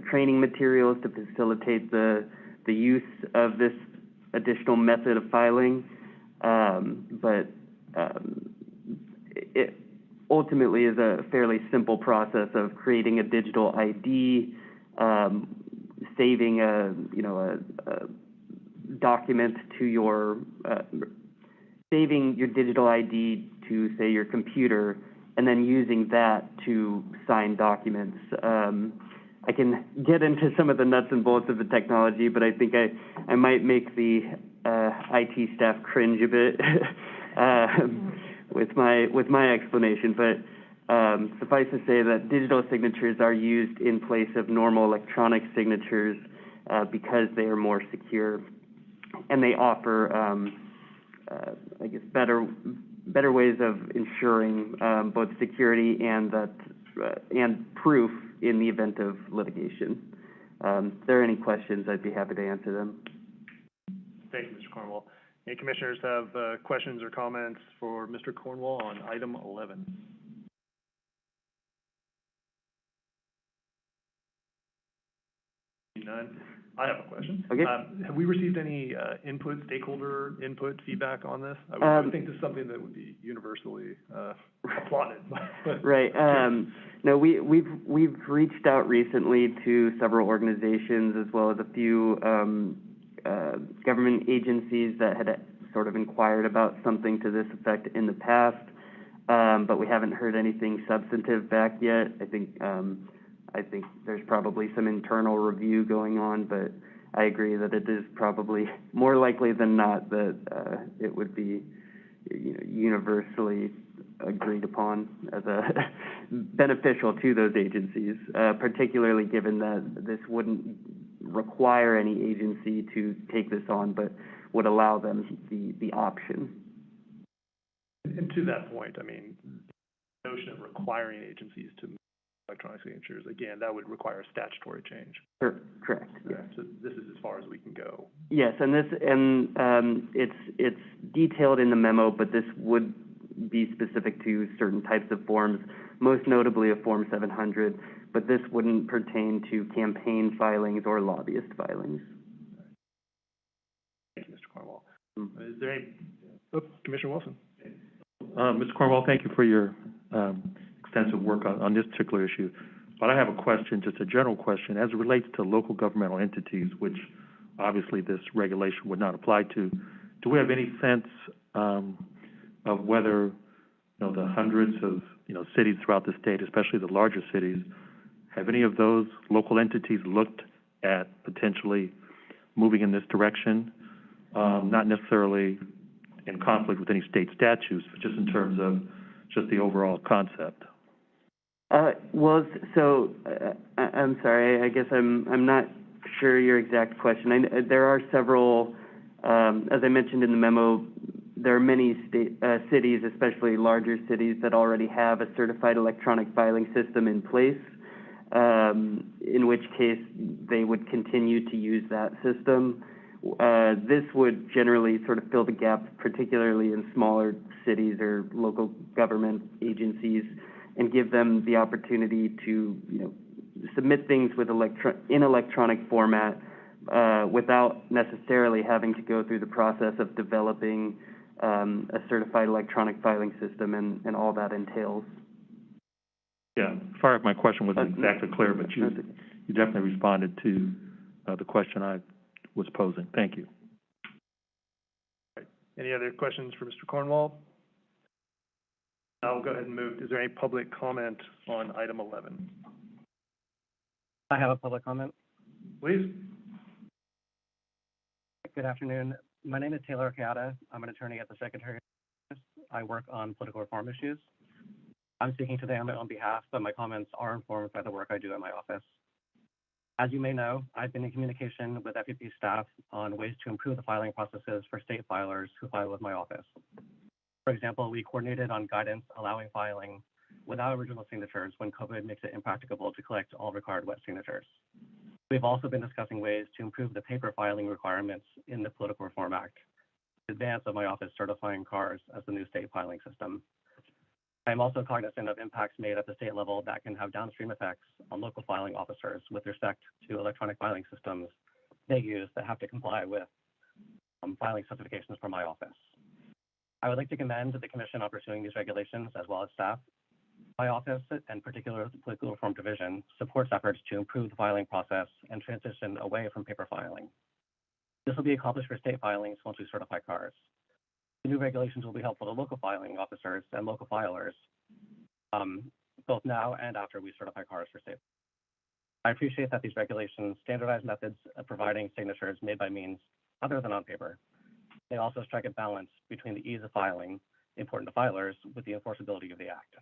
training materials to facilitate the use of this additional method of filing, but it ultimately is a fairly simple process of creating a digital ID, saving a document to your, saving your digital ID to, say, your computer, and then using that to sign documents. I can get into some of the nuts and bolts of the technology, but I think I might make the IT staff cringe a bit with my explanation. But suffice to say that digital signatures are used in place of normal electronic signatures because they are more secure, and they offer, I guess, better ways of ensuring both security and proof in the event of litigation. If there are any questions, I'd be happy to answer them. Thank you, Mr. Cornwall. Any commissioners have questions or comments for Mr. Cornwall on item 11? None. I have a question. Okay. Have we received any stakeholder input, feedback on this? I would think this is something that would be universally applauded. Right. No, we've reached out recently to several organizations as well as a few government agencies that had sort of inquired about something to this effect in the past, but we haven't heard anything substantive back yet. I think there's probably some internal review going on, but I agree that it is probably more likely than not that it would be universally agreed upon as a beneficial to those agencies, particularly given that this wouldn't require any agency to take this on, but would allow them the option. And to that point, I mean, the notion of requiring agencies to make electronic signatures, again, that would require a statutory change. Correct, yes. So this is as far as we can go. Yes, and it's detailed in the memo, but this would be specific to certain types of forms, most notably a Form 700, but this wouldn't pertain to campaign filings or lobbyist filings. Thank you, Mr. Cornwall. Is there any, Commissioner Wilson? Mr. Cornwall, thank you for your extensive work on this particular issue. But I have a question, just a general question, as it relates to local governmental entities, which obviously this regulation would not apply to. Do we have any sense of whether, the hundreds of, cities throughout the state, especially the larger cities, have any of those local entities looked at potentially moving in this direction? Not necessarily in conflict with any state statutes, but just in terms of just the overall concept. Well, so I'm sorry. I guess I'm not sure your exact question. There are several, as I mentioned in the memo, there are many cities, especially larger cities, that already have a certified electronic filing system in place, in which case they would continue to use that system. This would generally sort of fill the gap, particularly in smaller cities or local government agencies, and give them the opportunity to, submit things with in electronic format without necessarily having to go through the process of developing a certified electronic filing system and all that entails. Yeah, sorry if my question wasn't exactly clear, but you definitely responded to the question I was posing. Thank you. Right. Any other questions for Mr. Cornwall? I'll go ahead and move. Is there any public comment on item 11? I have a public comment. Please. Good afternoon. My name is Taylor Kayada. I'm an attorney at the Secretary of Justice. I work on political reform issues. I'm speaking today on my own behalf, but my comments are informed by the work I do at my office. As you may know, I've been in communication with FEP staff on ways to improve the filing processes for state filers who file with my office. For example, we coordinated on guidance allowing filing without original signatures when COVID makes it impracticable to collect all required wet signatures. We've also been discussing ways to improve the paper filing requirements in the Political Reform Act in advance of my office certifying CARS as the new state filing system. I am also cognizant of impacts made at the state level that can have downstream effects on local filing officers with respect to electronic filing systems they use that have to comply with filing specifications from my office. I would like to commend the Commission on pursuing these regulations as well as staff. My office, and particularly the Political Reform Division, supports efforts to improve the filing process and transition away from paper filing. This will be accomplished for state filings once we certify CARS. The new regulations will be helpful to local filing officers and local filers, both now and after we certify CARS for state. I appreciate that these regulations standardize methods of providing signatures made by means other than on paper. They also strike a balance between the ease of filing, important to filers, with the enforceability of the Act.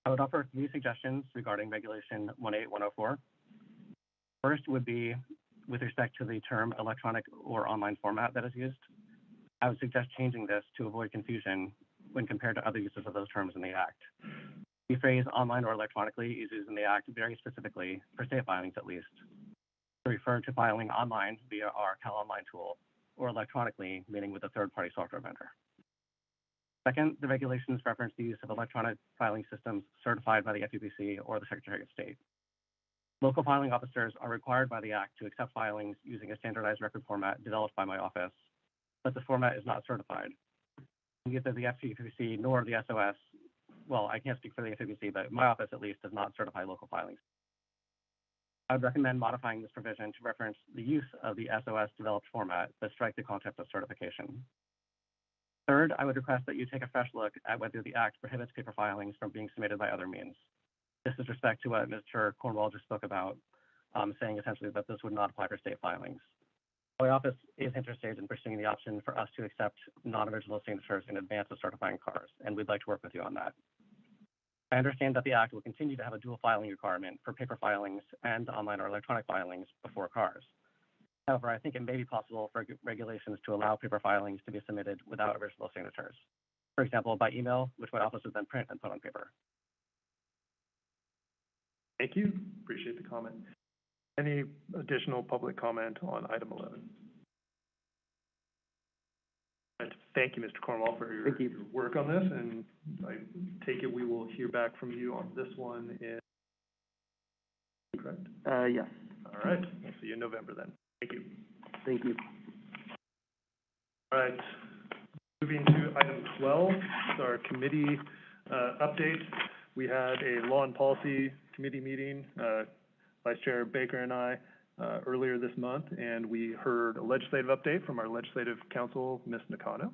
I would offer 3 suggestions regarding Regulation 18104. First would be with respect to the term electronic or online format that is used. I would suggest changing this to avoid confusion when compared to other uses of those terms in the Act. The phrase online or electronically is used in the Act very specifically, for state filings at least, to refer to filing online via our Cal Online tool, or electronically, meaning with a third-party software vendor. Second, the regulations reference the use of electronic filing systems certified by the FEPC or the Secretary of State. Local filing officers are required by the Act to accept filings using a standardized record format developed by my office, but the format is not certified. Neither the FEPC nor the SOS, well, I can't speak for the FEPC, but my office at least does not certify local filings. I would recommend modifying this provision to reference the use of the SOS developed format, but strike the concept of certification. Third, I would request that you take a fresh look at whether the Act prohibits paper filings from being submitted by other means. This is respect to what Mr. Cornwall just spoke about, saying essentially that this would not apply for state filings. My office is interested in pursuing the option for us to accept non-original signatures in advance of certifying cars, and we'd like to work with you on that. I understand that the Act will continue to have a dual filing requirement for paper filings and online or electronic filings before cars. However, I think it may be possible for regulations to allow paper filings to be submitted without original signatures. For example, by email, which my office would then print and put on paper. Thank you. Appreciate the comment. Any additional public comment on item 11? Thank you, Mr. Cornwall, for your work on this, and I take it we will hear back from you on this one in, correct? Yes. All right, we'll see you in November then. Thank you. Thank you. All right, moving to item 12, it's our committee update. We had a law and policy committee meeting, Vice Chair Baker and I, earlier this month, and we heard a legislative update from our legislative counsel, Ms. Nakano.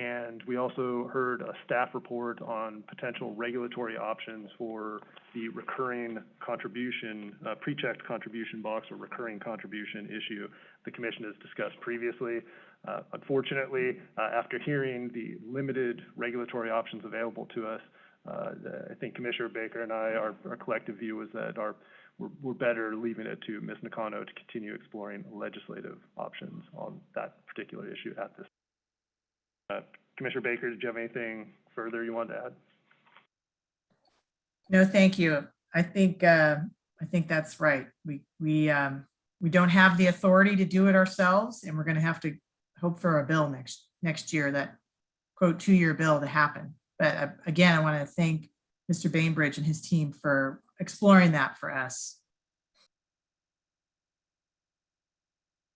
And we also heard a staff report on potential regulatory options for the recurring contribution, pre-checked contribution box or recurring contribution issue the commission has discussed previously. Unfortunately, after hearing the limited regulatory options available to us, I think Commissioner Baker and I, our collective view is that we're better leaving it to Ms. Nakano to continue exploring legislative options on that particular issue at this. Commissioner Baker, did you have anything further you wanted to add? No, thank you. I think that's right. We don't have the authority to do it ourselves, and we're going to have to hope for a bill next year, that quote 2-year bill to happen. But again, I want to thank Mr. Bainbridge and his team for exploring that for us.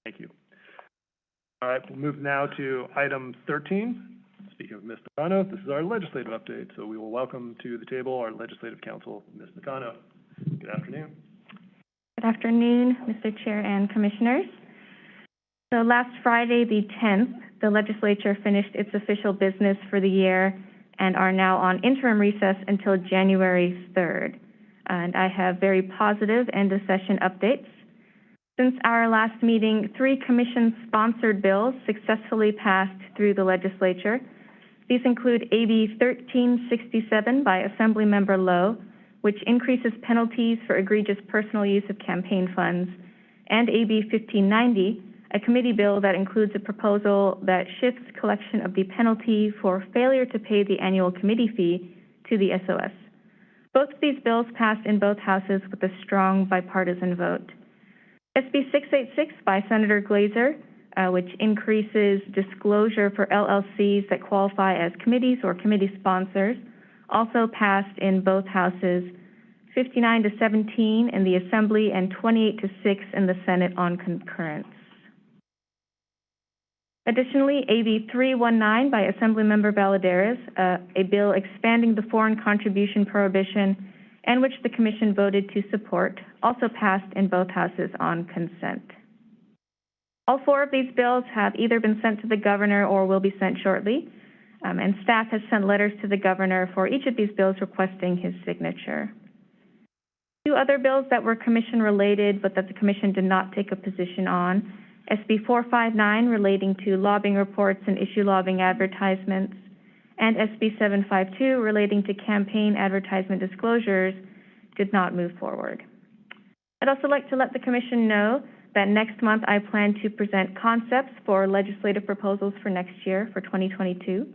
Thank you. All right, we'll move now to item 13. Speaking of Ms. Nakano, this is our legislative update, so we will welcome to the table our legislative counsel, Ms. Nakano. Good afternoon. Good afternoon, Mr. Chair and Commissioners. So last Friday, the 10th, the legislature finished its official business for the year and are now on interim recess until January 3rd. And I have very positive end of session updates. Since our last meeting, 3 commission-sponsored bills successfully passed through the legislature. These include AB 1367 by Assemblymember Lowe, which increases penalties for egregious personal use of campaign funds, and AB 1590, a committee bill that includes a proposal that shifts collection of the penalty for failure to pay the annual committee fee to the SOS. Both of these bills passed in both houses with a strong bipartisan vote. SB 686 by Senator Glazer, which increases disclosure for LLCs that qualify as committees or committee sponsors, also passed in both houses, 59-17 in the Assembly and 28-6 in the Senate on concurrence. Additionally, AB 319 by Assemblymember Valladares, a bill expanding the foreign contribution prohibition and which the Commission voted to support, also passed in both houses on consent. All 4 of these bills have either been sent to the Governor or will be sent shortly, and staff has sent letters to the Governor for each of these bills requesting his signature. 2 other bills that were Commission-related but that the Commission did not take a position on, SB 459 relating to lobbying reports and issue lobbying advertisements, and SB 752 relating to campaign advertisement disclosures, did not move forward. I'd also like to let the Commission know that next month I plan to present concepts for legislative proposals for next year, for 2022.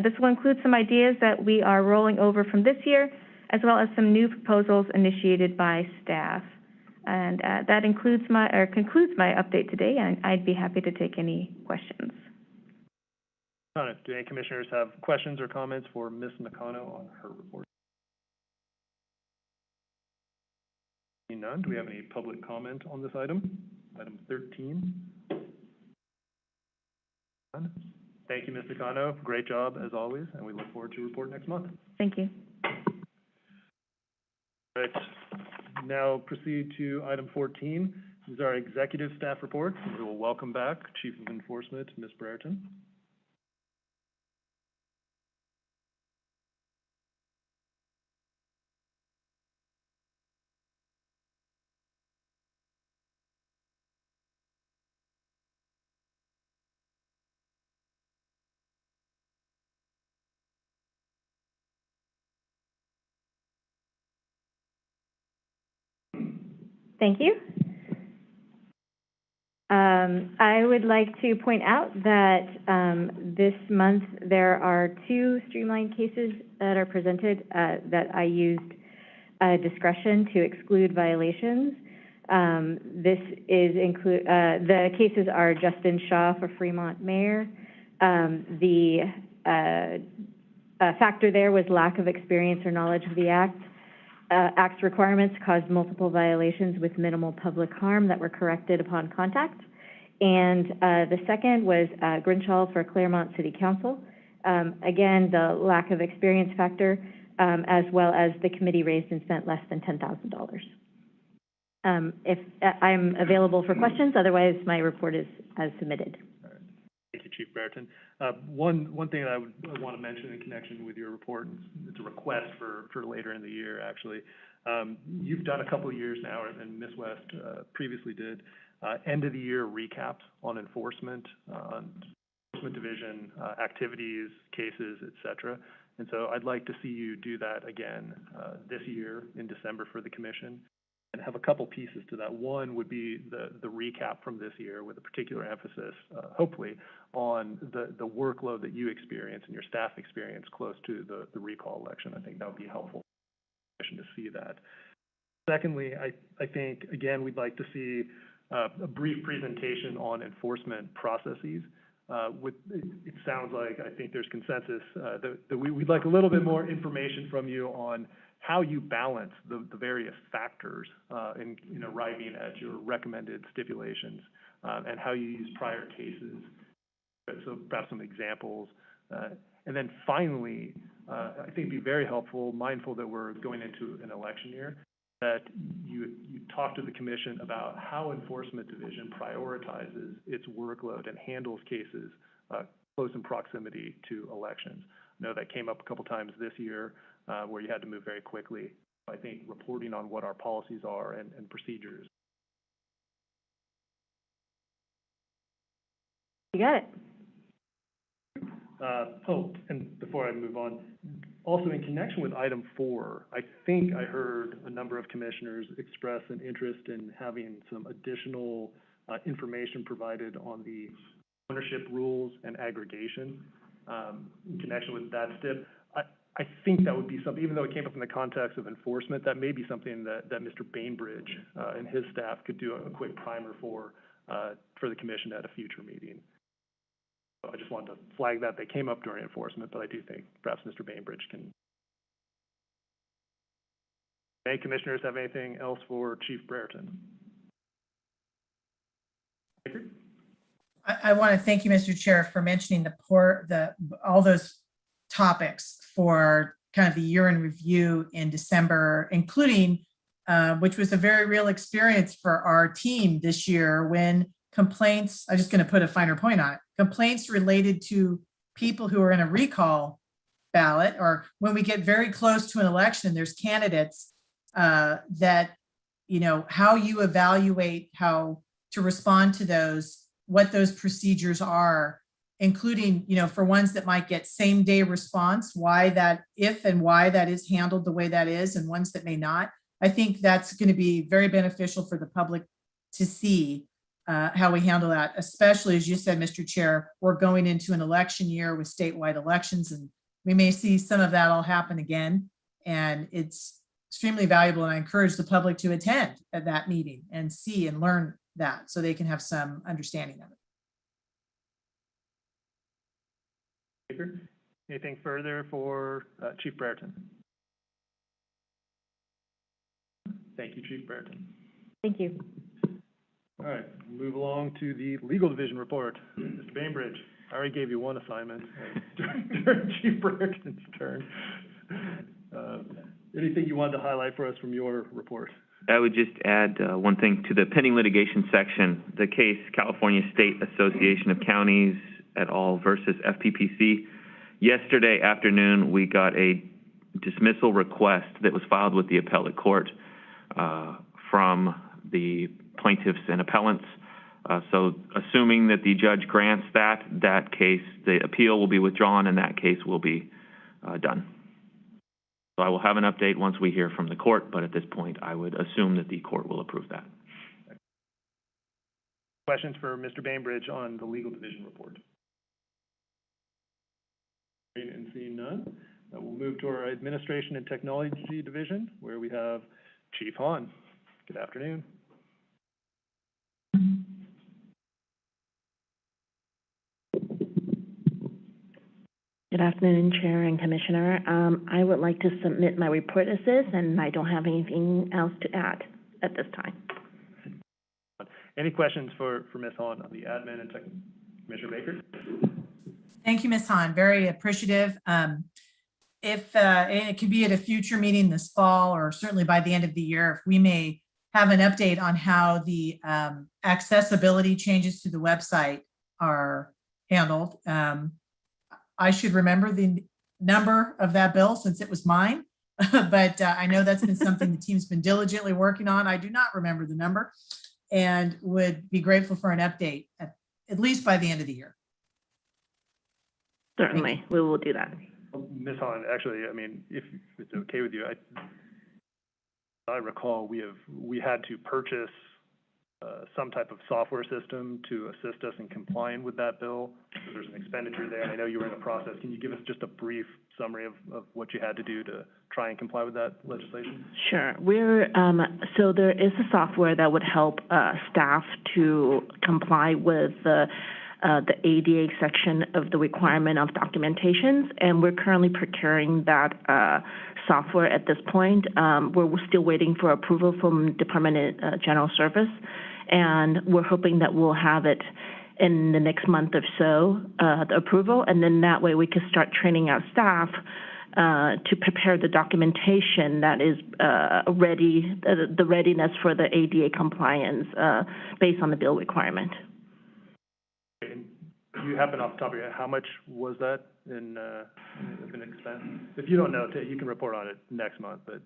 This will include some ideas that we are rolling over from this year, as well as some new proposals initiated by staff. And that concludes my update today, and I'd be happy to take any questions. Do any commissioners have questions or comments for Ms. Nakano on her report? Seeing none, do we have any public comment on this item? Item 13. None. Thank you, Ms. Nakano. Great job as always, and we look forward to your report next month. Thank you. All right. Now proceed to item 14. This is our executive staff report. We will welcome back Chief of Enforcement, Ms. Brereton. Thank you. I would like to point out that this month there are 2 streamlined cases that are presented that I used discretion to exclude violations. The cases are Justin Shaw for Fremont Mayor. The factor there was lack of experience or knowledge of the Act. Act's requirements caused multiple violations with minimal public harm that were corrected upon contact. And the second was Grinchall for Claremont City Council. Again, the lack of experience factor, as well as the committee raised and spent less than $10,000. If I'm available for questions, otherwise my report is as submitted. All right. Thank you, Chief Brereton. One thing that I would want to mention in connection with your report, it's a request for later in the year, actually. You've done a couple of years now, and Ms. West previously did, end of the year recaps on enforcement division, activities, cases, et cetera. And so I'd like to see you do that again this year in December for the commission, and have a couple pieces to that. One would be the recap from this year with a particular emphasis, hopefully, on the workload that you experience and your staff experience close to the recall election. I think that would be helpful for the commission to see that. Secondly, I think, again, we'd like to see a brief presentation on enforcement processes. It sounds like, I think there's consensus that we'd like a little bit more information from you on how you balance the various factors in arriving at your recommended stipulations, and how you use prior cases. So perhaps some examples. And then finally, I think it'd be very helpful, mindful that we're going into an election year, that you talk to the commission about how Enforcement Division prioritizes its workload and handles cases close in proximity to elections. I know that came up a couple times this year where you had to move very quickly. I think reporting on what our policies are and procedures. You got it. And before I move on, also in connection with item 4, I think I heard a number of commissioners express an interest in having some additional information provided on the ownership rules and aggregation in connection with that stip. I think that would be something, even though it came up in the context of enforcement, that may be something that Mr. Bainbridge and his staff could do a quick primer for the commission at a future meeting. So I just wanted to flag that. They came up during enforcement, but I do think perhaps Mr. Bainbridge can. Any commissioners have anything else for Chief Brereton? I want to thank you, Mr. Chair, for mentioning all those topics for kind of the year in review in December, including, which was a very real experience for our team this year when complaints, I'm just going to put a finer point on it, complaints related to people who are in a recall ballot, or when we get very close to an election and there's candidates that, how you evaluate how to respond to those, what those procedures are, including, for ones that might get same day response, why that, if and why that is handled the way that is, and ones that may not. I think that's going to be very beneficial for the public to see how we handle that, especially as you said, Mr. Chair, we're going into an election year with statewide elections, and we may see some of that all happen again. And it's extremely valuable, and I encourage the public to attend at that meeting and see and learn that so they can have some understanding of it. Anything further for Chief Brereton? Thank you, Chief Brereton. Thank you. All right, move along to the Legal Division report. Mr. Bainbridge, I already gave you one assignment during Chief Brereton's turn. Anything you wanted to highlight for us from your report? I would just add one thing to the pending litigation section. The case California State Association of Counties et al. Versus FPPC. Yesterday afternoon, we got a dismissal request that was filed with the appellate court from the plaintiffs and appellants. So assuming that the judge grants that case, the appeal will be withdrawn and that case will be done. So I will have an update once we hear from the court, but at this point, I would assume that the court will approve that. Questions for Mr. Bainbridge on the legal division report? And seeing none, we'll move to our administration and technology division, where we have Chief Hahn. Good afternoon. Good afternoon, Chair and Commissioner. I would like to submit my report as is, and I don't have anything else to add at this time. Any questions for Ms. Hahn on the admin and tech? Commissioner Baker? Thank you, Ms. Hahn. Very appreciative. If it could be at a future meeting this fall, or certainly by the end of the year, if we may have an update on how the accessibility changes to the website are handled. I should remember the number of that bill since it was mine, but I know that's been something the team's been diligently working on. I do not remember the number and would be grateful for an update at least by the end of the year. Certainly, we will do that. Ms. Hahn, actually, I mean, if it's okay with you, I recall we had to purchase some type of software system to assist us in complying with that bill. So there's an expenditure there, and I know you were in the process. Can you give us just a brief summary of what you had to do to try and comply with that legislation? Sure. So there is a software that would help staff to comply with the ADA section of the requirement of documentations, and we're currently procuring that software at this point. We're still waiting for approval from Department of General Service, and we're hoping that we'll have it in the next month or so, the approval, and then that way we can start training our staff to prepare the documentation that is ready, the readiness for the ADA compliance based on the bill requirement. Do you happen off the top of your head, how much was that in expense? If you don't know, you can report on it next month, but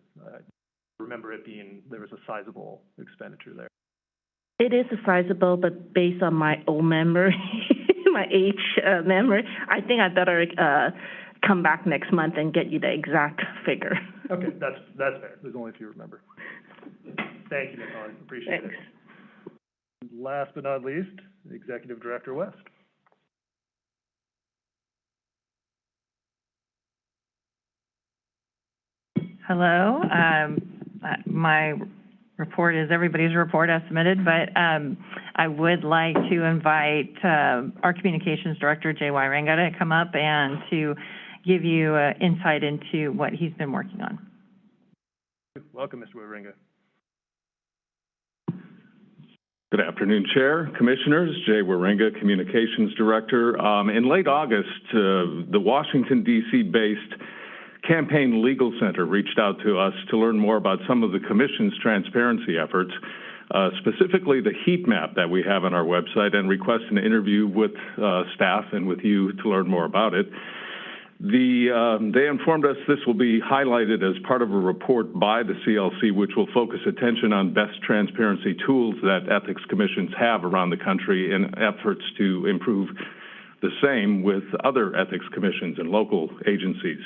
remember it being, there was a sizable expenditure there. It is a sizable, but based on my old memory, my age memory, I think I better come back next month and get you the exact figure. Okay, that's fair. There's only a few remember. Thank you, Ms. Hahn. Appreciate Thanks. it. Last but not least, Executive Director West. Hello. My report is everybody's report as submitted, but I would like to invite our Communications Director, J.Y. Ranga, to come up and to give you insight into what he's been working on. Welcome, Mr. Waringa. Good afternoon, Chair, Commissioners. Jay Waringa, Communications Director. In late August, the Washington, D.C.-based Campaign Legal Center reached out to us to learn more about some of the Commission's transparency efforts, specifically the heat map that we have on our website, and request an interview with staff and with you to learn more about it. They informed us this will be highlighted as part of a report by the CLC, which will focus attention on best transparency tools that ethics commissions have around the country in efforts to improve the same with other ethics commissions and local agencies.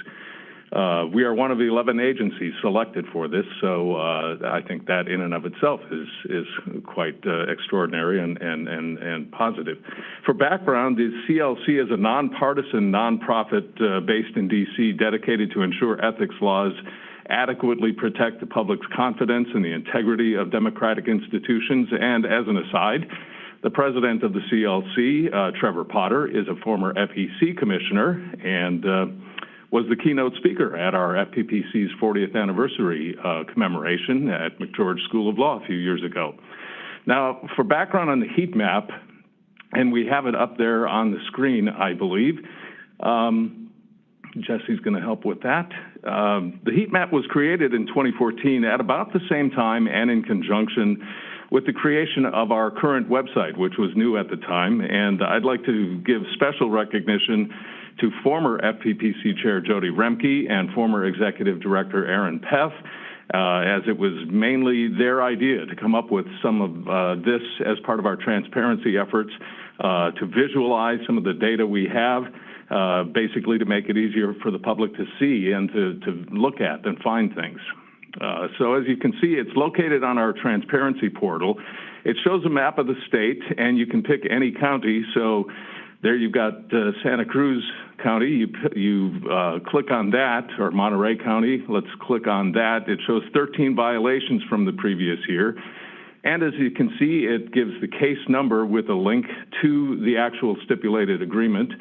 We are one of 11 agencies selected for this, so I think that in and of itself is quite extraordinary and positive. For background, the CLC is a nonpartisan nonprofit based in D.C. dedicated to ensure ethics laws adequately protect the public's confidence in the integrity of democratic institutions. And as an aside, the president of the CLC, Trevor Potter, is a former FEC commissioner and was the keynote speaker at our FPPC's 40th anniversary commemoration at McGeorge School of Law a few years ago. Now, for background on the heat map, and we have it up there on the screen, I believe. Jesse's going to help with that. The heat map was created in 2014 at about the same time and in conjunction with the creation of our current website, which was new at the time. And I'd like to give special recognition to former FPPC Chair Jody Remke and former Executive Director Aaron Peth, as it was mainly their idea to come up with some of this as part of our transparency efforts, to visualize some of the data we have, basically to make it easier for the public to see and to look at and find things. So as you can see, it's located on our transparency portal. It shows a map of the state, and you can pick any county. So there you've got Santa Cruz County. You click on that, or Monterey County. Let's click on that. It shows 13 violations from the previous year. And as you can see, it gives the case number with a link to the actual stipulated agreement,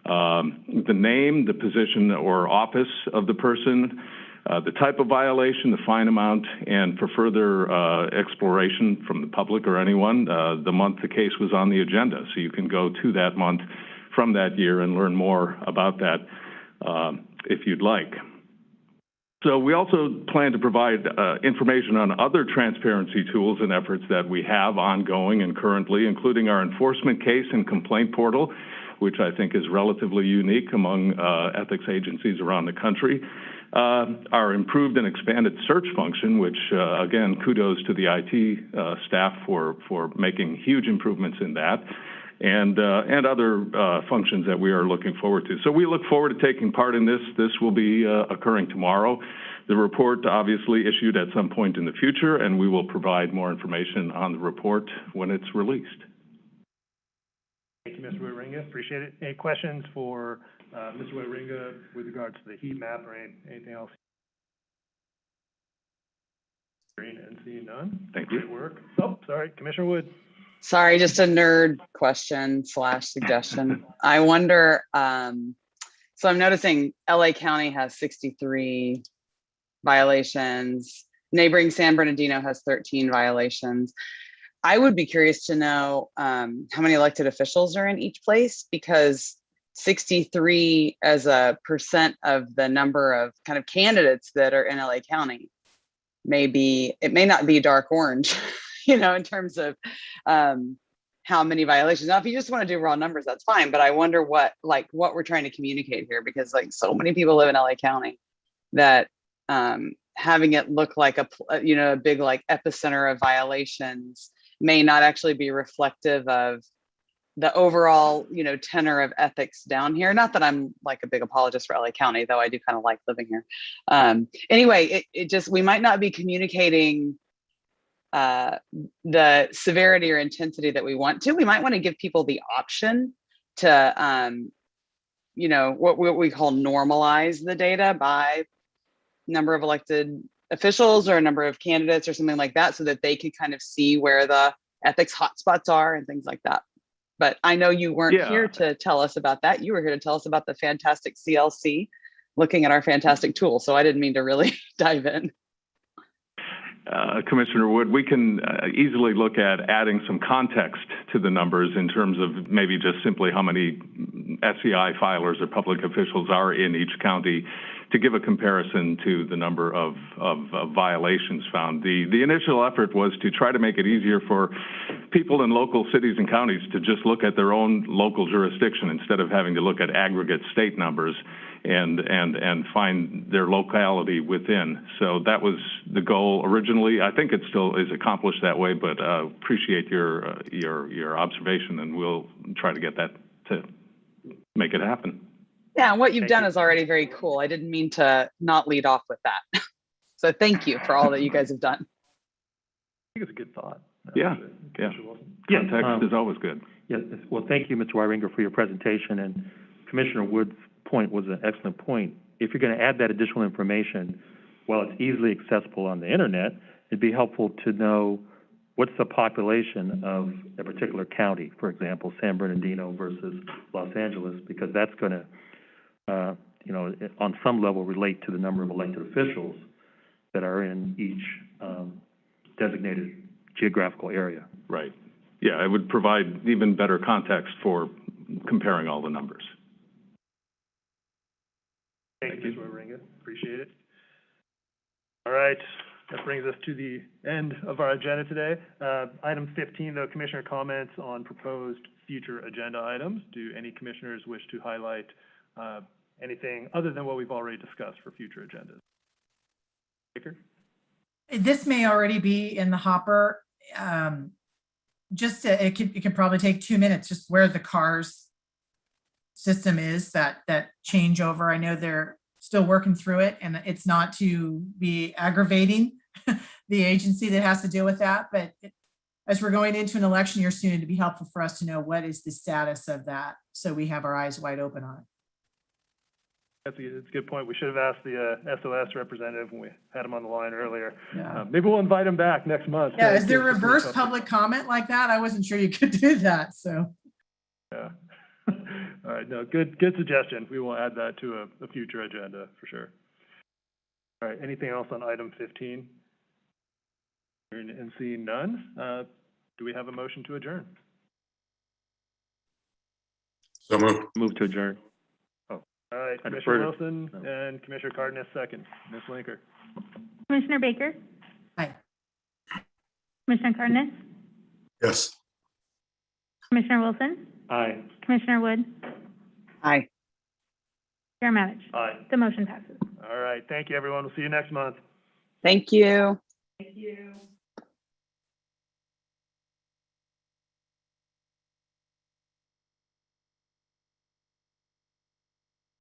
the name, the position or office of the person, the type of violation, the fine amount, and for further exploration from the public or anyone, the month the case was on the agenda. So you can go to that month from that year and learn more about that if you'd like. So we also plan to provide information on other transparency tools and efforts that we have ongoing and currently, including our enforcement case and complaint portal, which I think is relatively unique among ethics agencies around the country. Our improved and expanded search function, which again, kudos to the IT staff for making huge improvements in that, and other functions that we are looking forward to. So we look forward to taking part in this. This will be occurring tomorrow. The report obviously issued at some point in the future, and we will provide more information on the report when it's released. Thank you, Mr. Waringa. Appreciate it. Any questions for Mr. Waringa with regards to the heat map or anything else? Hearing and seeing none. Thank you. Great work. Oh, sorry, Commissioner Wood. Sorry, just a nerd question / suggestion. I wonder, so I'm noticing LA County has 63 violations. Neighboring San Bernardino has 13 violations. I would be curious to know how many elected officials are in each place, because 63 as a percent of the number of kind of candidates that are in LA County it may not be dark orange, you know, in terms of how many violations. Now, if you just want to do raw numbers, that's fine. But I wonder what we're trying to communicate here, because like so many people live in LA County that having it look like a big like epicenter of violations may not actually be reflective of the overall, tenor of ethics down here. Not that I'm like a big apologist for LA County, though I do kind of like living here. Anyway, it just, we might not be communicating the severity or intensity that we want to. We might want to give people the option to, what we call normalize the data by number of elected officials or a number of candidates or something like that, so that they could kind of see where the ethics hotspots are and things like that. But I know you weren't here to tell us about that. You were here to tell us about the fantastic CLC, looking at our fantastic tool. So I didn't mean to really dive in. Commissioner Wood, we can easily look at adding some context to the numbers in terms of maybe just simply how many SCI filers or public officials are in each county to give a comparison to the number of violations found. The initial effort was to try to make it easier for people in local cities and counties to just look at their own local jurisdiction instead of having to look at aggregate state numbers and find their locality within. So that was the goal originally. I think it still is accomplished that way, but appreciate your observation, and we'll try to get that to make it happen. Yeah, and what you've done is already very cool. I didn't mean to not lead off with that. So thank you for all that you guys have done. I think it's a good thought. Yeah. Context is always good. Yeah, well, thank you, Mr. Waringa, for your presentation, and Commissioner Wood's point was an excellent point. If you're going to add that additional information, while it's easily accessible on the internet, it'd be helpful to know what's the population of a particular county, for example, San Bernardino versus Los Angeles, because that's going to, on some level relate to the number of elected officials that are in each designated geographical area. Right. Yeah, it would provide even better context for comparing all the numbers. Thank you, Mr. Waringa. Appreciate it. All right, that brings us to the end of our agenda today. Item 15, though, Commissioner comments on proposed future agenda items. Do any commissioners wish to highlight anything other than what we've already discussed for future agendas? Baker? This may already be in the hopper. It can probably take 2 minutes, just where the CARS system is, that changeover. I know they're still working through it, and it's not to be aggravating the agency that has to deal with that, but as we're going into an election year soon, it'd be helpful for us to know what is the status of that, so we have our eyes wide open on it. That's a good point. We should have asked the SOS representative when we had him on the line earlier. Yeah. Maybe we'll invite him back next month. Yeah, is there reverse public comment like that? I wasn't sure you could do that, so. Yeah. All right, no, good suggestion. We will add that to a future agenda for sure. All right, anything else on item 15? And seeing none, do we have a motion to adjourn? So moved. Move to adjourn. All right, I Commissioner deferred it. Wilson and Commissioner Cardenas second. Ms. Linker. Commissioner Baker? Aye. Commissioner Cardenas? Yes. Commissioner Wilson? Aye. Commissioner Wood? Aye. Chair Matich? Aye. The motion passes. All right, thank you, everyone. We'll see you next month. Thank you. Thank you.